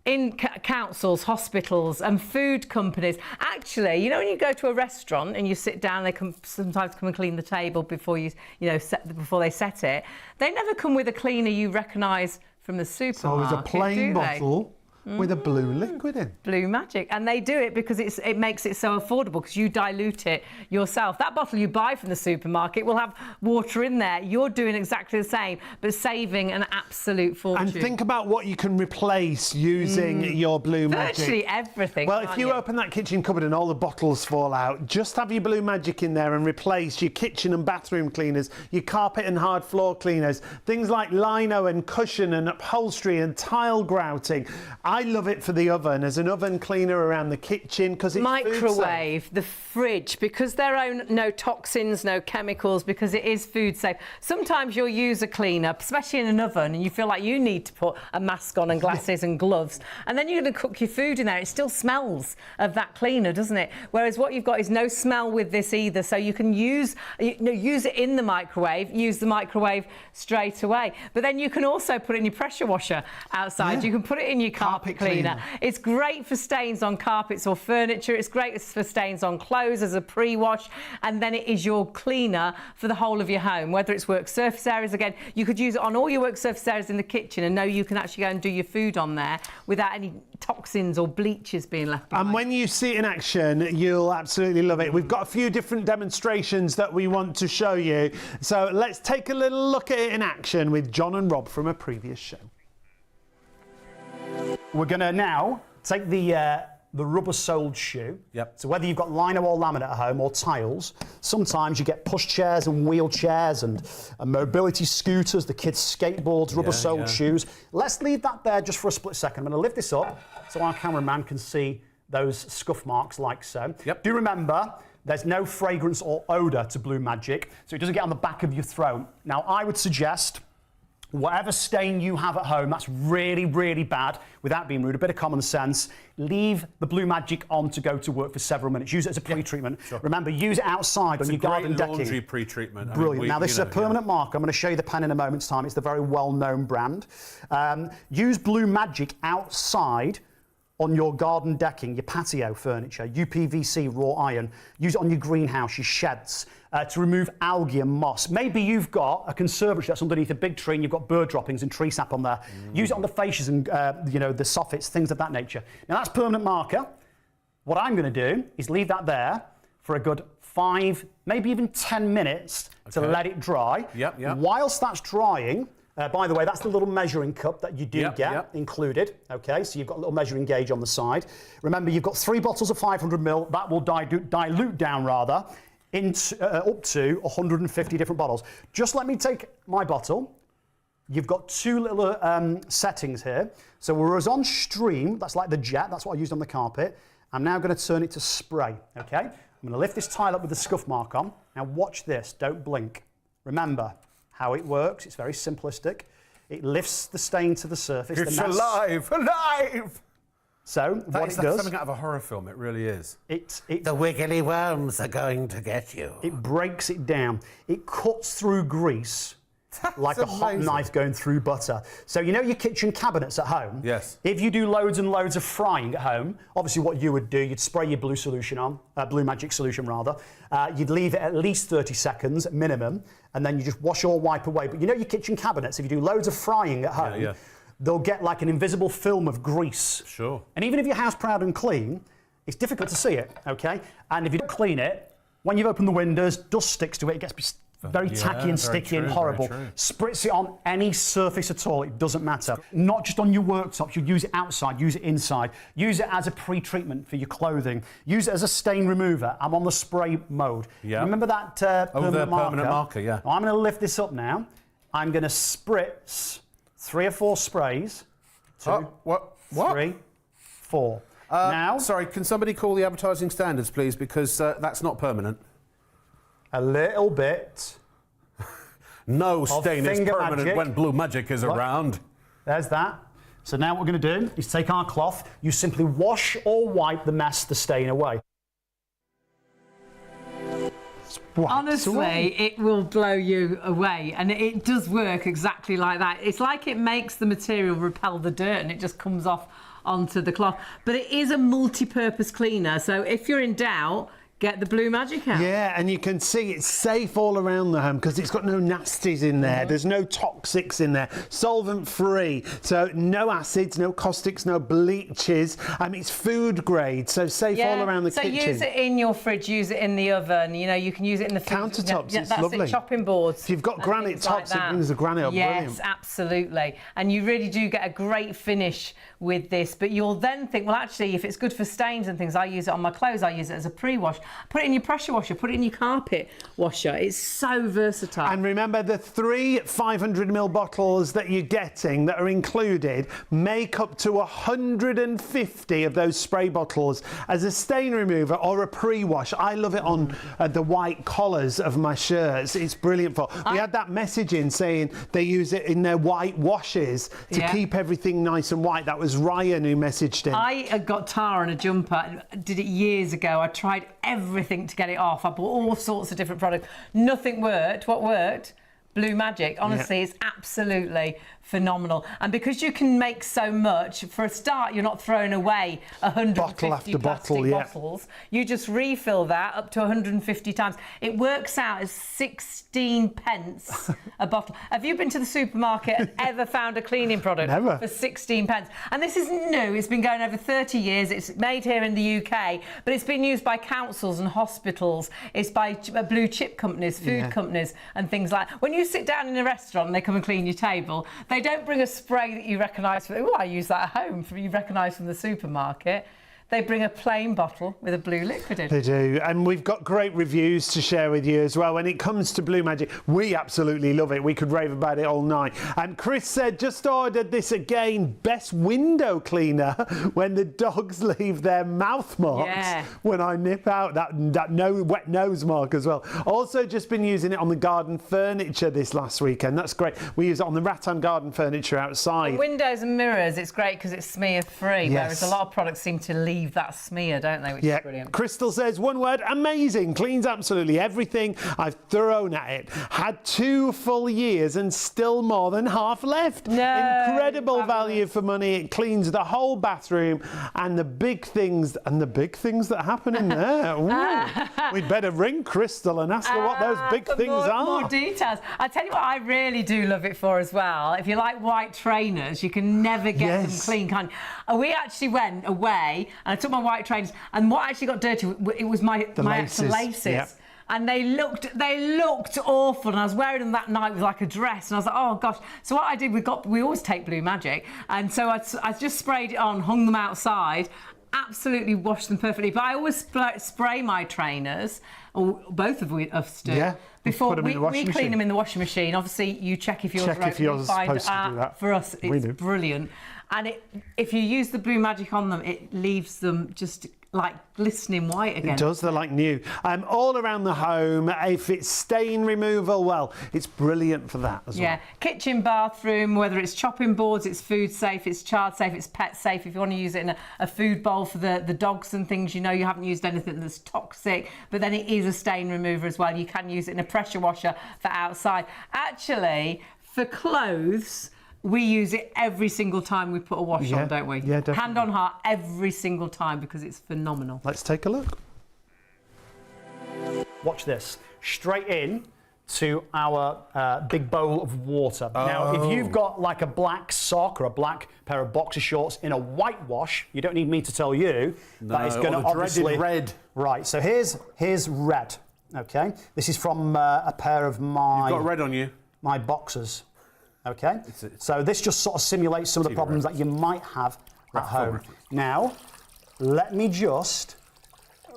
in councils, hospitals and food companies. Actually, you know, when you go to a restaurant and you sit down, they sometimes come and clean the table before before they set it. They never come with a cleaner you recognise from the supermarket. So it's a plain bottle with a blue liquid in. Blue Magic. And they do it because it makes it so affordable, because you dilute it yourself. That bottle you buy from the supermarket will have water in there. You're doing exactly the same, but saving an absolute fortune. And think about what you can replace using your Blue Magic. Virtually everything. Well, if you open that kitchen cupboard and all the bottles fall out, just have your Blue Magic in there and replace your kitchen and bathroom cleaners, your carpet and hard floor cleaners, things like lino and cushion and upholstery and tile grouting. I love it for the oven as an oven cleaner around the kitchen because it's microwave, the fridge, because there are no toxins, no chemicals, because it is food safe. Sometimes you'll use a cleaner, especially in an oven, and you feel like you need to put a mask on and glasses and gloves, and then you're going to cook your food in there. It still smells of that cleaner, doesn't it? Whereas what you've got is no smell with this either, so you can use it in the microwave, use the microwave straight away. But then you can also put it in your pressure washer outside. Yeah. You can put it in your carpet cleaner. It's great for stains on carpets or furniture. It's great for stains on clothes as a pre-wash, and then it is your cleaner for the whole of your home, whether it's work surface areas. Again, you could use it on all your work surface areas in the kitchen and know you can actually go and do your food on there without any toxins or bleaches being left behind. And when you see it in action, you'll absolutely love it. We've got a few different demonstrations that we want to show you, so let's take a little look at it in action with John and Rob from a previous show. We're going to now take the rubber-soled shoe. Yep. So whether you've got lino or laminate at home or tiles, sometimes you get push chairs and wheelchairs and mobility scooters, the kids' skateboards, rubber-soled shoes. Let's leave that there just for a split second. I'm going to lift this up so our cameraman can see those scuff marks like so. Yep. Do remember, there's no fragrance or odour to Blue Magic, so it doesn't get on the back of your throat. Now, I would suggest whatever stain you have at home that's really, really bad, without being rude, a bit of common sense, leave the Blue Magic on to go to work for several minutes. Use it as a pre-treatment. Sure. Remember, use it outside on your garden decking. Laundry pre-treatment. Brilliant. Now, this is a permanent marker. I'm going to show you the pen in a moment's time. It's the very well-known brand. Use Blue Magic outside on your garden decking, your patio furniture, UPVC raw iron. Use it on your greenhouse, your sheds, to remove algae and moss. Maybe you've got a conservatory that's underneath a big tree and you've got bird droppings and tree sap on there. Use it on the fascias and the soffits, things of that nature. Now that's permanent marker. What I'm going to do is leave that there for a good 5, maybe even 10 minutes to let it dry. Yep. Whilst that's drying, by the way, that's the little measuring cup that you do get included. Okay, so you've got a little measuring gauge on the side. Remember, you've got 3 bottles of 500ml. That will dilute down rather into up to 150 different bottles. Just let me take my bottle. You've got 2 little settings here. So we're on stream. That's like the jet. That's what I used on the carpet. I'm now going to turn it to spray. Okay, I'm going to lift this tile up with the scuff mark on. Now watch this. Don't blink. Remember how it works. It's very simplistic. It lifts the stain to the surface. It's alive! So what it does, something out of a horror film. It really is. The wiggly worms are going to get you. It breaks it down. It cuts through grease like a hot knife going through butter. So you know your kitchen cabinets at home? Yes. If you do loads and loads of frying at home, obviously what you would do, you'd spray your blue solution on, Blue Magic solution rather. You'd leave it at least 30 seconds minimum, and then you just wash or wipe away. But you know your kitchen cabinets, if you do loads of frying at home, they'll get like an invisible film of grease. Sure. And even if your house proud and clean, it's difficult to see it, okay? And if you don't clean it, when you've opened the windows, dust sticks to it, it gets very tacky and sticky and horrible. Spritz it on any surface at all, it doesn't matter. Not just on your worktops, you use it outside, use it inside. Use it as a pre-treatment for your clothing. Use it as a stain remover. I'm on the spray mode. Yeah. Remember that permanent marker? Permanent marker, yeah. Now, I'm going to lift this up now. I'm going to spritz 3 or 4 sprays. 2, 3, 4. Now, sorry, can somebody call the advertising standards, please, because that's not permanent. A little bit. No stain is permanent magic. when Blue Magic is around. There's that. So now what we're going to do is take our cloth. You simply wash or wipe the mess, the stain away. Honestly, it will blow you away, and it does work exactly like that. It's like it makes the material repel the dirt and it just comes off onto the cloth. But it is a multi-purpose cleaner, so if you're in doubt, get the Blue Magic out. Yeah, and you can see it's safe all around the home because it's got no nasties in there. There's no toxics in there. Solvent free. So no acids, no caustics, no bleaches. It's food grade, so safe all around the kitchen. So use it in your fridge, use it in the oven. You know, you can use it in the countertops. Yeah, it's that's lovely. it, chopping boards. If you've got granite tops, like it brings the granite up. Yes, Brilliant. absolutely. And you really do get a great finish with this. But you'll then think, well, actually, if it's good for stains and things, I use it on my clothes. I use it as a pre-wash. Put it in your pressure washer, put it in your carpet washer. It's so versatile. And remember, the 3 500ml bottles that you're getting that are included make up to 150 of those spray bottles as a stain remover or a pre-wash. I love it on the white collars of my shirts. It's brilliant for. We had that message in saying they use it in their white washes to keep everything nice and white. That was Ryan who messaged in. I got tar on a jumper, did it years ago. I tried everything to get it off. I bought all sorts of different products. Nothing worked. What worked? Blue Magic. Honestly, it's absolutely phenomenal. And because you can make so much, for a start, you're not throwing away 150 bottle after plastic bottle, bottles. You just refill that up to 150 times. It works out as 16 pence a bottle. Have you been to the supermarket and ever found a cleaning product Never. for 16 pence? And this is new. It's been going over 30 years. It's made here in the UK, but it's been used by councils and hospitals. It's by blue chip companies, food companies and things like that. When you sit down in a restaurant and they come and clean your table, they don't bring a spray that you recognise. Oh, I use that at home. You recognise from the supermarket. They bring a plain bottle with a blue liquid in. They do, and we've got great reviews to share with you as well. When it comes to Blue Magic, we absolutely love it. We could rave about it all night. And Chris said, just ordered this again, best window cleaner when the dogs leave their mouth marks when I nip out. That wet nose mark as well. Also just been using it on the garden furniture this last weekend. That's great. We use it on the rattan garden furniture outside. On windows and mirrors, it's great because it's smear free, whereas a lot of products seem to leave that smear, don't they, which is brilliant. Crystal says, one word, amazing. Cleans absolutely everything I've thrown at it. Had 2 full years and still more than half left. Incredible value for money. It cleans the whole bathroom and the big things that happen in there. We'd better ring Crystal and ask her what those big things are. More details. I tell you what I really do love it for as well. If you like white trainers, you can never get them clean, can't you? We actually went away and I took my white trainers, and what actually got dirty, it was my laces. Yep. And they looked awful, and I was wearing them that night with like a dress, and I was like, oh gosh. So what I did, we always take Blue Magic, and so I just sprayed it on, hung them outside, absolutely washed them perfectly. But I always spray my trainers, or both of us do. Yeah. Before Put them in the washing we clean machine. them in the washing machine. Obviously, you check if yours are if yours is supposed to do that. For us, it's brilliant. And if you use the Blue Magic on them, it leaves them just like glistening white again. It does, they're like new. All around the home, if it's stain removal, well, it's brilliant for that as well. Kitchen, bathroom, whether it's chopping boards, it's food safe, it's child safe, it's pet safe. If you want to use it in a food bowl for the dogs and things, you know you haven't used anything that's toxic, but then it is a stain remover as well. You can use it in a pressure washer for outside. Actually, for clothes, we use it every single time we put a wash on, don't we? Yeah, definitely. Hand on heart, every single time, because it's phenomenal. Let's take a look. Watch this. Straight in to our big bowl of water. Now, if you've got like a black sock or a black pair of boxer shorts in a white wash, you don't need me to tell you that it's going to obviously red. Right. So here's red. Okay. This is from a pair of my. You've got red on you. My boxers. Okay, so this just sort of simulates some of the problems that you might have at home. Now, let me just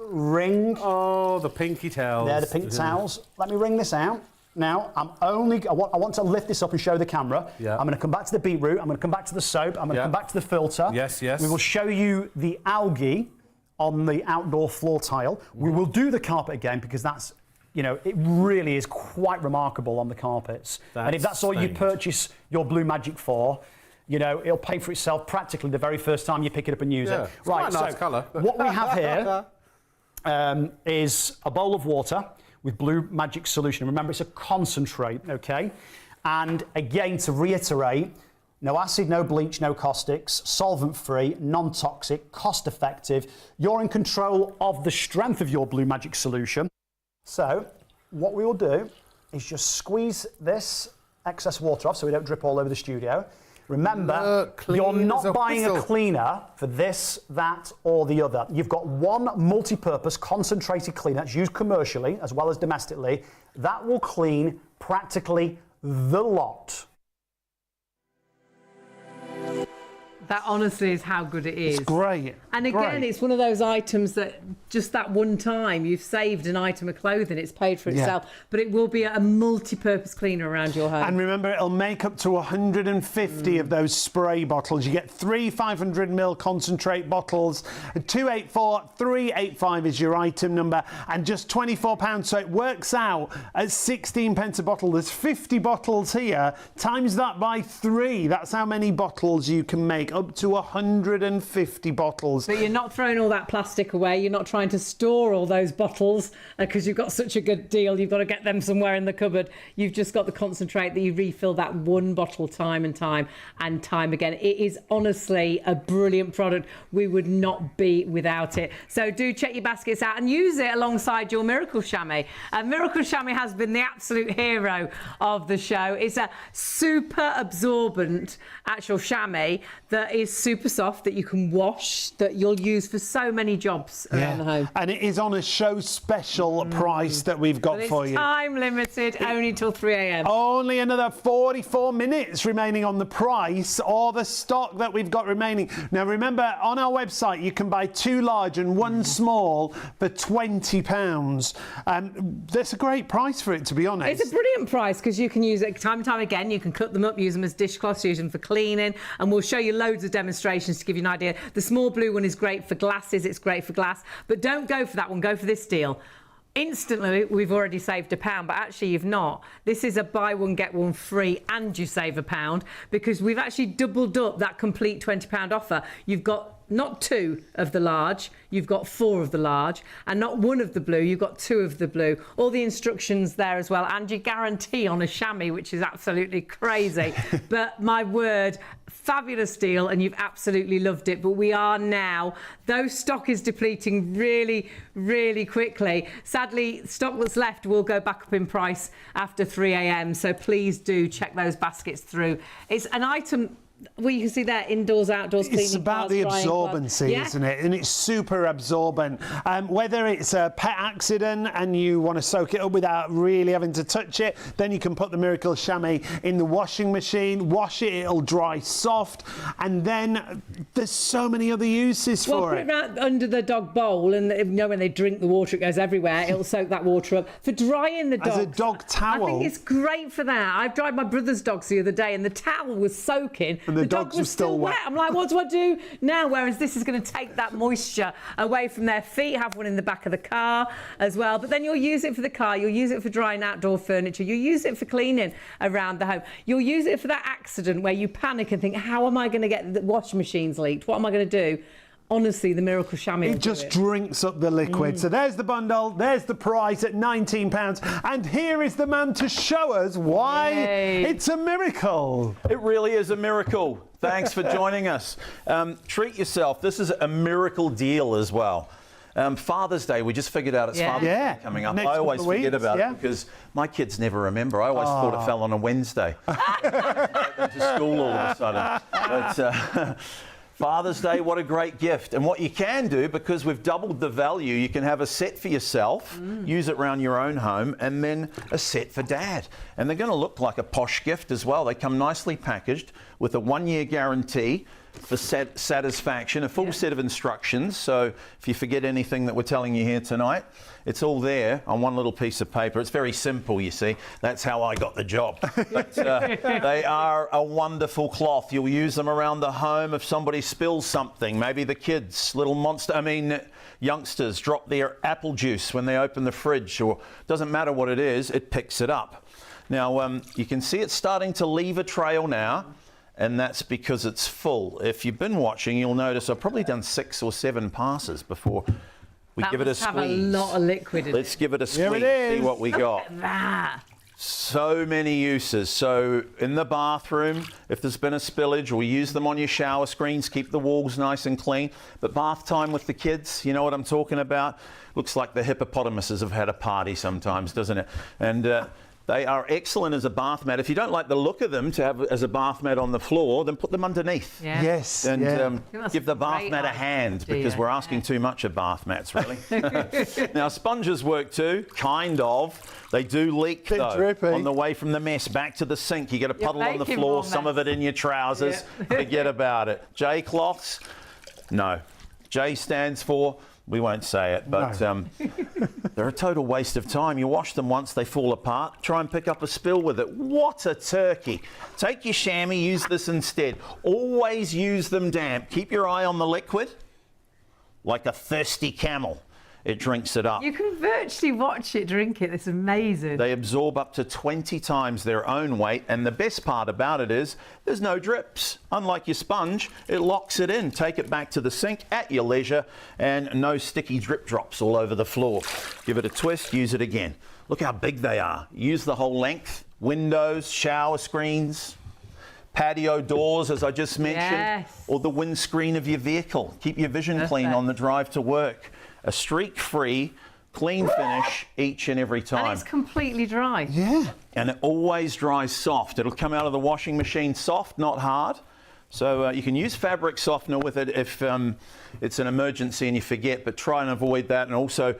wring. Oh, the pinky towels. They're the pink towels. Let me wring this out. Now, I want to lift this up and show the camera. Yeah. I'm going to come back to the beetroot. I'm going to come back to the soap. I'm going to come back to the filter. Yes, yes. We will show you the algae on the outdoor floor tile. We will do the carpet again because that's, you know, it really is quite remarkable on the carpets. And if that's all you purchase your Blue Magic for, You know, it'll pay for itself practically the very first time you pick it up and use it. It's quite a nice colour. What we have here is a bowl of water with blue magic solution. Remember, it's a concentrate, okay? And again, to reiterate, no acid, no bleach, no caustics, solvent-free, non-toxic, cost-effective. You're in control of the strength of your blue magic solution. So what we will do is just squeeze this excess water off so we don't drip all over the studio. Remember, you're not buying a cleaner for this, that, or the other. You've got one multi-purpose concentrated cleaner that's used commercially as well as domestically. That will clean practically the lot. That honestly is how good it is. It's great. And again, it's one of those items that just that one time you've saved an item of clothing, it's paid for itself, but it will be a multi-purpose cleaner around your home. And remember, it'll make up to 150 of those spray bottles. You get 3 500ml concentrate bottles, 284, 385 is your item number, and just £24. So it works out at 16 pence a bottle. There's 50 bottles here. Times that by 3. That's how many bottles you can make. Up to 150 bottles. But you're not throwing all that plastic away. You're not trying to store all those bottles because you've got such a good deal. You've got to get them somewhere in the cupboard. You've just got the concentrate that you refill that one bottle time and time again. It is honestly a brilliant product. We would not be without it. So do check your baskets out and use it alongside your Miracle Shammy. Miracle Shammy has been the absolute hero of the show. It's a super absorbent actual chamois that is super soft, that you can wash, that you'll use for so many jobs around the home. And it is on a show special price that we've got for you. Time limited, only till 3 a.m. Only another 44 minutes remaining on the price or the stock that we've got remaining. Now remember, on our website you can buy 2 large and 1 small for £20. That's a great price for it, to be honest. It's a brilliant price because you can use it time and time again. You can cut them up, use them as dishcloths, use them for cleaning, and we'll show you loads of demonstrations to give you an idea. The small blue one is great for glasses, it's great for glass, but don't go for that one, go for this deal. Instantly, we've already saved £1, but actually you've not. This is a buy one, get one free, and you save £1 because we've actually doubled up that complete £20 offer. You've got not 2 of the large, you've got 4 of the large, and not 1 of the blue, you've got 2 of the blue. All the instructions there as well, and your guarantee on a chamois, which is absolutely crazy. But my word, fabulous deal, and you've absolutely loved it. But we are now, though stock is depleting really, really quickly, sadly, stock that's left will go back up in price after 3 a.m. So please do check those baskets through. It's an item. Well, you can see there, indoors, outdoors, cleaning. It's about the absorbency, isn't it? And it's super absorbent. Whether it's a pet accident and you want to soak it up without really having to touch it, then you can put the Miracle Shammy in the washing machine, wash it, it'll dry soft, and then there's so many other uses for it. Put it right under the dog bowl, and you know when they drink the water, it goes everywhere. It'll soak that water up. For drying the dogs. As a dog towel. I think it's great for that. I've dried my brother's dogs the other day, and the towel was soaking. And the dogs were still wet. I'm like, what do I do now? Whereas this is going to take that moisture away from their feet. Have one in the back of the car as well. But then you'll use it for the car. You'll use it for drying outdoor furniture. You'll use it for cleaning around the home. You'll use it for that accident where you panic and think, how am I going to get the washing machines leaked? What am I going to do? Honestly, the Miracle Shammy. It just drinks up the liquid. So there's the bundle, there's the price at £19. And here is the man to show us why it's a miracle. It really is a miracle. Thanks for joining us. Treat yourself. This is a miracle deal as well. Father's Day, we just figured out it's Father's Day coming up. Next I always forget weeks, about it because my kids never remember. I always thought it fell on a Wednesday. I went to school all of a sudden. But, Father's Day, what a great gift. And what you can do, because we've doubled the value, you can have a set for yourself, use it around your own home, and then a set for Dad. And they're going to look like a posh gift as well. They come nicely packaged with a 1-year guarantee for satisfaction, a full set of instructions. So if you forget anything that we're telling you here tonight, it's all there on one little piece of paper. It's very simple, you see. That's how I got the job. But they are a wonderful cloth. You'll use them around the home if somebody spills something. Maybe the kids, youngsters drop their apple juice when they open the fridge, or doesn't matter what it is, it picks it up. Now, you can see it's starting to leave a trail now. and that's because it's full. If you've been watching, you'll notice I've probably done 6 or 7 passes before we give it a squeeze. Have a lot of liquid in Let's give it a squeeze, Here it is. see what we got. that. So many uses. So in the bathroom, if there's been a spillage, or use them on your shower screens, keep the walls nice and clean. But bath time with the kids, you know what I'm talking about? Looks like the hippopotamuses have had a party sometimes, doesn't it? And they are excellent as a bath mat. If you don't like the look of them to have as a bath mat on the floor, then put them underneath. Yeah. Yes. And that's give the a bath great mat a idea. hand, because we're asking too much of bath mats, really. Now, sponges work too, kind of. They do leak, Bit though, drippy. on the way from the mess back to the sink. You get a puddle on the making floor, more some of it in your trousers. Forget about it. J cloths? No. J stands for... We won't say it, but they're a total waste of time. You wash them once, they fall apart. Try and pick up a spill with it. What a turkey. Take your chamois, use this instead. Always use them damp. Keep your eye on the liquid, like a thirsty camel. It drinks it up. You can virtually watch it drink it. It's amazing. They absorb up to 20 times their own weight, and the best part about it is there's no drips. Unlike your sponge, it locks it in. Take it back to the sink at your leisure, and no sticky drip drops all over the floor. Give it a twist, use it again. Look how big they are. Use the whole length. Windows, shower screens, patio doors, as I just mentioned, or the windscreen of your vehicle. Keep your vision clean on the drive to work. A streak-free, clean finish each and every time. And it's completely dry. Yeah. And it always dries soft. It'll come out of the washing machine soft, not hard. So you can use fabric softener with it if it's an emergency and you forget, but try and avoid that. And also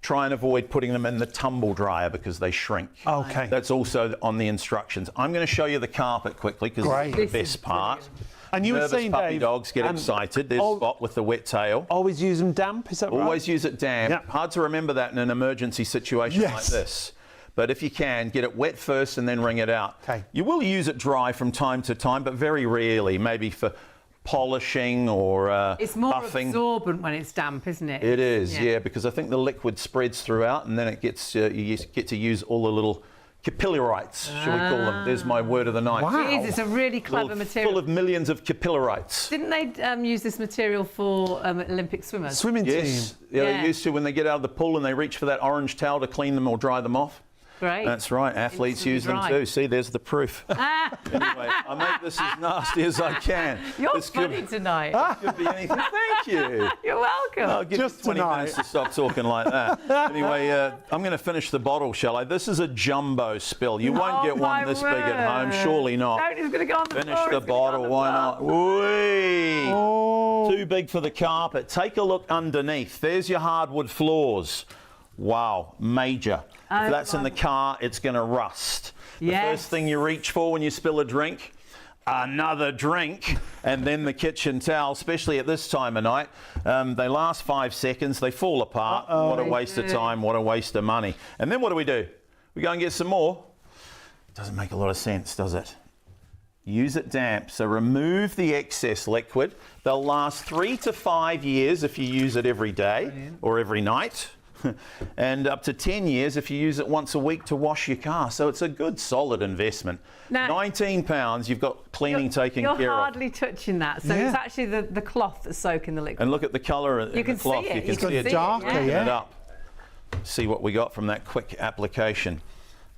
try and avoid putting them in the tumble dryer because they shrink. Okay. That's also on the instructions. I'm going to show you the carpet quickly because it's the best part. And you were Nervous saying, puppy Dave, dogs get excited. There's Spot with the wet tail. Always use them damp, is that right? Always use it damp. Yep. Hard to remember that in an emergency situation like this. But if you can, get it wet first and then wring it out. Okay. You will use it dry from time to time, but very rarely, maybe for polishing or It's more buffing. absorbent when it's damp, isn't it? It is, yeah, because I think the liquid spreads throughout and then it gets you get to use all the little capillarites, shall we call them? There's my word of the night. Wow. It is, it's a really clever material. Full of millions of capillarites. Didn't they use this material for Olympic swimmers? Swimming Yes, team. yeah, Yeah. they used to when they get out of the pool and they reach for that orange towel to clean them or dry them off. Great. That's right, athletes Instantly use them dry. too. See, there's the proof. Anyway, I make this as nasty as I can. You're This funny tonight. could be anything. Thank you. You're welcome. I'll give Just you 20 tonight. minutes to stop talking like that. Anyway, I'm going to finish the bottle, shall I? This is a jumbo spill. You won't get my one this big at home, word. surely not. No, it's going to go on the Finish floor, the it's gonna go on bottle, the why floor. not? Whee! Too big for the carpet. Take a look underneath. There's your hardwood floors. Wow, major. If that's in the car, it's going to rust. The Yes. first thing you reach for when you spill a drink, another drink, and then the kitchen towel, especially at this time of night. They last 5 seconds, they fall apart. What a waste of time, what a waste of money. And then what do? We go and get some more? Doesn't make a lot of sense, does it? Use it damp, so remove the excess liquid. They'll last 3 to 5 years if you use it every day or every night. And up to 10 years if you use it once a week to wash your car. So it's a good, solid investment. Now, £19, you've got cleaning taken care You're of. hardly touching that. So it's actually the cloth that's soaking the liquid. And look at the colour in You can the cloth. see it. You can You can see it see it, darker, darken yeah. it up. See what we got from that quick application.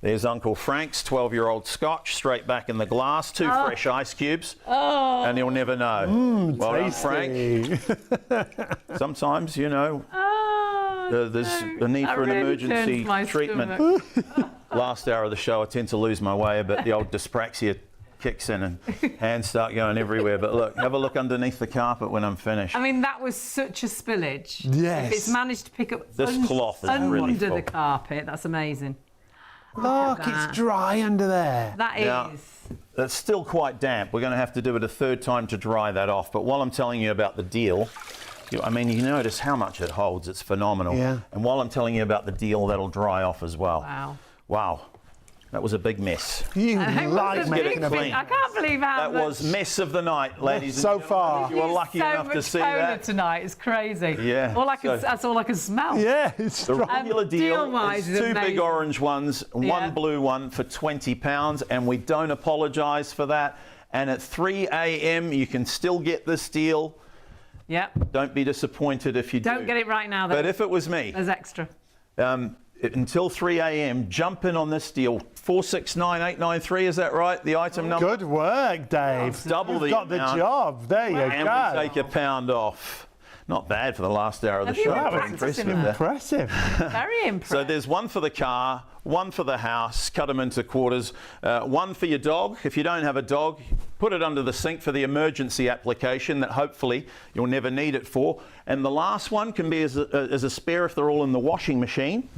There's Uncle Frank's 12-year-old Scotch, straight back in the glass, 2 fresh ice cubes, and he'll never know. Well done, Frank. Sometimes, you know, there's a need for an emergency treatment. Last hour of the show, I tend to lose my way a bit. The old dyspraxia kicks in and hands start going everywhere. But look, have a look underneath the carpet when I'm finished. I mean, that was such a spillage. Yes. If it's managed to pick up This cloth is under really the full. carpet, that's amazing. Look, that. it's dry under there. That is. Now, that's still quite damp. We're going to have to do it a third time to dry that off. But while I'm telling you about the deal, I mean, you notice how much it holds. It's phenomenal. Yeah. And while I'm telling you about the deal, that'll dry off as well. Wow. Wow. That was a big mess. You It was like a making big a clean. I can't believe how That much- was mess of the night, ladies and So gentlemen. far. If you were lucky so enough to much see cola that. tonight. It's crazy. Yeah, That's all I can smell. Yeah, it's The dry. regular deal deal-wise is is 2 big amazing. orange ones, Yeah. one blue one for £20, and we don't apologise for that. And at 3 a.m. you can still get this deal. Yep. Don't be disappointed if you Don't get it right now, though. But if it was me, there's extra. Until 3 a.m. jump in on this deal. 469893, is that right? The item number. Good work, Dave. Double the You've got amount. the job. There you And go. we take £1 off. Not bad for the last hour of the Have you show. been Very practicing impressive. Impressive. Very impressive. So there's one for the car, one for the house, cut them into quarters, one for your dog. If you don't have a dog, put it under the sink for the emergency application that hopefully you'll never need it for. And the last one can be as a spare if they're all in the washing machine,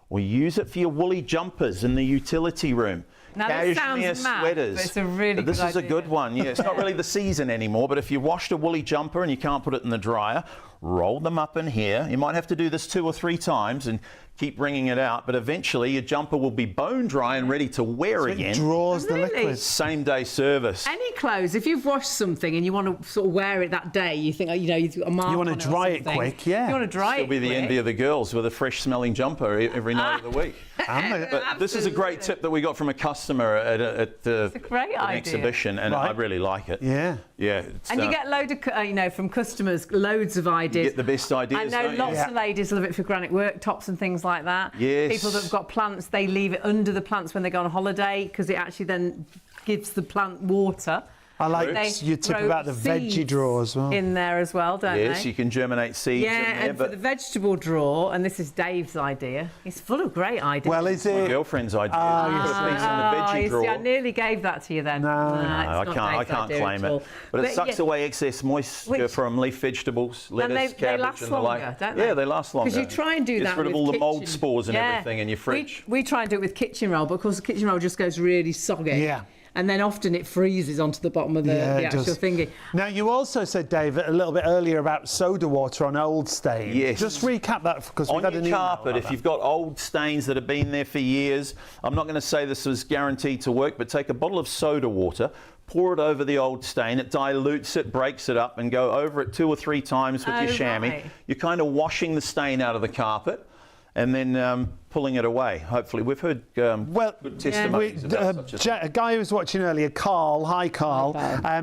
or use it for your woolly jumpers in the utility room. Now, this sounds mad, sweaters. but it's a really This good is a idea. good one. Yeah, it's not really the season anymore, but if you washed a woolly jumper and you can't put it in the dryer, roll them up in here. You might have to do this 2 or 3 times and keep wringing it out, but eventually your jumper will be bone dry and ready to wear again. It draws the Really? liquid. Same day service. Any clothes, if you've washed something and you want to sort of wear it that day, you think, you know, you've got a mark You want on to or dry it something. quick, yeah. You want to dry It'll it be the quick. envy of the girls with a fresh smelling jumper every night of the week. But this is a great tip that we got from a customer at the It's a great an idea. exhibition, and Right. I really like it. Yeah. Yeah. It's, And you get load of, you know, from customers, loads of ideas. you get the best ideas, I know don't you? lots of ladies love it for granite worktops and things like that. Yes. People that have got plants, they leave it under the plants when they go on holiday because it actually then gives the plant water. I like They your tip grow about the veggie seeds drawer as well. in there as well, don't Yes, they? you can germinate seeds Yeah, in there, and for but the vegetable drawer, and this is Dave's idea, he's full of great ideas. Well, is my it? girlfriend's idea. You put a piece in the veggie you drawer. see, I nearly gave that to you then. No. No, it's I not Dave's can't idea claim at all. it. But it sucks yeah, away excess moisture Which- from leaf vegetables, and lettuce, they cabbage, last and the like. longer, don't they? Yeah, they last longer. Because you try and do Gets that rid of with all the mold kitchen- spores and Yeah. everything in your fridge. We try and do it with kitchen roll, but of course the kitchen roll just goes really soggy. Yeah. And then often it freezes onto the bottom of the it actual does. thingy. Now, you also said, Dave, a little bit earlier about soda water on old stains. Yes. Just recap that because we've On had your an email carpet, about if that. you've got old stains that have been there for years, I'm not going to say this is guaranteed to work, but take a bottle of soda water, pour it over the old stain, it dilutes it, breaks it up, and go over it 2 or 3 times with your chamois. Right. You're kind of washing the stain out of the carpet and then pulling it away. Hopefully, we've heard good testimonies about such a a guy who was watching earlier, Carl, hi Carl,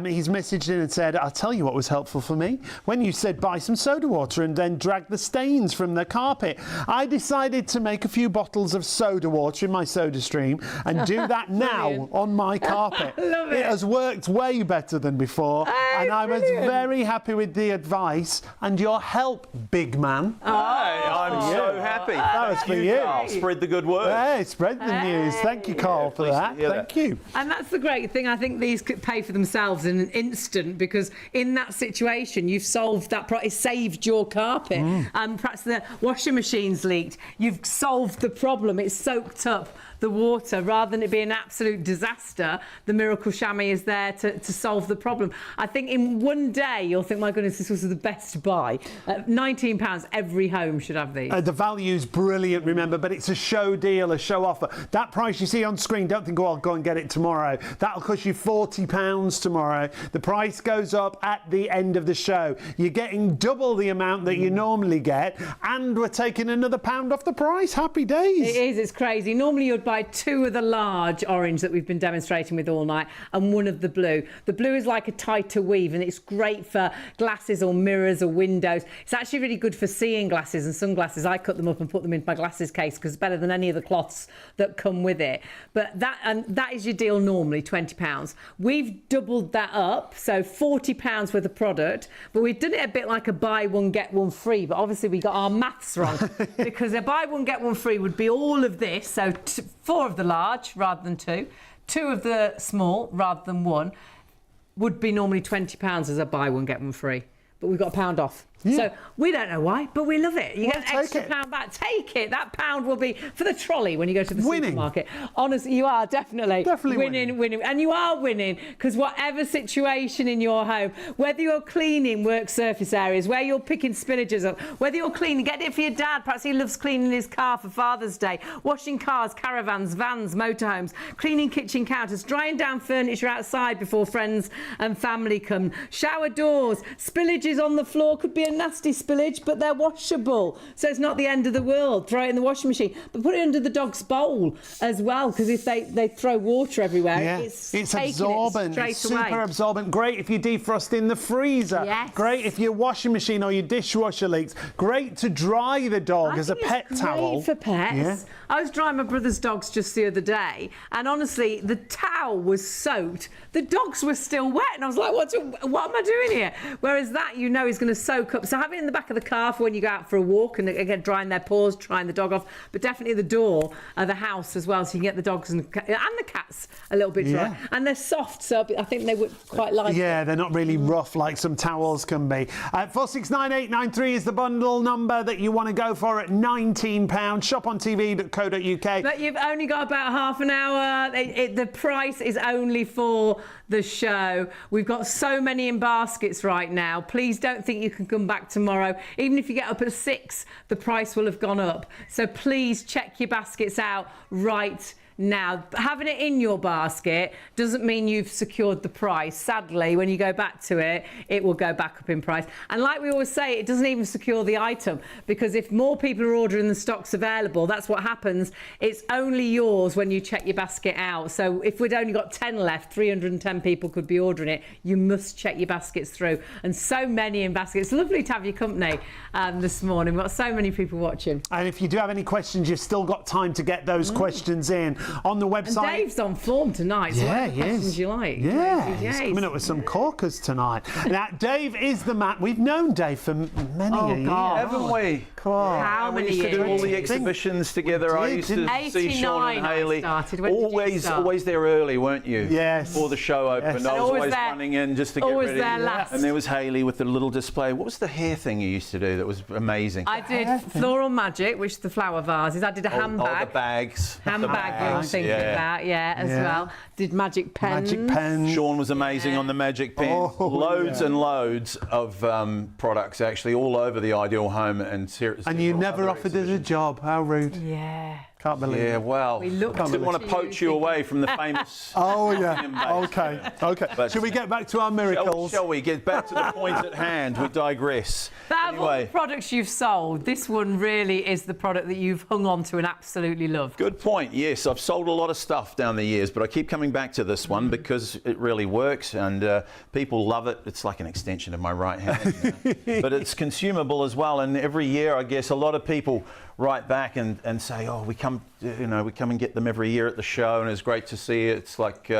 he's messaged in and said, I'll tell you what was helpful for me. When you said buy some soda water and then drag the stains from the carpet, I decided to make a few bottles of soda water in my soda stream and do that now on my carpet. Love It it. has worked way better than before, and I was very happy with the advice and your help, big man. Hey, I'm so happy. That was for you. Carl. Spread the good word. Hey, spread the news. Thank you, Carl, for pleased to that. hear Thank that. you. And that's the great thing. I think these could pay for themselves in an instant because in that situation, you've solved that. It saved your carpet. Perhaps the washing machine's leaked. You've solved the problem. It's soaked up the water rather than it be an absolute disaster. The Miracle Shammy is there to solve the problem. I think in one day you'll think, my goodness, this was the best buy. £19, every home should have these. The value's brilliant, remember, but it's a show deal, a show offer. That price you see on screen, don't think, oh, I'll go and get it tomorrow. That'll cost you £40 tomorrow. The price goes up at the end of the show. You're getting double the amount that you normally get, and we're taking another £1 off the price. Happy days. It is, it's crazy. Normally you'd buy 2 of the large orange that we've been demonstrating with all night and 1 of the blue. The blue is like a tighter weave and it's great for glasses or mirrors or windows. It's actually really good for seeing glasses and sunglasses. I cut them up and put them in my glasses case because it's better than any of the cloths that come with it. But that is your deal normally, £20. We've doubled that up, so £40 worth of product, but we've done it a bit like a buy one get one free, but obviously we got our maths wrong because a buy one get one free would be all of this, so 4 of the large rather than 2, 2 of the small rather than 1 would be normally £20 as a buy one get one free, but we've got £1 off. Yeah. So we don't know why, but we love it. You Well, get an take extra it. £1 back. Take it. That £1 will be for the trolley when you go to the Winning. supermarket. Honestly, you are definitely winning. And you are winning because whatever situation in your home, whether you're cleaning work surface areas, where you're picking spillages up, whether you're cleaning, get it for your dad. Perhaps he loves cleaning his car for Father's Day, washing cars, caravans, vans, motorhomes, cleaning kitchen counters, drying down furniture outside before friends and family come, shower doors, spillages spillages on the floor could be a nasty spillage, but they're washable. So it's not the end of the world. Throw it in the washing machine. But put it under the dog's bowl as well, because if they throw water everywhere, it's absorbent. It it's super absorbent. Great if you defrost in the freezer. Yes. Great if your washing machine or your dishwasher leaks. Great to dry the dog as a pet towel. Great for pets. Yeah. I was drying my brother's dogs just the other day, and honestly, the towel was soaked. The dogs were still wet, and I was like, what am I doing here? Whereas that, you know, is going to soak up. So have it in the back of the car for when you go out for a walk, and again, drying their paws, drying the dog off, but definitely the door of the house as well, so you can get the dogs and the cats a little bit dry. Yeah. And they're soft, so I think they would quite like it. Yeah, they're not really rough like some towels can be. 469893 is the bundle number that you want to go for at £19. shopontv.co.uk. But you've only got about half an hour. The price is only for the show. We've got so many in baskets right now. Please don't think you can come back tomorrow. Even if you get up at 6, the price will have gone up. So please check your baskets out right now. Having it in your basket doesn't mean you've secured the price. Sadly, when you go back to it, it will go back up in price. And like we always say, it doesn't even secure the item, because if more people are ordering than stock's available, that's what happens. It's only yours when you check your basket out. So if we'd only got 10 left, 310 people could be ordering it. You must check your baskets through. And so many in baskets. It's lovely to have your company this morning. We've got so many people watching. And if you do have any questions, you've still got time to get those questions in on the website. And Dave's on form tonight, so yeah, what questions you like. Yeah, he's coming up with some corkers tonight. Now, Dave is the man. We've known Dave for many a year. Haven't we? Come on. How many We used to do all the years? exhibitions together. I used to see Sean and 89 I Hayley. started. When did you start? Always there early, weren't you? Yes. Before the show opened, Yes. I was Always always there- running in just to get always ready. there last. And there was Hayley with the little display. What was the hair thing you used to do that was amazing? I did floral magic, which is the flower vases. I did a handbag. Oh, the bags. Handbag, we were thinking about, as well. Did magic pens. Magic pens. Sean was amazing on the magic pen. Loads and loads of products, actually, all over the Ideal Home and seriously. And you never offered us a job. How rude. Yeah. Can't believe Yeah, it. well, We looked I didn't up want to to you, poach you away from the famous. Oh, yeah. Film-based. Okay. But- Shall we get back to our miracles? Shall we get back to the point at hand? We digress. Out of all the Anyway, products you've sold, this one really is the product that you've hung on to and absolutely loved. good point. Yes, I've sold a lot of stuff down the years, but I keep coming back to this one because it really works and people love it. It's like an extension of my right hand, but it's consumable as well. And every year, I guess, a lot of people write back and say, "Oh, we come and get them every year at the show, and it's great to see it." It's like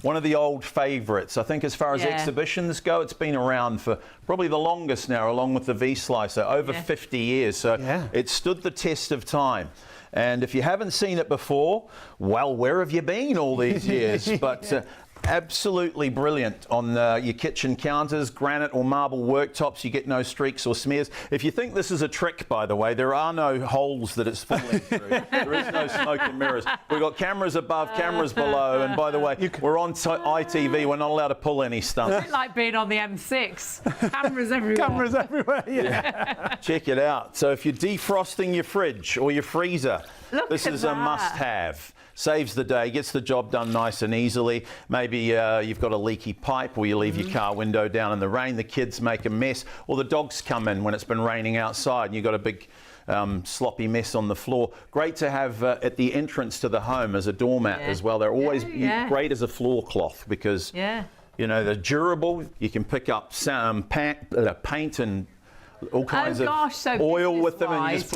one of the old favourites. I think as far as exhibitions go, it's been around for probably the longest now, along with the V-Slicer, over 50 years. So it stood the test of time. And if you haven't seen it before, well, where have you been all these years? But absolutely brilliant on your kitchen counters, granite or marble worktops. You get no streaks or smears. If you think this is a trick, by the way, there are no holes that it's falling through. There is no smoke and mirrors. We've got cameras above, cameras below, and by the way, we're on ITV. We're not allowed to pull any stunts. A bit like being on the M6. Cameras everywhere. Cameras everywhere, Check it out. So if you're defrosting your fridge or your freezer, this at is a that. must-have. Saves the day, gets the job done nice and easily. Maybe you've got a leaky pipe, or you leave your car window down in the rain, the kids make a mess, or the dogs come in when it's been raining outside and you've got a big sloppy mess on the floor. Great to have at the entrance to the home as a doormat as well. They're always great as a floor cloth because you know, they're durable. You can pick up some paint and all kinds of oil with them, and you just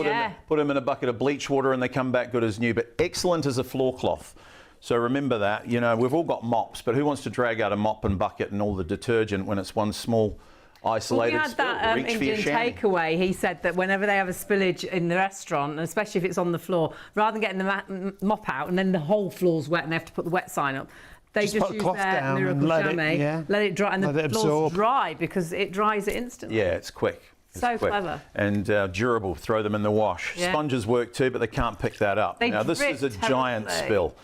put them in a bucket of bleach water and they come back good as new. But excellent as a floor cloth. So remember that. You know, we've all got mops, but who wants to drag out a mop and bucket and all the detergent when it's one small isolated we had spill? that Reach for your Indian Shammy. takeaway. He said that whenever they have a spillage in the restaurant, and especially if it's on the floor, rather than getting the mop out and then the whole floor's wet and they have to put the wet sign up, they just put use cloth their down Miracle and Shammy, let it dry, and let the it floor's absorb. dry because it dries it instantly. Yeah, it's quick. It's So quick. clever. And durable. Throw them in the wash. Yeah. Sponges work too, but they can't pick that up. They Now, this is a drip giant terribly. spill.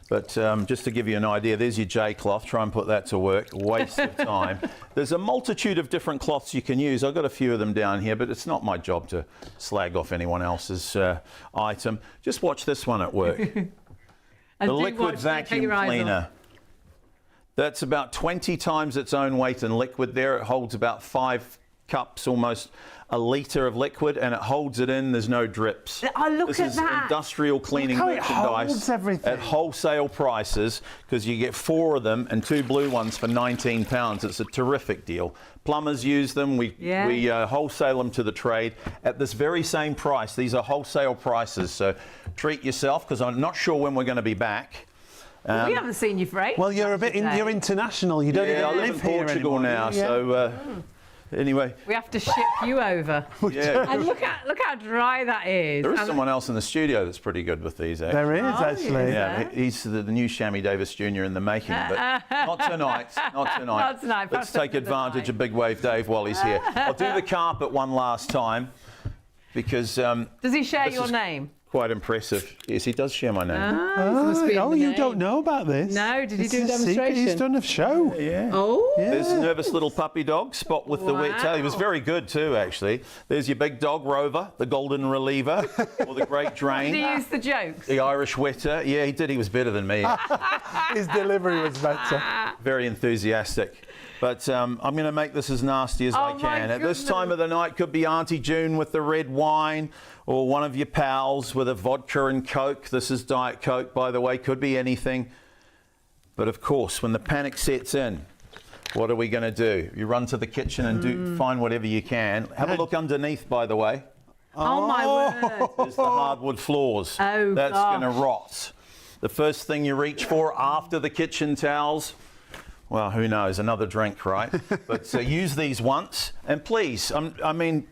But just to give you an idea, there's your J cloth. Try and put that to work. Waste of time. There's a multitude of different cloths you can use. I've got a few of them down here, but it's not my job to slag off anyone else's item. Just watch this one at work. And The do liquid watch, take vacuum your eyes off. cleaner. That's about 20 times its own weight in liquid there. It holds about 5 cups almost a litre of liquid, and it holds it in. There's no drips. Oh, look this at is that. Industrial cleaning Look how it merchandise holds everything. at wholesale prices, because you get 4 of them and 2 blue ones for £19. It's a terrific deal. Plumbers use them. We wholesale them to the trade at this very same price. These are wholesale prices, so treat yourself, because I'm not sure when we're going to be back. We haven't seen you for ages. Well, you're you're international. You don't even I live live in here Portugal anymore, now, do you? so anyway. We have to ship you over. Yeah. And look how dry that is. There is And- someone else in the studio that's pretty good with these, actually. There is, actually. Yeah, he's the new Shammy David Jnr. in the making, but not tonight. Not tonight. Not tonight, Let's perhaps take another advantage night. of Big Wave Dave while he's here. I'll do the carpet one last time, because Does he share this your is name? quite impressive. Yes, he does share my name. Must be in the You name. don't know about this? No, did he It's do a a secret. demonstration? He's done a show. Yeah. Oh. There's a nervous little puppy dog, Spot with the wet tail. He was Wow. very good too, actually. There's your big dog, Rover, the golden reliever, or the great drain. Did he use the jokes? The Irish Wetter. Yeah, he did. He was better than me. His delivery was better. Very enthusiastic. But I'm going to make this as nasty as I my can. At this goodness. time of the night, could be Auntie June with the red wine, or one of your pals with a vodka and Coke. This is Diet Coke, by the way. Could be anything. But of course, when the panic sets in, what are we going to do? You run to the kitchen and find whatever you can. Have a look underneath, by the way. Oh, my word. There's the hardwood floors. Oh, That's gosh. going to rot. The first thing you reach for after the kitchen towels, well, who knows, another drink, right? But use these once. And please, I mean,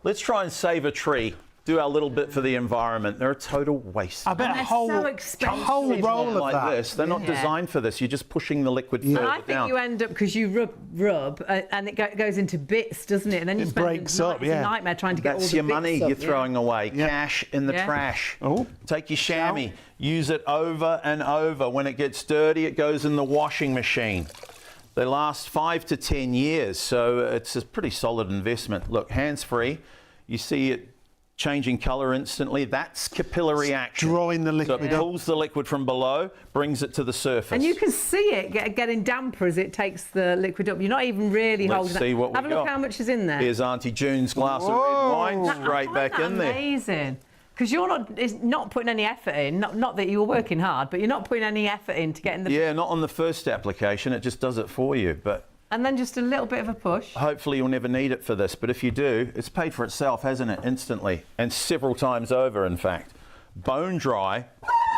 let's try and save a tree. Do our little bit for the environment. They're a total waste. I bet And a they're whole, so expensive. whole roll of like that. this. They're not designed for this. You're just pushing the liquid further And I think down. you end up, because you rub and it goes into bits, doesn't it? And then you spend breaks the night, up, it's a yeah. nightmare trying to get all That's the your bits money up, you're throwing away. Yeah. Cash in the Yeah. trash. Oh. Take your chamois. Use it over and over. When it gets dirty, it goes in the washing machine. They last 5 to 10 years, so it's a pretty solid investment. Look, hands-free. You see it changing colour instantly. That's capillary action. Drawing the liquid So it up. pulls the liquid from below, brings it to the surface. And you can see it getting damper as it takes the liquid up. You're not even really Let's holding see it. what we Have a look got. how much is in there. Here's Auntie June's glass of red wine, straight back in there. Amazing. Because you're not putting any effort in. Not that you're working hard, but you're not putting any effort in to get in the. Yeah, not on the first application. It just does it for you. But And then just a little bit of a push. hopefully you'll never need it for this. But if you do, it's paid for itself, hasn't it? Instantly. And several times over, in fact. Bone dry.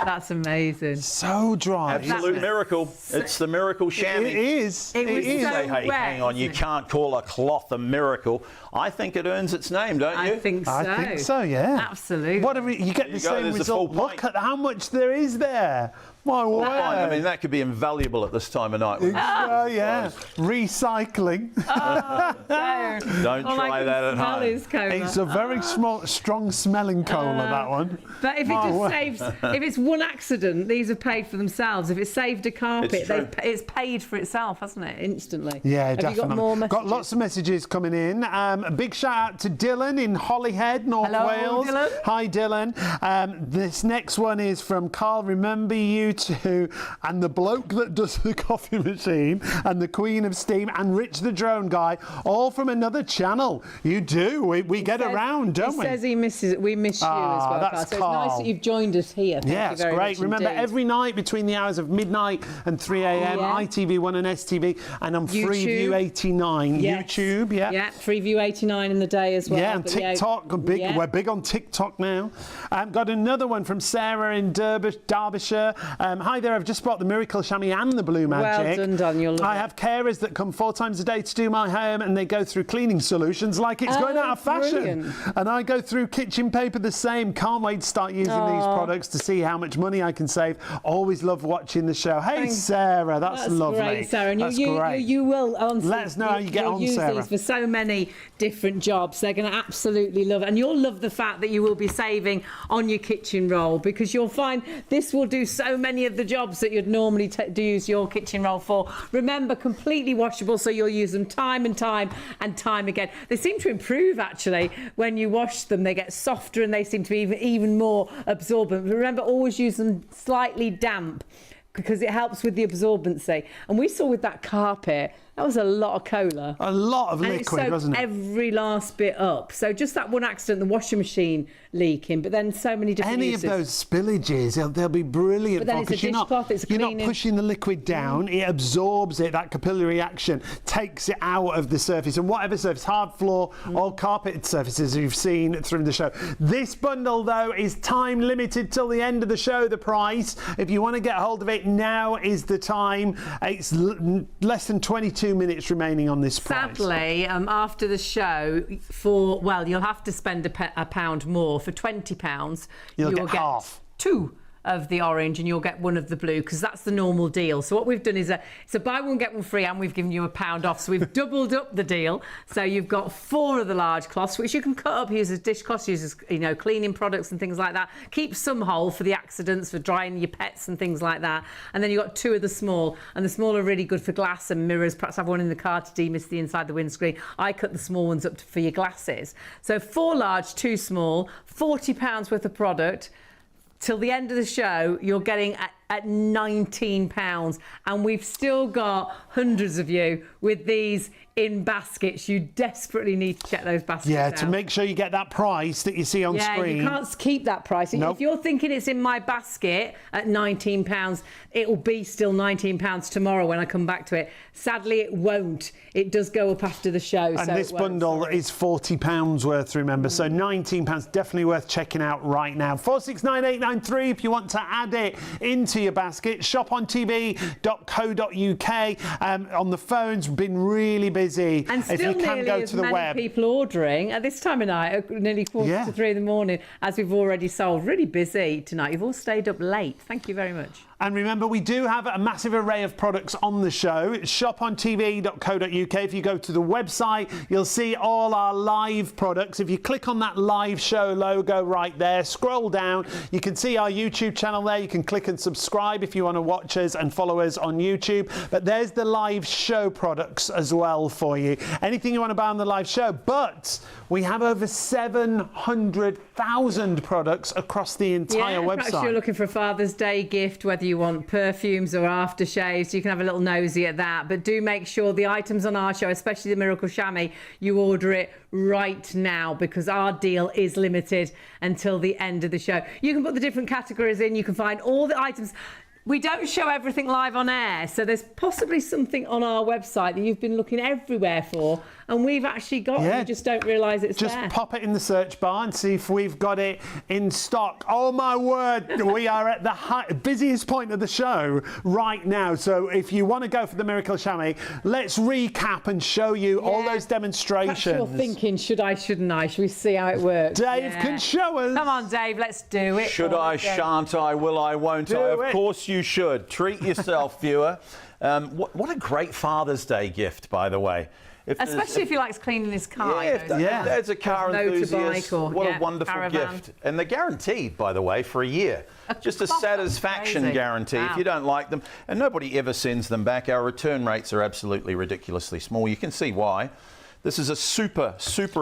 That's amazing. So dry. Absolute miracle. It's the Miracle Shammy. It is. It was is. so Say, hey, wet, hang on, you isn't it? can't call a cloth a miracle. I think it earns its name, don't you? I think so. I think so, yeah. Absolutely. What you get the you go, same there's the result. full Look pint. at how much there is there. My word. Fine. I mean, that could be invaluable at this time of night. wouldn't it? Oh, yeah. Recycling. Don't All I try can that at smell home. is cola. It's a very strong smelling cola, that one. But if it My just word. saves, if it's one accident, these have paid for themselves. If it saved a carpet, It's true. it's paid for itself, hasn't it? Instantly. Yeah, have definitely. you got more messages? Got lots of messages coming in. A big shout out to Dylan in Holyhead, North Hello, Wales. Dylan. Hi, Dylan. This next one is from Carl. Remember you two, and the bloke that does the coffee machine, and the Queen of Steam, and Rich the drone guy, all from another channel. You do. We get around, don't we? He says we miss you as well. that's Carl. So it's nice Carl. that you've joined us here. Thank Yeah, you it's very great. much Remember, indeed. every night between the hours of midnight and 3 a.m, Yeah. ITV1 and STV, and on YouTube. Freeview 89. Yes. YouTube, yeah. Yeah, Freeview 89 in the day as well. Yeah, and but TikTok, we're big on TikTok now. Got another one from Sarah in Derbyshire. Hi there, I've just bought the Miracle Shammy and the Blue Magic. done, Don, you'll love I it. have carers that come 4 times a day to do my home, and they go through cleaning solutions like it's going out of fashion. brilliant. And I go through kitchen paper the same. Can't wait to start using these products to see how much money I can save. Always love watching the show. Hey, Sarah, that's lovely. Great, Sarah. And That's you, great. you will, honestly, Let us know how you get you'll on, use Sarah. these for so many different jobs. They're going to absolutely love it. And you'll love the fact that you will be saving on your kitchen roll, because you'll find this will do so many of the jobs that you'd normally use your kitchen roll for. Remember, completely washable, so you'll use them time and time and time again. They seem to improve, actually, when you wash them. They get softer and they seem to be even more absorbent. But remember, always use them slightly damp. because it helps with the absorbency. And we saw with that carpet, that was a lot of cola. A lot of and liquid, wasn't it? Every last bit up. So just that one accident, the washing machine leaking, but then so many different Any uses. of those spillages, they'll be brilliant. But then it's a because dishcloth, it's you're not cleaning. pushing the liquid down, it absorbs it, that capillary action takes it out of the surface. And whatever surface, hard floor or carpeted surfaces you've seen through the show. This bundle, though, is time limited till the end of the show, the price. If you want to get hold of it, now is the time. It's less than 22 minutes remaining on this price. Sadly, after the show, you'll have to spend a pound more. For £20, You'll get half. 2 of the orange and you'll get 1 of the blue, because that's the normal deal. So what we've done is it's a buy one get one free, and we've given you £1 off. So we've doubled up the deal. So you've got 4 of the large cloths, which you can cut up, use as dishcloths, use as cleaning products and things like that. Keep some whole for the accidents, for drying your pets and things like that. And then you've got 2 of the small, and the small are really good for glass and mirrors. Perhaps have one in the car to demist the inside the windscreen. I cut the small ones up for your glasses. So 4 large, 2 small, £40 worth of product. Till the end of the show, you're getting at £19, and we've still got hundreds of you with these in baskets. You desperately need to check those baskets out. To make sure you get that price that you see on screen. You can't keep that price. Nope. If you're thinking it's in my basket at £19, it will be still £19 tomorrow when I come back to it. Sadly, it won't. It does go up after the show. And this bundle is £40 worth, remember. So £19, definitely worth checking out right now. 469893 if you want to add it into your basket. shopontv.co.uk. On the phones, been really busy. And still if you can nearly go as to the many web. people ordering at this time of night, nearly quarter to 3 in the morning, as we've already sold. Really busy tonight. You've all stayed up late. Thank you very much. And remember, we do have a massive array of products on the show. shopontv.co.uk. If you go to the website, you'll see all our live products. If you click on that live show logo right there, scroll down, you can see our YouTube channel there. You can click and subscribe if you want to watch us and follow us on YouTube. But there's the live show products as well for you. Anything you want to buy on the live show. But we have over 700,000 products across the entire website. Perhaps you're looking for a Father's Day gift, whether you want perfumes or aftershaves, you can have a little nosy at that. But do make sure the items on our show, especially the Miracle Shammy, you order it right now, because our deal is limited until the end of the show. You can put the different categories in, you can find all the items. We don't show everything live on air, so there's possibly something on our website that you've been looking everywhere for, and we've actually got it. You just don't realise it's there. Just pop it in the search bar and see if we've got it in stock. Oh my word, we are at the busiest point of the show right now. So if you want to go for the Miracle Shammy, let's recap and show you all those demonstrations. Perhaps you're thinking, should I, shouldn't I? Should we see how it works? Dave can show us. Come on, Dave, let's do it. Should I, shan't I, will I, won't I? Of course you should. Treat yourself, viewer. What a great Father's Day gift, by the way. Especially if he likes cleaning his car. There's a car enthusiast. Or, what a wonderful caravan. gift. And they're guaranteed, by the way, for a year. Just a satisfaction guarantee if you don't like them. And nobody ever sends them back. Our return rates are absolutely ridiculously small. You can see why. This is a super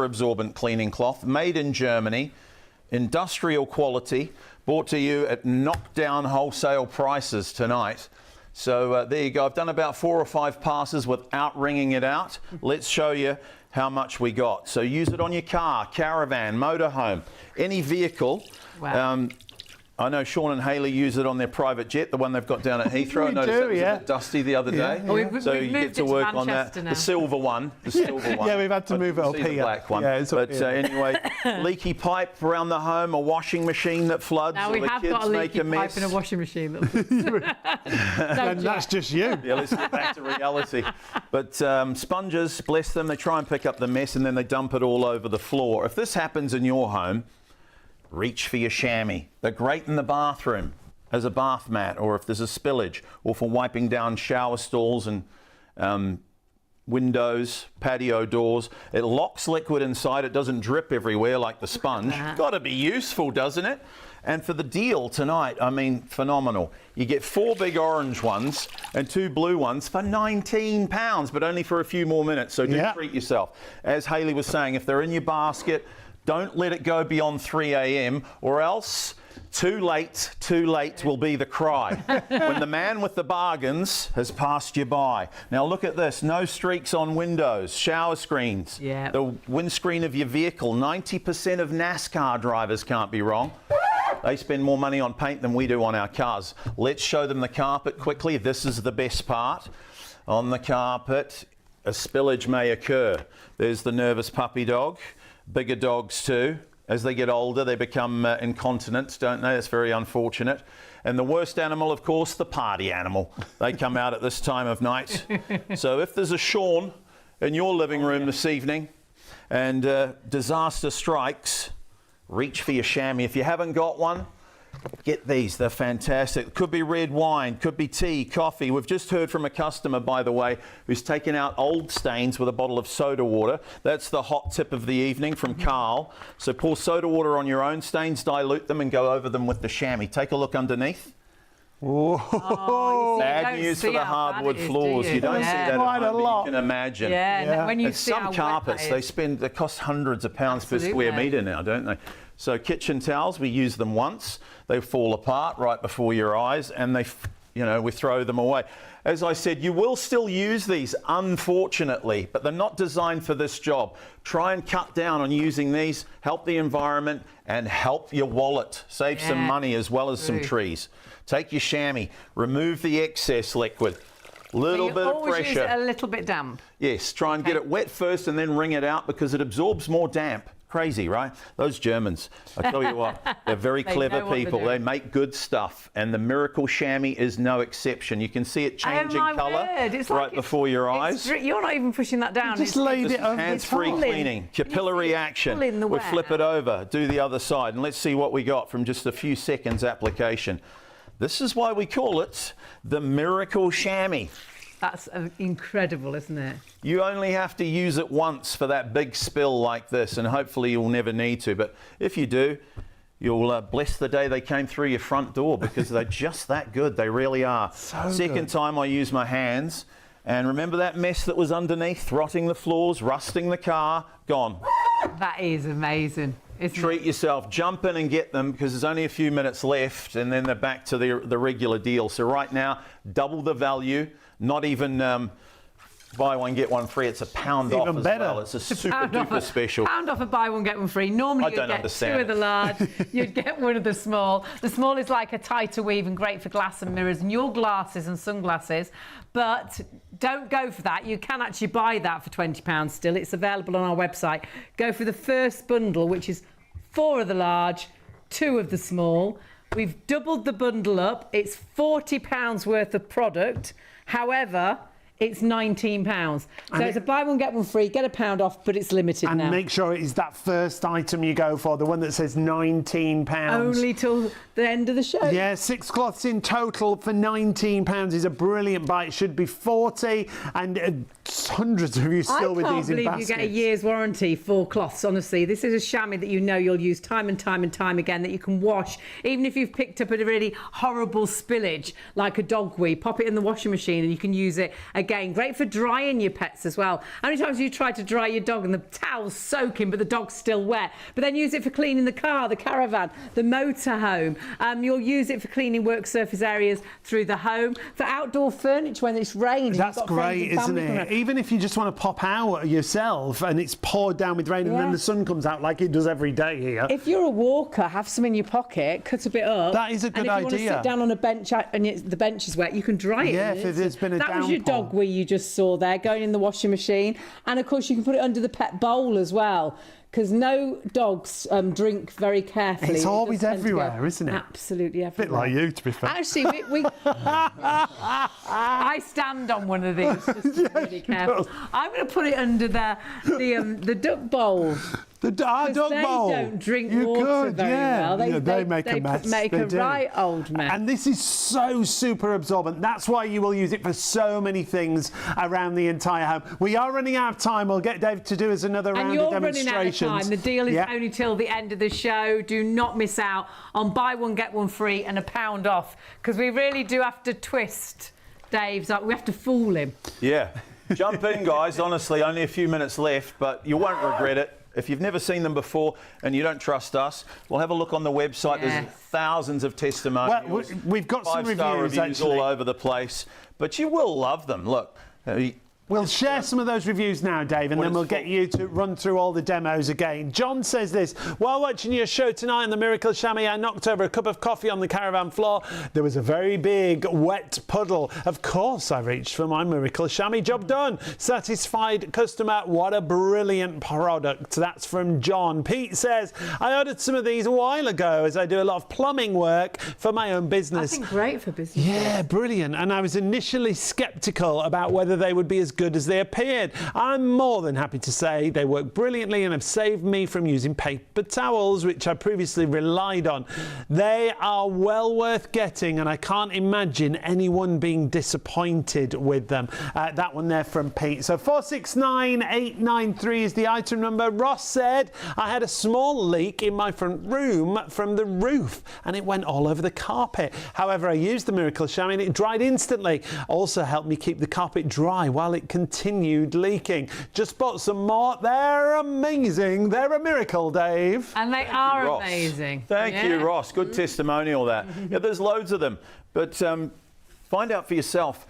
absorbent cleaning cloth made in Germany, industrial quality, brought to you at knockdown wholesale prices tonight. So there you go. I've done about 4 or 5 passes without ringing it out. Let's show you how much we got. So use it on your car, caravan, motorhome, any vehicle. Wow. I know Sean and Hayley use it on their private jet, the one they've got down at Heathrow. I noticed it was a bit dusty the other day. So you get to work on that. The silver one. The silver one. Yeah, we've had to move it up here. The black one. Yeah, but anyway, leaky pipe around the home, a washing machine that floods, now or we the have kids got a make leaky a mess. pipe in a washing machine. And that's just you. Yeah, let's get back to reality. But sponges, bless them, they try and pick up the mess and then they dump it all over the floor. If this happens in your home, reach for your chamois. They're great in the bathroom as a bath mat, or if there's a spillage, or for wiping down shower stalls and windows, patio doors. It locks liquid inside. It doesn't drip everywhere like the sponge. Got to be useful, doesn't it? And for the deal tonight, I mean, phenomenal. You get 4 big orange ones and 2 blue ones for £19, but only for a few more minutes. So do treat yourself. As Hayley was saying, if they're in your basket, don't let it go beyond 3 a.m. or else Too late will be the cry when the man with the bargains has passed you by. Now look at this, no streaks on windows, shower screens, the windscreen of your vehicle. 90% of NASCAR drivers can't be wrong. They spend more money on paint than we do on our cars. Let's show them the carpet quickly. This is the best part. On the carpet, a spillage may occur. There's the nervous puppy dog, bigger dogs too. As they get older, they become incontinent, don't they? That's very unfortunate. And the worst animal, of course, the party animal. They come out at this time of night. So if there's a Sean in your living room this evening and disaster strikes, reach for your chamois. If you haven't got one, get these. They're fantastic. Could be red wine, could be tea, coffee. We've just heard from a customer, by the way, who's taken out old stains with a bottle of soda water. That's the hot tip of the evening from Carl. So pour soda water on your own stains, dilute them and go over them with the chamois. Take a look underneath. Oh, bad news for the hardwood floors. You don't see that quite at home, a lot. you can imagine. Yeah. When you and see some carpets, they cost hundreds of pounds per square metre now, don't they? So kitchen towels, we use them once. They fall apart right before your eyes, and we throw them away. As I said, you will still use these, unfortunately, but they're not designed for this job. Try and cut down on using these, help the environment, and help your wallet. Save some money as well as some trees. Take your chamois, remove the excess liquid. Little bit of pressure. Use it a little bit damp. Yes, try and get it wet first and then wring it out because it absorbs more damp. Crazy, right? Those Germans, I tell you what, they're very clever people. They make good stuff, and the Miracle Shammy is no exception. You can see it changing colour right before your eyes. You're not even pushing that down. Just laid it over. Hands-free cleaning, capillary action. We flip it over, do the other side, and let's see what we got from just a few seconds application. This is why we call it the Miracle Shammy. That's incredible, isn't it? You only have to use it once for that big spill like this, and hopefully you'll never need to. But if you do, you'll bless the day they came through your front door because they're just that good. They really are. Second time I use my hands. And remember that mess that was underneath, rotting the floors, rusting the car? Gone. That is amazing. Treat yourself, jump in and get them because there's only a few minutes left and then they're back to the regular deal. So right now, double the value, not even buy one, get one free. It's a pound off as well. It's a super duper special. Pound off a buy one, get one free. Normally you'd get two of the large, you'd get one of the small. The small is like a tighter weave and great for glass and mirrors and your glasses and sunglasses. But don't go for that. You can actually buy that for £20 still. It's available on our website. Go for the first bundle, which is 4 of the large, 2 of the small. We've doubled the bundle up. It's £40 worth of product. However, it's £19. So it's a buy one, get one free, get £1 off, but it's limited now. And make sure it is that first item you go for, the one that says £19. Only till the end of the show. Yeah, 6 cloths in total for £19 is a brilliant buy. It should be 40 and hundreds of you still with these in baskets. I can't believe you get a year's warranty for cloths, honestly. This is a chamois that you know you'll use time and time and time again, that you can wash. Even if you've picked up a really horrible spillage, like a dog wee, pop it in the washing machine and you can use it again. Great for drying your pets as well. How many times have you tried to dry your dog and the towel's soaking but the dog's still wet? But then use it for cleaning the car, the caravan, the motorhome. You'll use it for cleaning work surface areas through the home, for outdoor furniture when it's raining. That's great, isn't it? Even if you just want to pop out yourself and it's poured down with rain and then the sun comes out like it does every day here. If you're a walker, have some in your pocket, cut a bit up. That is a good idea. And if you want to sit down on a bench and the bench is wet, you can dry it. Yeah, if there's been a downpour. That was your dog wee you just saw there, going in the washing machine. And of course you can put it under the pet bowl as well, because no dogs drink very carefully. It's always everywhere, isn't it? Absolutely everywhere. A bit like you, to be fair. Actually, I stand on one of these just to be really careful. I'm going to put it under the duck bowl. The duck bowl. They don't drink water very well. They make a mess. Make a right old mess. And this is so super absorbent. That's why you will use it for so many things around the entire home. We are running out of time. We'll get Dave to do us another round of demonstrations. And you're running out of time. The deal is only till the end of the show. Do not miss out on buy one, get one free and £1 off, because we really do have to twist Dave's up. We have to fool him. Yeah. Jump in, guys. Honestly, only a few minutes left, but you won't regret it. If you've never seen them before and you don't trust us, well, have a look on the website. There's thousands of testimonials. Well, we've got some five-star reviews all over the place, but you will love them. Look. We'll share some of those reviews now, Dave, and then we'll get you to run through all the demos again. John says this: while watching your show tonight on the Miracle Shammy, I knocked over a cup of coffee on the caravan floor. There was a very big wet puddle. Of course, I reached for my Miracle Shammy. Job done. Satisfied customer. What a brilliant product. That's from John. Pete says, I ordered some of these a while ago as I do a lot of plumbing work for my own business. I think great for business. Yeah, brilliant. And I was initially sceptical about whether they would be as good as they appeared. I'm more than happy to say they work brilliantly and have saved me from using paper towels, which I previously relied on. They are well worth getting, and I can't imagine anyone being disappointed with them. That one there from Pete. So 469893 is the item number. Ross said, I had a small leak in my front room from the roof and it went all over the carpet. However, I used the Miracle Shammy and it dried instantly. Also helped me keep the carpet dry while it continued leaking. Just bought some more. They're amazing. They're a miracle, Dave. And they are Ross. amazing. Thank you, Ross. Good testimonial there. Yeah, there's loads of them. But find out for yourself.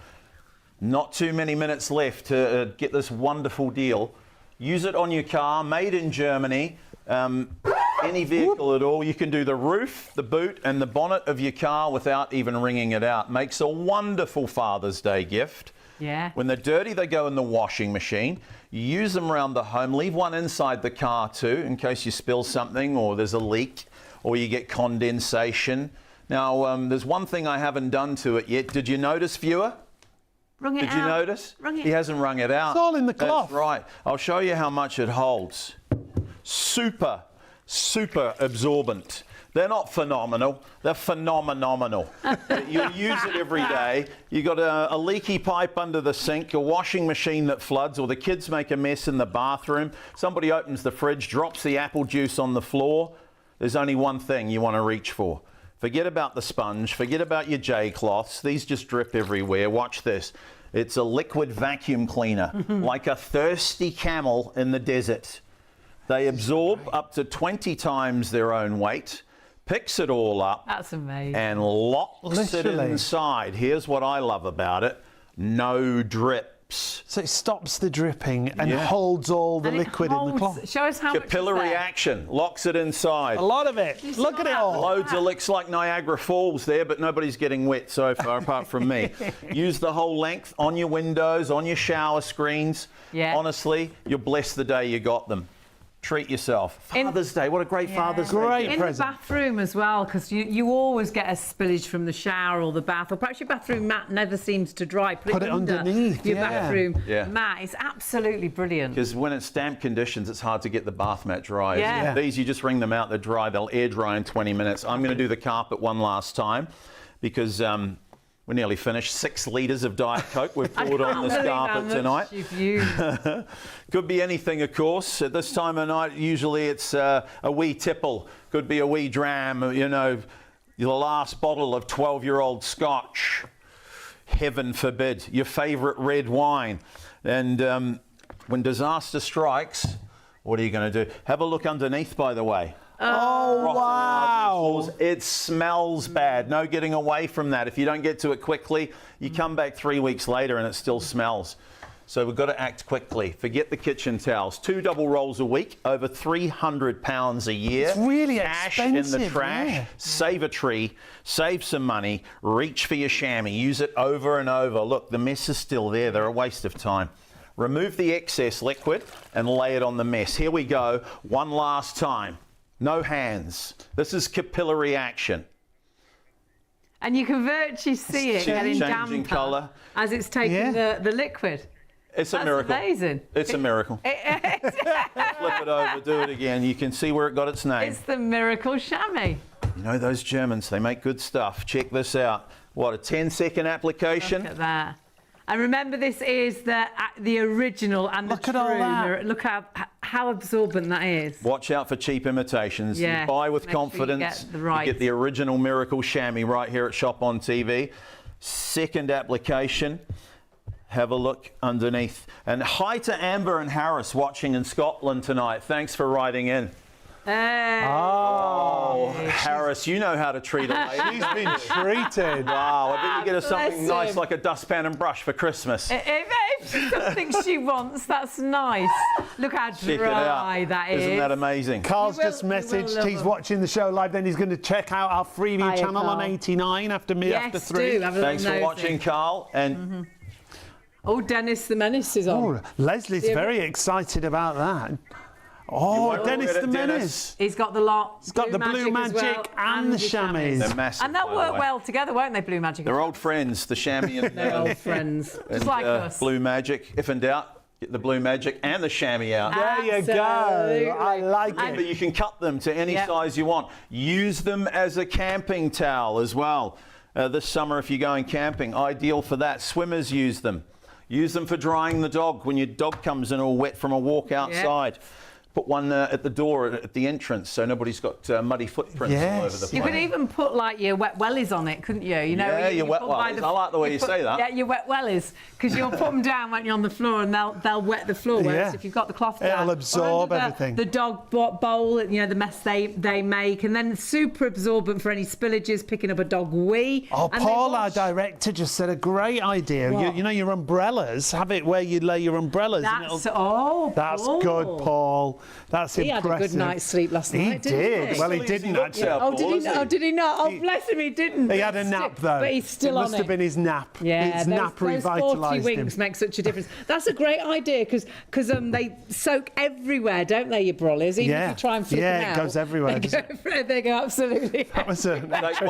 Not too many minutes left to get this wonderful deal. Use it on your car, made in Germany. Any vehicle at all. You can do the roof, the boot and the bonnet of your car without even wringing it out. Makes a wonderful Father's Day gift. Yeah. When they're dirty, they go in the washing machine. You use them around the home. Leave one inside the car too, in case you spill something or there's a leak or you get condensation. Now, there's one thing I haven't done to it yet. Did you notice, viewer? Wrung it out. Did you notice? Wrung it. He hasn't wrung it out. It's all in the cloth. That's right. I'll show you how much it holds. Super absorbent. They're not phenomenal. They're phenomenal. You use it every day. You got a leaky pipe under the sink, a washing machine that floods, or the kids make a mess in the bathroom. Somebody opens the fridge, drops the apple juice on the floor. There's only one thing you want to reach for. Forget about the sponge. Forget about your J-cloths. These just drip everywhere. Watch this. It's a liquid vacuum cleaner, like a thirsty camel in the desert. They absorb up to 20 times their own weight. Picks it all up. That's amazing. And locks it inside. Here's what I love about it. No drips. So it stops the dripping and holds all the liquid in the cloth. Show us how much Capillary action. Locks it inside. A lot of it. Look at it all. Loads of licks like Niagara Falls there, but nobody's getting wet so far apart from me. Use the whole length on your windows, on your shower screens. Yeah. Honestly, you'll bless the day you got them. Treat yourself. Father's Day, what a great Father's Day. Great in present. the bathroom as well, because you always get a spillage from the shower or the bath, or perhaps your bathroom mat never seems to dry. Put it underneath your bathroom mat. It's absolutely brilliant. Because when it's damp conditions, it's hard to get the bath mat dry. Yeah. These, you just wring them out, they're dry. They'll air dry in 20 minutes. I'm going to do the carpet one last time because we're nearly finished. 6 litres of Diet Coke we've poured on this carpet tonight. Could be anything, of course. At this time of night, usually it's a wee tipple. Could be a wee dram, you know, the last bottle of 12-year-old Scotch. Heaven forbid. Your favourite red wine. And when disaster strikes, what are you going to do? Have a look underneath, by the way. Oh, wow. It smells bad. No getting away from that. If you don't get to it quickly, you come back 3 weeks later and it still smells. So we've got to act quickly. Forget the kitchen towels. 2 double rolls a week, over £300 a year. It's really Cash expensive. in the trash. Save a tree. Save some money. Reach for your chamois. Use it over and over. Look, the mess is still there. They're a waste of time. Remove the excess liquid and lay it on the mess. Here we go. One last time. No hands. This is capillary action. And you can virtually see it getting Changing damper colour. as it's taking the liquid. It's a miracle. That's amazing. It's a miracle. Flip it over, do it again. You can see where it got its name. It's the Miracle Shammy. You know, those Germans, they make good stuff. Check this out. What, a 10-second application? Look at that. And remember, this is the original and the true. Look at all that. Look how absorbent that is. Watch out for cheap imitations. Yeah, You buy with make sure you confidence. get the right. You get the original Miracle Shammy right here at Shop on TV. Second application. Have a look underneath. And hi to Amber and Harris watching in Scotland tonight. Thanks for writing in. Hey. Oh, Harris, you know how to treat a lady. She's been treated. Wow, I bet you get her something Bless nice him. like a dustpan and brush for Christmas. If she something she wants, that's nice. Look how Check it dry out. that is. Isn't that amazing? Carl's You will- just you will messaged. love He's them. watching the show live. Then he's going to check out our Freeview Hiya, channel on Carl. 89 after 3. Do. Have a Thanks for little watching, nosy. Carl. And Oh, Dennis the Menace is on. Oh, Leslie's very excited about that. Oh, won't Dennis regret the it, Dennis. Menace. He's got the lot. He's got the Blue as Magic well, and the Shammies. they're massive. And they'll by the work way. well together, won't they, Blue Magic? They're old friends, the Shammy and, They're old friends. Just and, like us. Blue Magic. If in doubt, get the Blue Magic and the Shammy out. There you go. Absolutely. I like And- it. But you can cut them to any Yep. size you want. Use them as a camping towel as well. This summer, if you're going camping, ideal for that. Swimmers use them. Use them for drying the dog when your dog comes in all wet from a walk outside. Put one at the door at the entrance so nobody's got muddy footprints all over the place. You could even put like your wet wellies on it, couldn't you? You know, Yeah, you your wet put by wellies. I like the way you say that. Yeah, your wet wellies, because you'll put them down when you're on the floor, and they'll wet the floor. Whereas Yeah. if you've got the cloth It'll down, or absorb under everything. The dog bowl, you know, the mess they make, and then super absorbent for any spillages, picking up a dog wee. Oh, And they Paul, our wash. director, just said a great idea. What? You know your umbrellas. Have it where you lay your umbrellas. and That's That's Paul. good, Paul. That's He impressive. had a good night's sleep last He night, didn't he? Well, he Still didn't easy looks actually. out, Oh, Paul, did he? isn't Oh, did he not? Oh, bless him, he didn't. He had a nap though. But he's still it on must it. have been his nap. Yeah, his those, nap those 40 revitalised him. winks make such a difference. That's a great idea because they soak everywhere, don't they, your brollies? Even Yeah. if you try and flip Yeah, them it out, goes everywhere, They doesn't go, they go absolutely. That was a Take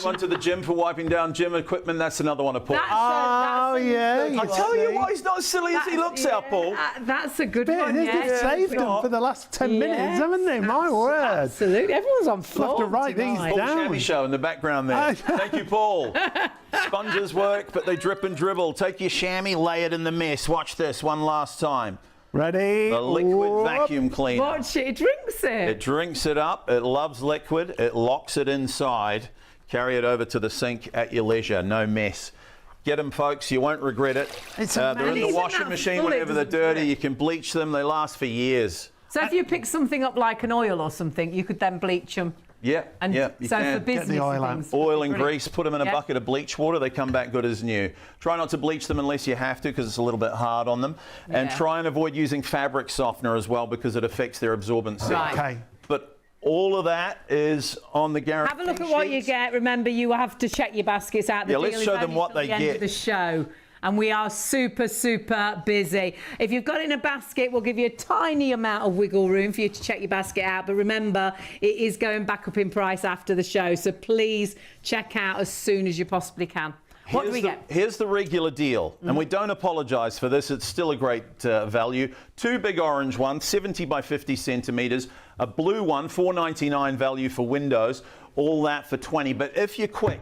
one to the gym for wiping down gym equipment. That's another one to put. Oh, yeah. I tell you what, he's not as silly as he looks out, Paul. That's a good Bit, one. they've Yeah, saved them for the last 10 minutes, haven't they? My word. Absolutely. Everyone's on We'll floor. have to write these tonight. Paul down. Shammy show in the background there. Thank you, Paul. Sponges work, but they drip and dribble. Take your chamois, lay it in the mess. Watch this one last time. Ready? The liquid Whoop. vacuum cleaner. Watch it. It drinks it. It drinks it up. It loves liquid. It locks it inside. Carry it over to the sink at your leisure. No mess. Get them, folks. You won't regret it. It's They're in amazing. the washing Isn't that machine full? It whenever they're doesn't dirty. fit. You can bleach them. They last for years. So if you pick something up like an oil or something, you could then bleach them. Yeah, And yeah, you so can. for business the oil out. things, Oil and brilliant. grease, put them in a Yep. bucket of bleach water. They come back good as new. Try not to bleach them unless you have to because it's a little bit hard on them. And Yeah. try and avoid using fabric softener as well because it affects their absorbency. Right. Okay. But all of that is on the guarantee Have a look at what you sheets. get. Remember, you have to check your baskets out. The Yeah, let's deal is show them only what till they the end get. of the show. And we are super, super busy. If you've got it in a basket, we'll give you a tiny amount of wiggle room for you to check your basket out. But remember, it is going back up in price after the show. So please check out as soon as you possibly can. What do we get? Here's the regular deal, and we don't apologise for this. It's still a great value. Two big orange ones, 70 by 50 centimetres. A blue one, $4.99 value for windows. All that for 20. But if you're quick,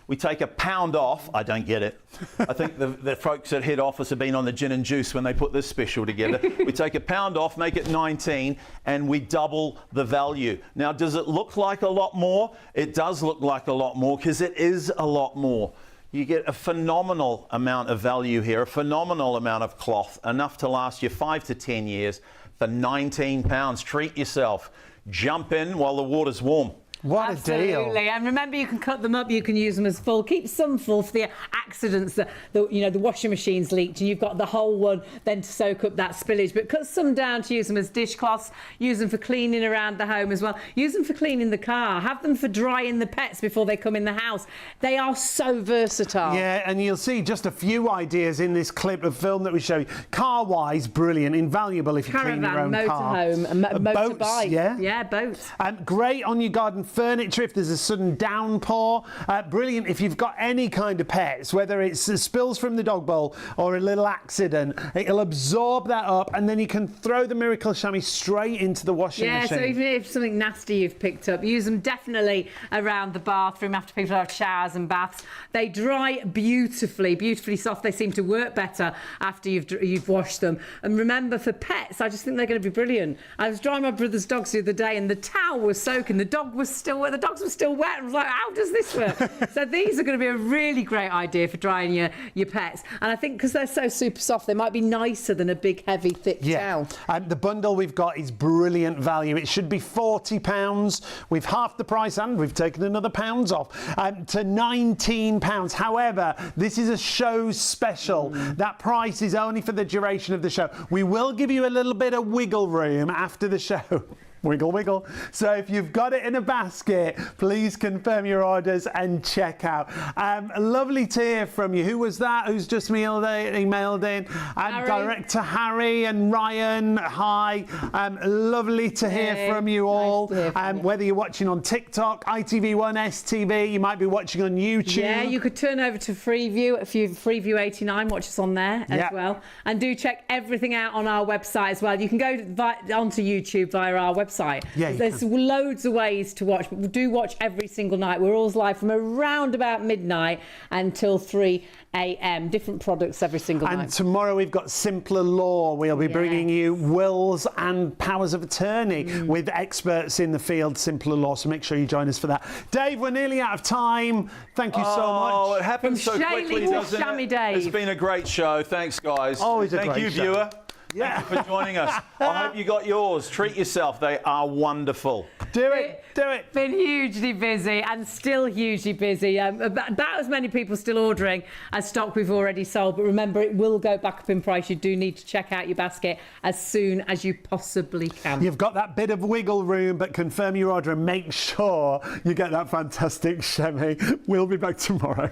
we take £1 off. I don't get it. I think the folks at head office have been on the gin and juice when they put this special together. We take £1 off, make it 19, and we double the value. Now, does it look like a lot more? It does look like a lot more because it is a lot more. You get a phenomenal amount of value here, a phenomenal amount of cloth, enough to last you 5 to 10 years for £19. Treat yourself. Jump in while the water's warm. What Absolutely. a deal. And remember, you can cut them up, you can use them as full. Keep some full for the accidents that the washing machine's leaked and you've got the whole one then to soak up that spillage. But cut some down to use them as dishcloths, use them for cleaning around the home as well. Use them for cleaning the car, have them for drying the pets before they come in the house. They are so versatile. Yeah, and you'll see just a few ideas in this clip of film that we show you. Car-wise, brilliant, invaluable if you clean your own car. Motorhome, and Boats, motorbike. yeah? Yeah, boats. Great on your garden furniture if there's a sudden downpour. Brilliant if you've got any kind of pets, whether it's spills from the dog bowl or a little accident. It'll absorb that up and then you can throw the Miracle Shammy straight into the washing machine. So even if something nasty you've picked up, use them definitely around the bathroom after people have showers and baths. They dry beautifully, beautifully soft. They seem to work better after you've washed them. And remember, for pets, I just think they're going to be brilliant. I was drying my brother's dogs the other day and the towel was soaking, the dog was still wet. The dogs were still wet. I was like, how does this work? So these are going to be a really great idea for drying your pets. And I think because they're so super soft, they might be nicer than a big, heavy, thick towel. The bundle we've got is brilliant value. It should be £40. We've halved the price and we've taken another pounds off to £19. However, this is a show special. That price is only for the duration of the show. We will give you a little bit of wiggle room after the show. Wiggle, wiggle. So if you've got it in a basket, please confirm your orders and check out. Lovely to hear from you. Who was that? Who's just emailed in? Director Harry and Ryan. Hi. Lovely to hear from you all. Whether you're watching on TikTok, ITV1, STV, you might be watching on YouTube. Yeah, you could turn over to Freeview. If you Freeview 89, watch us on there as well. And do check everything out on our website as well. You can go onto YouTube via our website. Yeah, there's loads of ways to watch, but we do watch every single night. We're always live from around about midnight until 3 a.m. Different products every single night. And tomorrow we've got Simpler Law. We'll be bringing you wills and powers of attorney with experts in the field, Simpler Law. So make sure you join us for that. Dave, we're nearly out of time. Thank you so much. Oh, it happens so quickly, doesn't Shammy it? Dave. It's been a great show. Thanks, guys. Always a Thank great you, show. viewer. Thank you for joining us. I hope you got yours. Treat yourself. They are wonderful. Do it. Do it. Been hugely busy and still hugely busy. About as many people still ordering as stock we've already sold. But remember, it will go back up in price. You do need to check out your basket as soon as you possibly can. You've got that bit of wiggle room, but confirm your order and make sure you get that fantastic Shammy. We'll be back tomorrow.